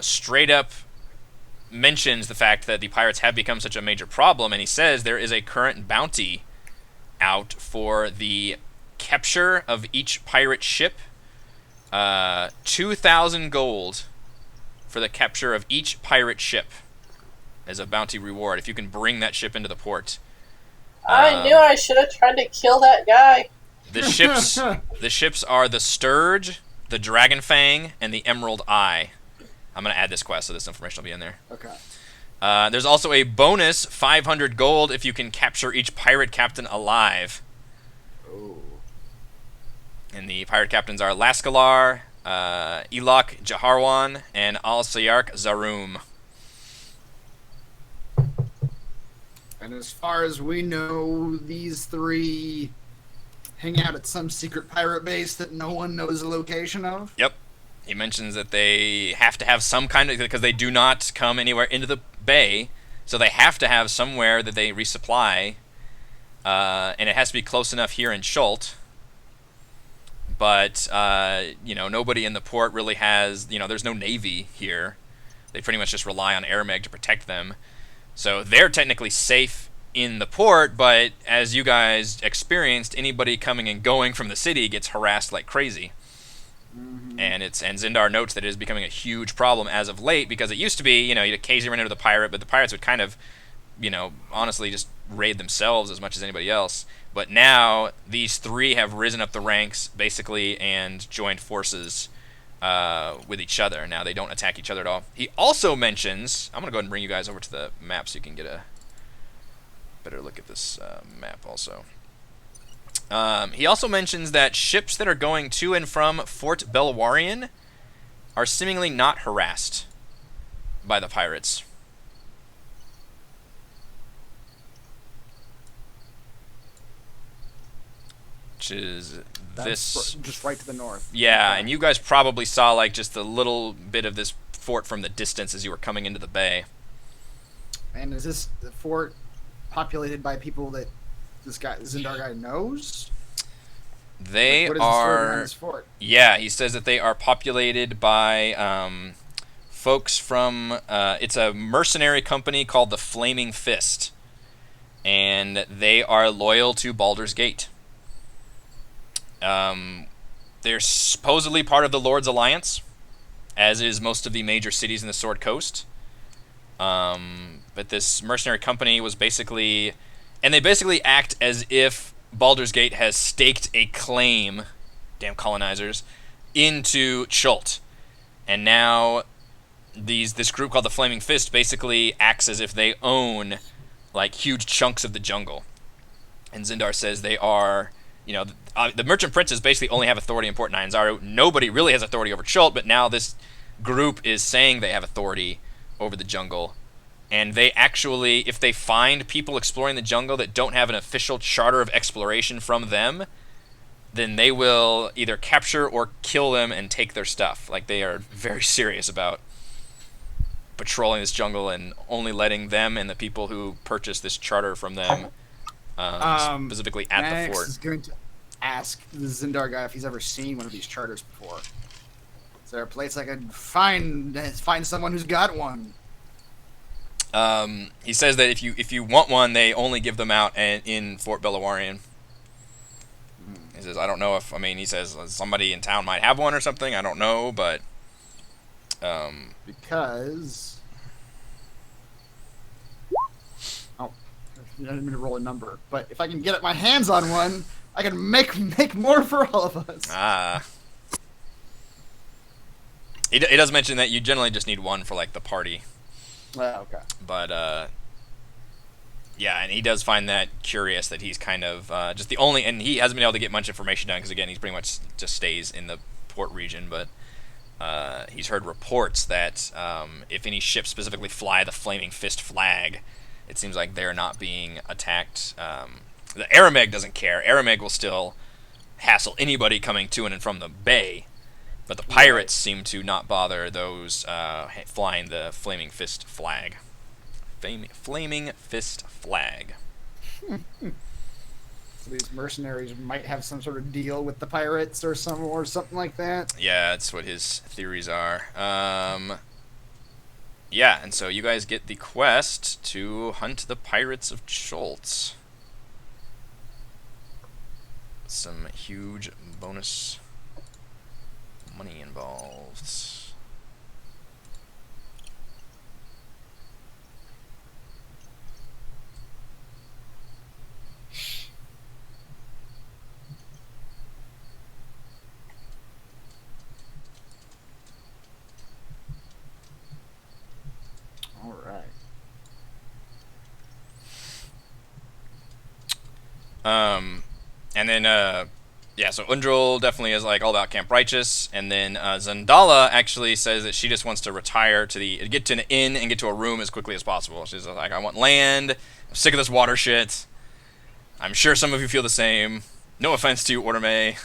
Speaker 1: straight up mentions the fact that the pirates have become such a major problem, and he says there is a current bounty out for the capture of each pirate ship. 2,000 gold for the capture of each pirate ship as a bounty reward if you can bring that ship into the port.
Speaker 2: I knew I should have tried to kill that guy.
Speaker 1: The ships are the Sturge, the Dragon Fang, and the Emerald Eye. I'm going to add this quest, so this information will be in there.
Speaker 3: Okay.
Speaker 1: There's also a bonus 500 gold if you can capture each pirate captain alive.
Speaker 3: Oh.
Speaker 1: And the pirate captains are Lascalar, Elok Jaharwan, and Al-Sayark Zarum.
Speaker 3: And as far as we know, these three hang out at some secret pirate base that no one knows the location of?
Speaker 1: Yep. He mentions that they have to have some kind of, because they do not come anywhere into the bay, so they have to have somewhere that they resupply, and it has to be close enough here in Chult. But, nobody in the port really has, there's no navy here. They pretty much just rely on Arameg to protect them. So they're technically safe in the port, but as you guys experienced, anybody coming and going from the city gets harassed like crazy. Mm-hmm. And Zindar notes that it is becoming a huge problem as of late, because it used to be, you'd occasionally run into the pirate, but the pirates would kind of, honestly just raid themselves as much as anybody else. But now these three have risen up the ranks, basically, and joined forces with each other. Now they don't attack each other at all. He also mentions, I'm going to go ahead and bring you guys over to the map so you can get a better look at this map also. He also mentions that ships that are going to and from Fort Belwarian are seemingly not harassed by the pirates. Which is this...
Speaker 3: just right to the north.
Speaker 1: Yeah,
Speaker 3: Okay.
Speaker 1: and you guys probably saw like just a little bit of this fort from the distance as you were coming into the bay.
Speaker 3: And is this the fort populated by people that this Zindar guy knows?
Speaker 1: They
Speaker 3: What is the story behind
Speaker 1: are...
Speaker 3: this fort?
Speaker 1: Yeah, he says that they are populated by folks from... it's a mercenary company called the Flaming Fist. And they are loyal to Baldur's Gate. They're supposedly part of the Lord's Alliance, as is most of the major cities in the Sword Coast. But this mercenary company was basically... And they basically act as if Baldur's Gate has staked a claim, damn colonizers, into Chult. And now this group called the Flaming Fist basically acts as if they own like huge chunks of the jungle. And Zindar says they are... the merchant princes basically only have authority in Port Nyanzaru. Nobody really has authority over Chult, but now this group is saying they have authority over the jungle. And they actually, if they find people exploring the jungle that don't have an official charter of exploration from them, then they will either capture or kill them and take their stuff. Like, they are very serious about patrolling this jungle and only letting them and the people who purchase this charter from them specifically at
Speaker 3: Max
Speaker 1: the fort.
Speaker 3: is going to ask the Zindar guy if he's ever seen one of these charters before. Is there a place I could find someone who's got one?
Speaker 1: He says that if you want one, they only give them out in Fort Belawarian. He says, I don't know if, he says somebody in town might have one or something. I don't know, but...
Speaker 3: Because... Oh, I didn't mean to roll a number. But if I can get my hands on one, I can make more for all of us.
Speaker 1: Ah. He does mention that you generally just need one for, like, the party.
Speaker 3: Okay.
Speaker 1: But, yeah, and he does find that curious that he's kind of just the only... And he hasn't been able to get much information done because, again, he's pretty much just stays in the port region. But he's heard reports that if any ships specifically fly the Flaming Fist flag, it seems like they're not being attacked. The Arameg doesn't care. Arameg will still hassle anybody coming to and from the bay. But the pirates seem to not bother those flying the Flaming Fist flag. Flaming Fist flag.
Speaker 3: So these mercenaries might have some sort of deal with the pirates or something like that.
Speaker 1: Yeah, that's what his theories are. Yeah, and so you guys get the quest to hunt the pirates of Chult. Some huge bonus money involved.
Speaker 3: All right.
Speaker 1: And then, yeah, so Undril definitely is like all about Camp Righteous, and then Zandala actually says that she just wants to retire to get to an inn and get to a room as quickly as possible. She's like, I want land. I'm sick of this water shit. I'm sure some of you feel the same. No offense to you, Orme. I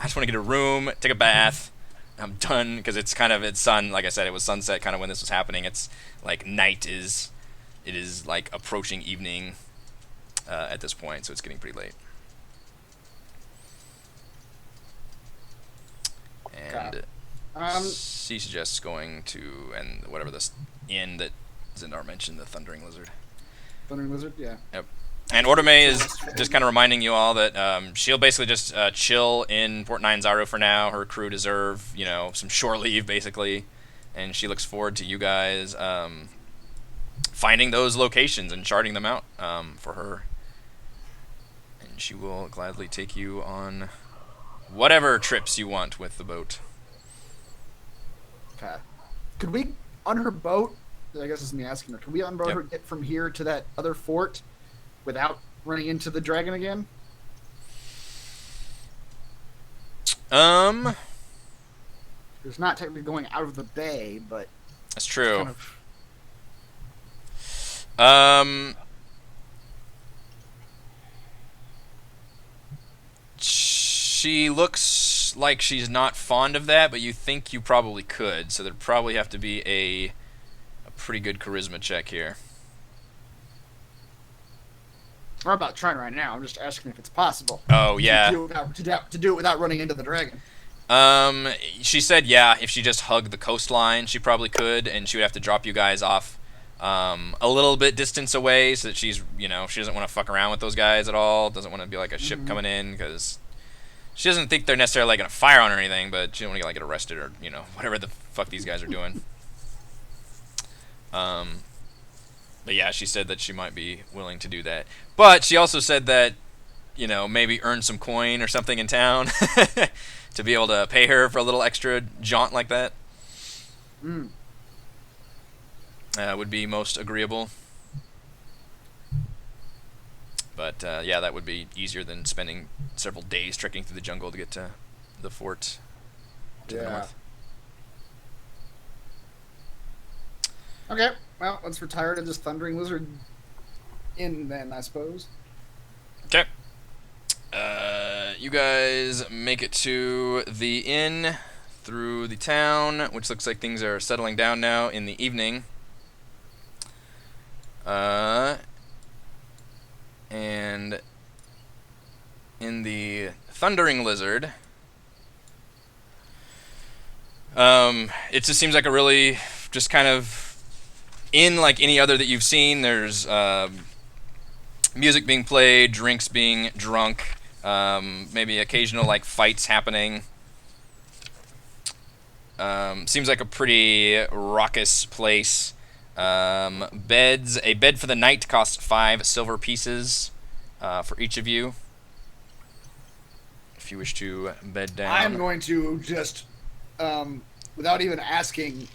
Speaker 1: just want to get a room, take a bath. I'm done because it's sun. Like I said, it was sunset kind of when this was happening. It's like it is like approaching evening at this point, so it's getting pretty late. And she suggests going to whatever this inn that Zindar mentioned, the Thundering Lizard.
Speaker 3: Thundering Lizard, yeah.
Speaker 1: Yep. And Orme is just kind of reminding you all that she'll basically just chill in Port Nyanzaru for now. Her crew deserve, some shore leave, basically. And she looks forward to you guys finding those locations and charting them out for her. And she will gladly take you on whatever trips you want with the boat.
Speaker 3: Okay. Could we, on her boat, I guess this is me asking her, could we on board her get from here to that other fort without running into the dragon again? It's not technically going out of the bay, but...
Speaker 1: That's true.
Speaker 3: Kind of...
Speaker 1: She looks like she's not fond of that, but you think you probably could, so there'd probably have to be a pretty good charisma check here.
Speaker 3: I'm not about trying right now. I'm just asking if it's possible.
Speaker 1: Oh, yeah.
Speaker 3: To do it without running into the dragon.
Speaker 1: She said, yeah, if she just hugged the coastline, she probably could, and she would have to drop you guys off a little bit distance away, so that she's, she doesn't want to fuck around with those guys at all. Doesn't want to be like a ship coming in, because she doesn't think they're necessarily like gonna fire on her or anything, but she don't want to get arrested or whatever the fuck these guys are doing. But yeah, she said that she might be willing to do that. But she also said that, maybe earn some coin or something in town to be able to pay her for a little extra jaunt like that. Would be most agreeable. But yeah, that would be easier than spending several days trekking through the jungle to get to the fort to the north.
Speaker 3: Okay, well, let's retire to this Thundering Lizard Inn then, I suppose.
Speaker 1: Okay. You guys make it to the inn through the town, which looks like things are settling down now in the evening. And in the Thundering Lizard, it just seems like a really just kind of inn like any other that you've seen. There's music being played, drinks being drunk, maybe occasional like fights happening. Seems like a pretty raucous place. A bed for the night costs 5 silver pieces for each of you, if you wish to bed down.
Speaker 3: I'm going to just, without even asking,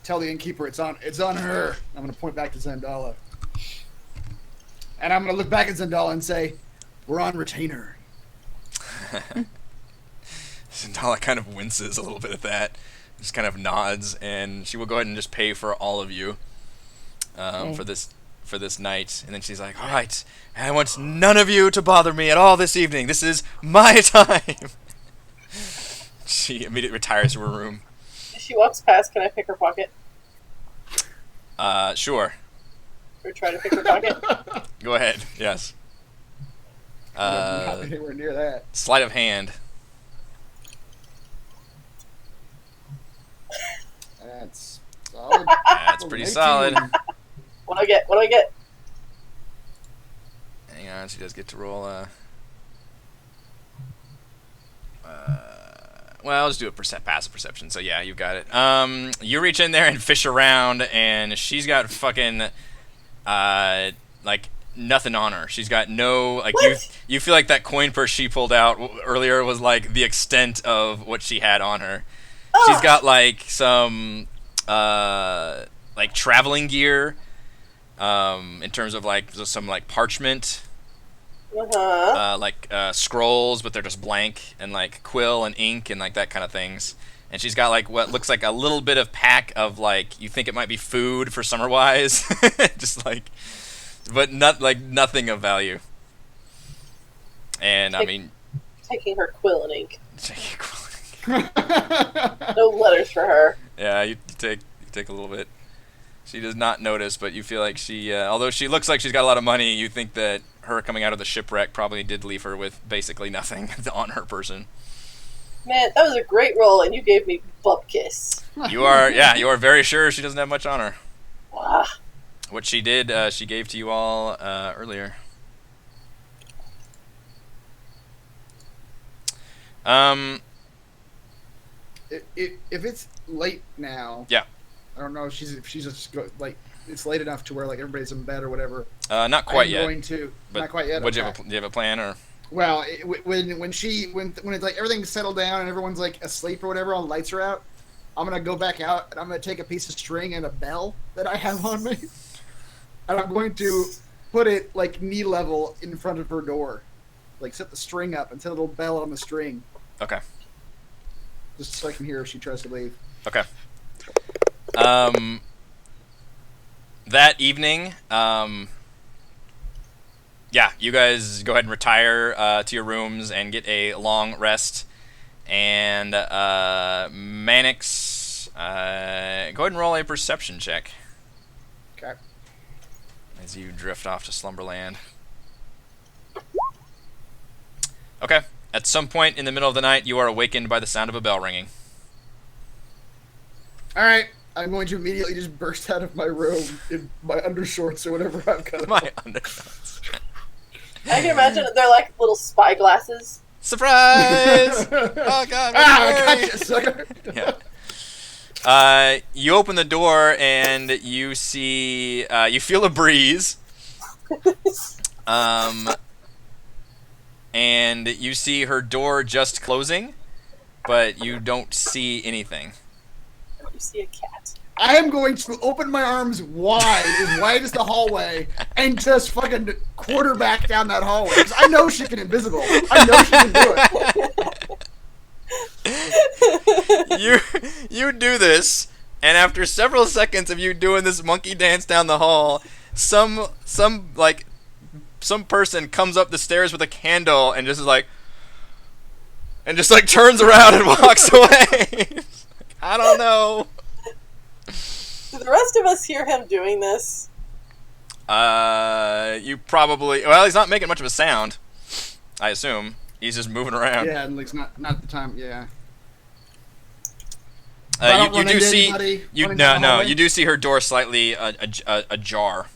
Speaker 3: tell the innkeeper it's on her. I'm going to point back to Zandala. And I'm going to look back at Zandala and say, we're on retainer.
Speaker 1: Zandala kind of winces a little bit at that. Just kind of nods, and she will go ahead and just pay for all of you for this night. And then she's like, all right, I want none of you to bother me at all this evening. This is my time. She immediately retires to her room.
Speaker 2: As she walks past, can I pick her pocket?
Speaker 1: Sure.
Speaker 2: Or try to pick her pocket?
Speaker 1: Go ahead, yes.
Speaker 3: Not anywhere near that.
Speaker 1: Sleight of hand.
Speaker 3: That's solid.
Speaker 1: That's That's pretty
Speaker 3: 18.
Speaker 1: solid.
Speaker 2: What do I get? What do I get?
Speaker 1: Hang on, she does get to roll well, let's do a passive perception. So yeah, you got it. You reach in there and fish around, and she's got fucking like nothing on her. She's got no like you feel like that coin purse she pulled out earlier was like the extent of what she had on her. She's got like some like traveling gear, in terms of like some like parchment. Like scrolls, but they're just blank, and like quill and ink and like that kind of things. And she's got like what looks like a little bit of pack of like you think it might be food for summer wise, just like, but not like nothing of value. And I mean,
Speaker 2: taking her quill and ink.
Speaker 1: taking quill and ink.
Speaker 2: No letters for her.
Speaker 1: Yeah, you take a little bit. She does not notice, but you feel like she, although she looks like she's got a lot of money, you think that her coming out of the shipwreck probably did leave her with basically nothing on her person.
Speaker 2: Man, that was a great roll, and you gave me butt kiss.
Speaker 1: You are very sure she doesn't have much on her.
Speaker 2: Ah.
Speaker 1: What she did, she gave to you all earlier.
Speaker 3: If it's late now,
Speaker 1: Yeah.
Speaker 3: I don't know if she's just like it's late enough to where like everybody's in bed or whatever.
Speaker 1: Not quite yet.
Speaker 3: Going to
Speaker 1: But
Speaker 3: not quite yet.
Speaker 1: Would
Speaker 3: Okay.
Speaker 1: do you have a plan or?
Speaker 3: Well, when it's like everything's settled down and everyone's like asleep or whatever, all the lights are out, I'm gonna go back out and I'm gonna take a piece of string and a bell that I have on me, and I'm going to put it like knee level in front of her door, like set the string up and set a little bell on the string,
Speaker 1: Okay.
Speaker 3: just so I can hear if she tries to leave.
Speaker 1: Okay. That evening, yeah, you guys go ahead and retire to your rooms and get a long rest. And Mannix, go ahead and roll a perception check
Speaker 3: Okay.
Speaker 1: as you drift off to Slumberland. Okay. At some point in the middle of the night, you are awakened by the sound of a bell ringing.
Speaker 3: All right. I'm going to immediately just burst out of my room in my undershorts or whatever I've got.
Speaker 1: My undertones.
Speaker 2: I can imagine that they're like little spy glasses.
Speaker 1: Surprise! Oh god!
Speaker 3: I gotcha, sucker.
Speaker 1: Yeah. You open the door and you see, you feel a breeze. And you see her door just closing, but you don't see anything.
Speaker 2: You see a cat.
Speaker 3: I am going to open my arms wide as the hallway, and just fucking quarterback down that hallway. 'Cause I know she can invisible. I know she can do it.
Speaker 1: You do this, and after several seconds of you doing this monkey dance down the hall, some person comes up the stairs with a candle and just turns around and walks away. I don't know.
Speaker 2: Do the rest of us hear him doing this?
Speaker 1: You probably. Well, he's not making much of a sound. I assume he's just moving around.
Speaker 3: Yeah, and like not the time. Yeah.
Speaker 1: You do see. You do see her door slightly ajar.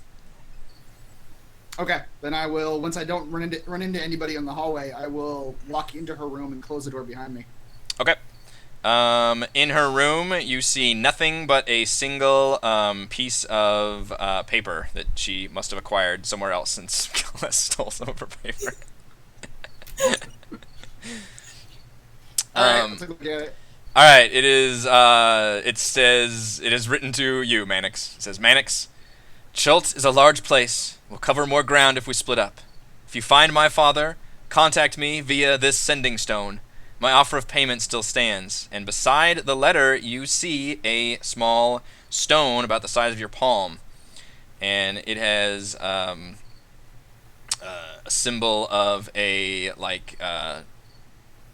Speaker 3: Okay, then I will. Once I don't run into anybody in the hallway, I will walk into her room and close the door behind me.
Speaker 1: Okay. In her room, you see nothing but a single piece of paper that she must have acquired somewhere else since Gilles stole some of her paper.
Speaker 3: Alright, let's look at it.
Speaker 1: Alright, it is, it says, it is written to you, Mannix. It says, Mannix, Chult is a large place. We'll cover more ground if we split up. If you find my father, contact me via this sending stone. My offer of payment still stands, and beside the letter you see a small stone about the size of your palm, and it has a symbol of a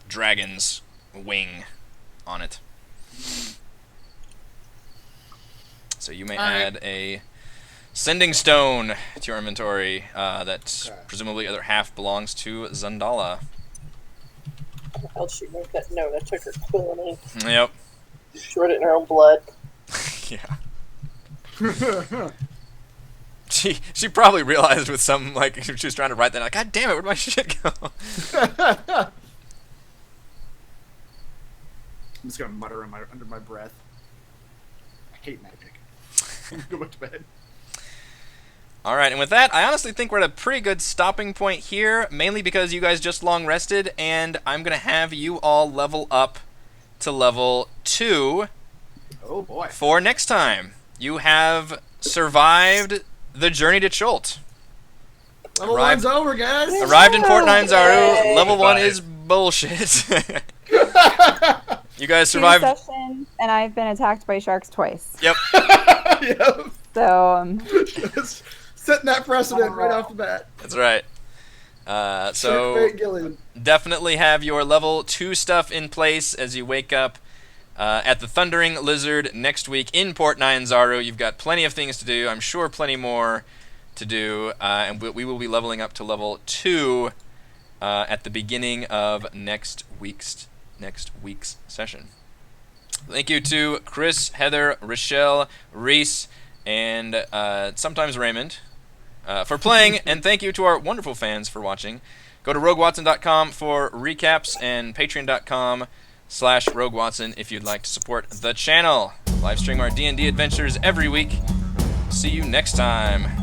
Speaker 1: dragon's wing on it. So you may add a sending stone to your inventory that presumably other half belongs to Zandala.
Speaker 2: How the hell did she make that note? I took her quill and ink.
Speaker 1: Yep.
Speaker 2: She wrote it in her own blood.
Speaker 1: Yeah. She probably realized with some, like, she was trying to write that, like, God damn it, where'd my shit go?
Speaker 3: I'm just gonna mutter under my breath. I hate magic. Go back to bed.
Speaker 1: All right, and with that, I honestly think we're at a pretty good stopping point here, mainly because you guys just long rested, and I'm going to have you all level up to level 2
Speaker 3: Oh boy.
Speaker 1: for next time. You have survived the journey to Chult.
Speaker 3: Level
Speaker 1: Arrived-
Speaker 3: 1's over, guys.
Speaker 1: Arrived in Port Nyanzaru.
Speaker 2: Yay.
Speaker 1: Level 1
Speaker 5: Goodbye.
Speaker 1: is bullshit. You guys
Speaker 4: 2
Speaker 1: survived.
Speaker 4: sessions, and I've been attacked by sharks twice.
Speaker 1: Yep.
Speaker 3: Yep.
Speaker 4: So,
Speaker 3: Setting that precedent right off the bat.
Speaker 1: That's right. So
Speaker 3: Checkmate, Gillian.
Speaker 1: definitely have your level 2 stuff in place as you wake up at the Thundering Lizard next week in Port Nyanzaru. You've got plenty of things to do. I'm sure plenty more to do, and we will be leveling up to level 2 at the beginning of next week's session. Thank you to Chris, Heather, Rochelle, Reese, and sometimes Raymond for playing, and thank you to our wonderful fans for watching. Go to roguewatson.com for recaps and patreon.com/roguewatson if you'd like to support the channel. Live stream our D&D adventures every week. See you next time.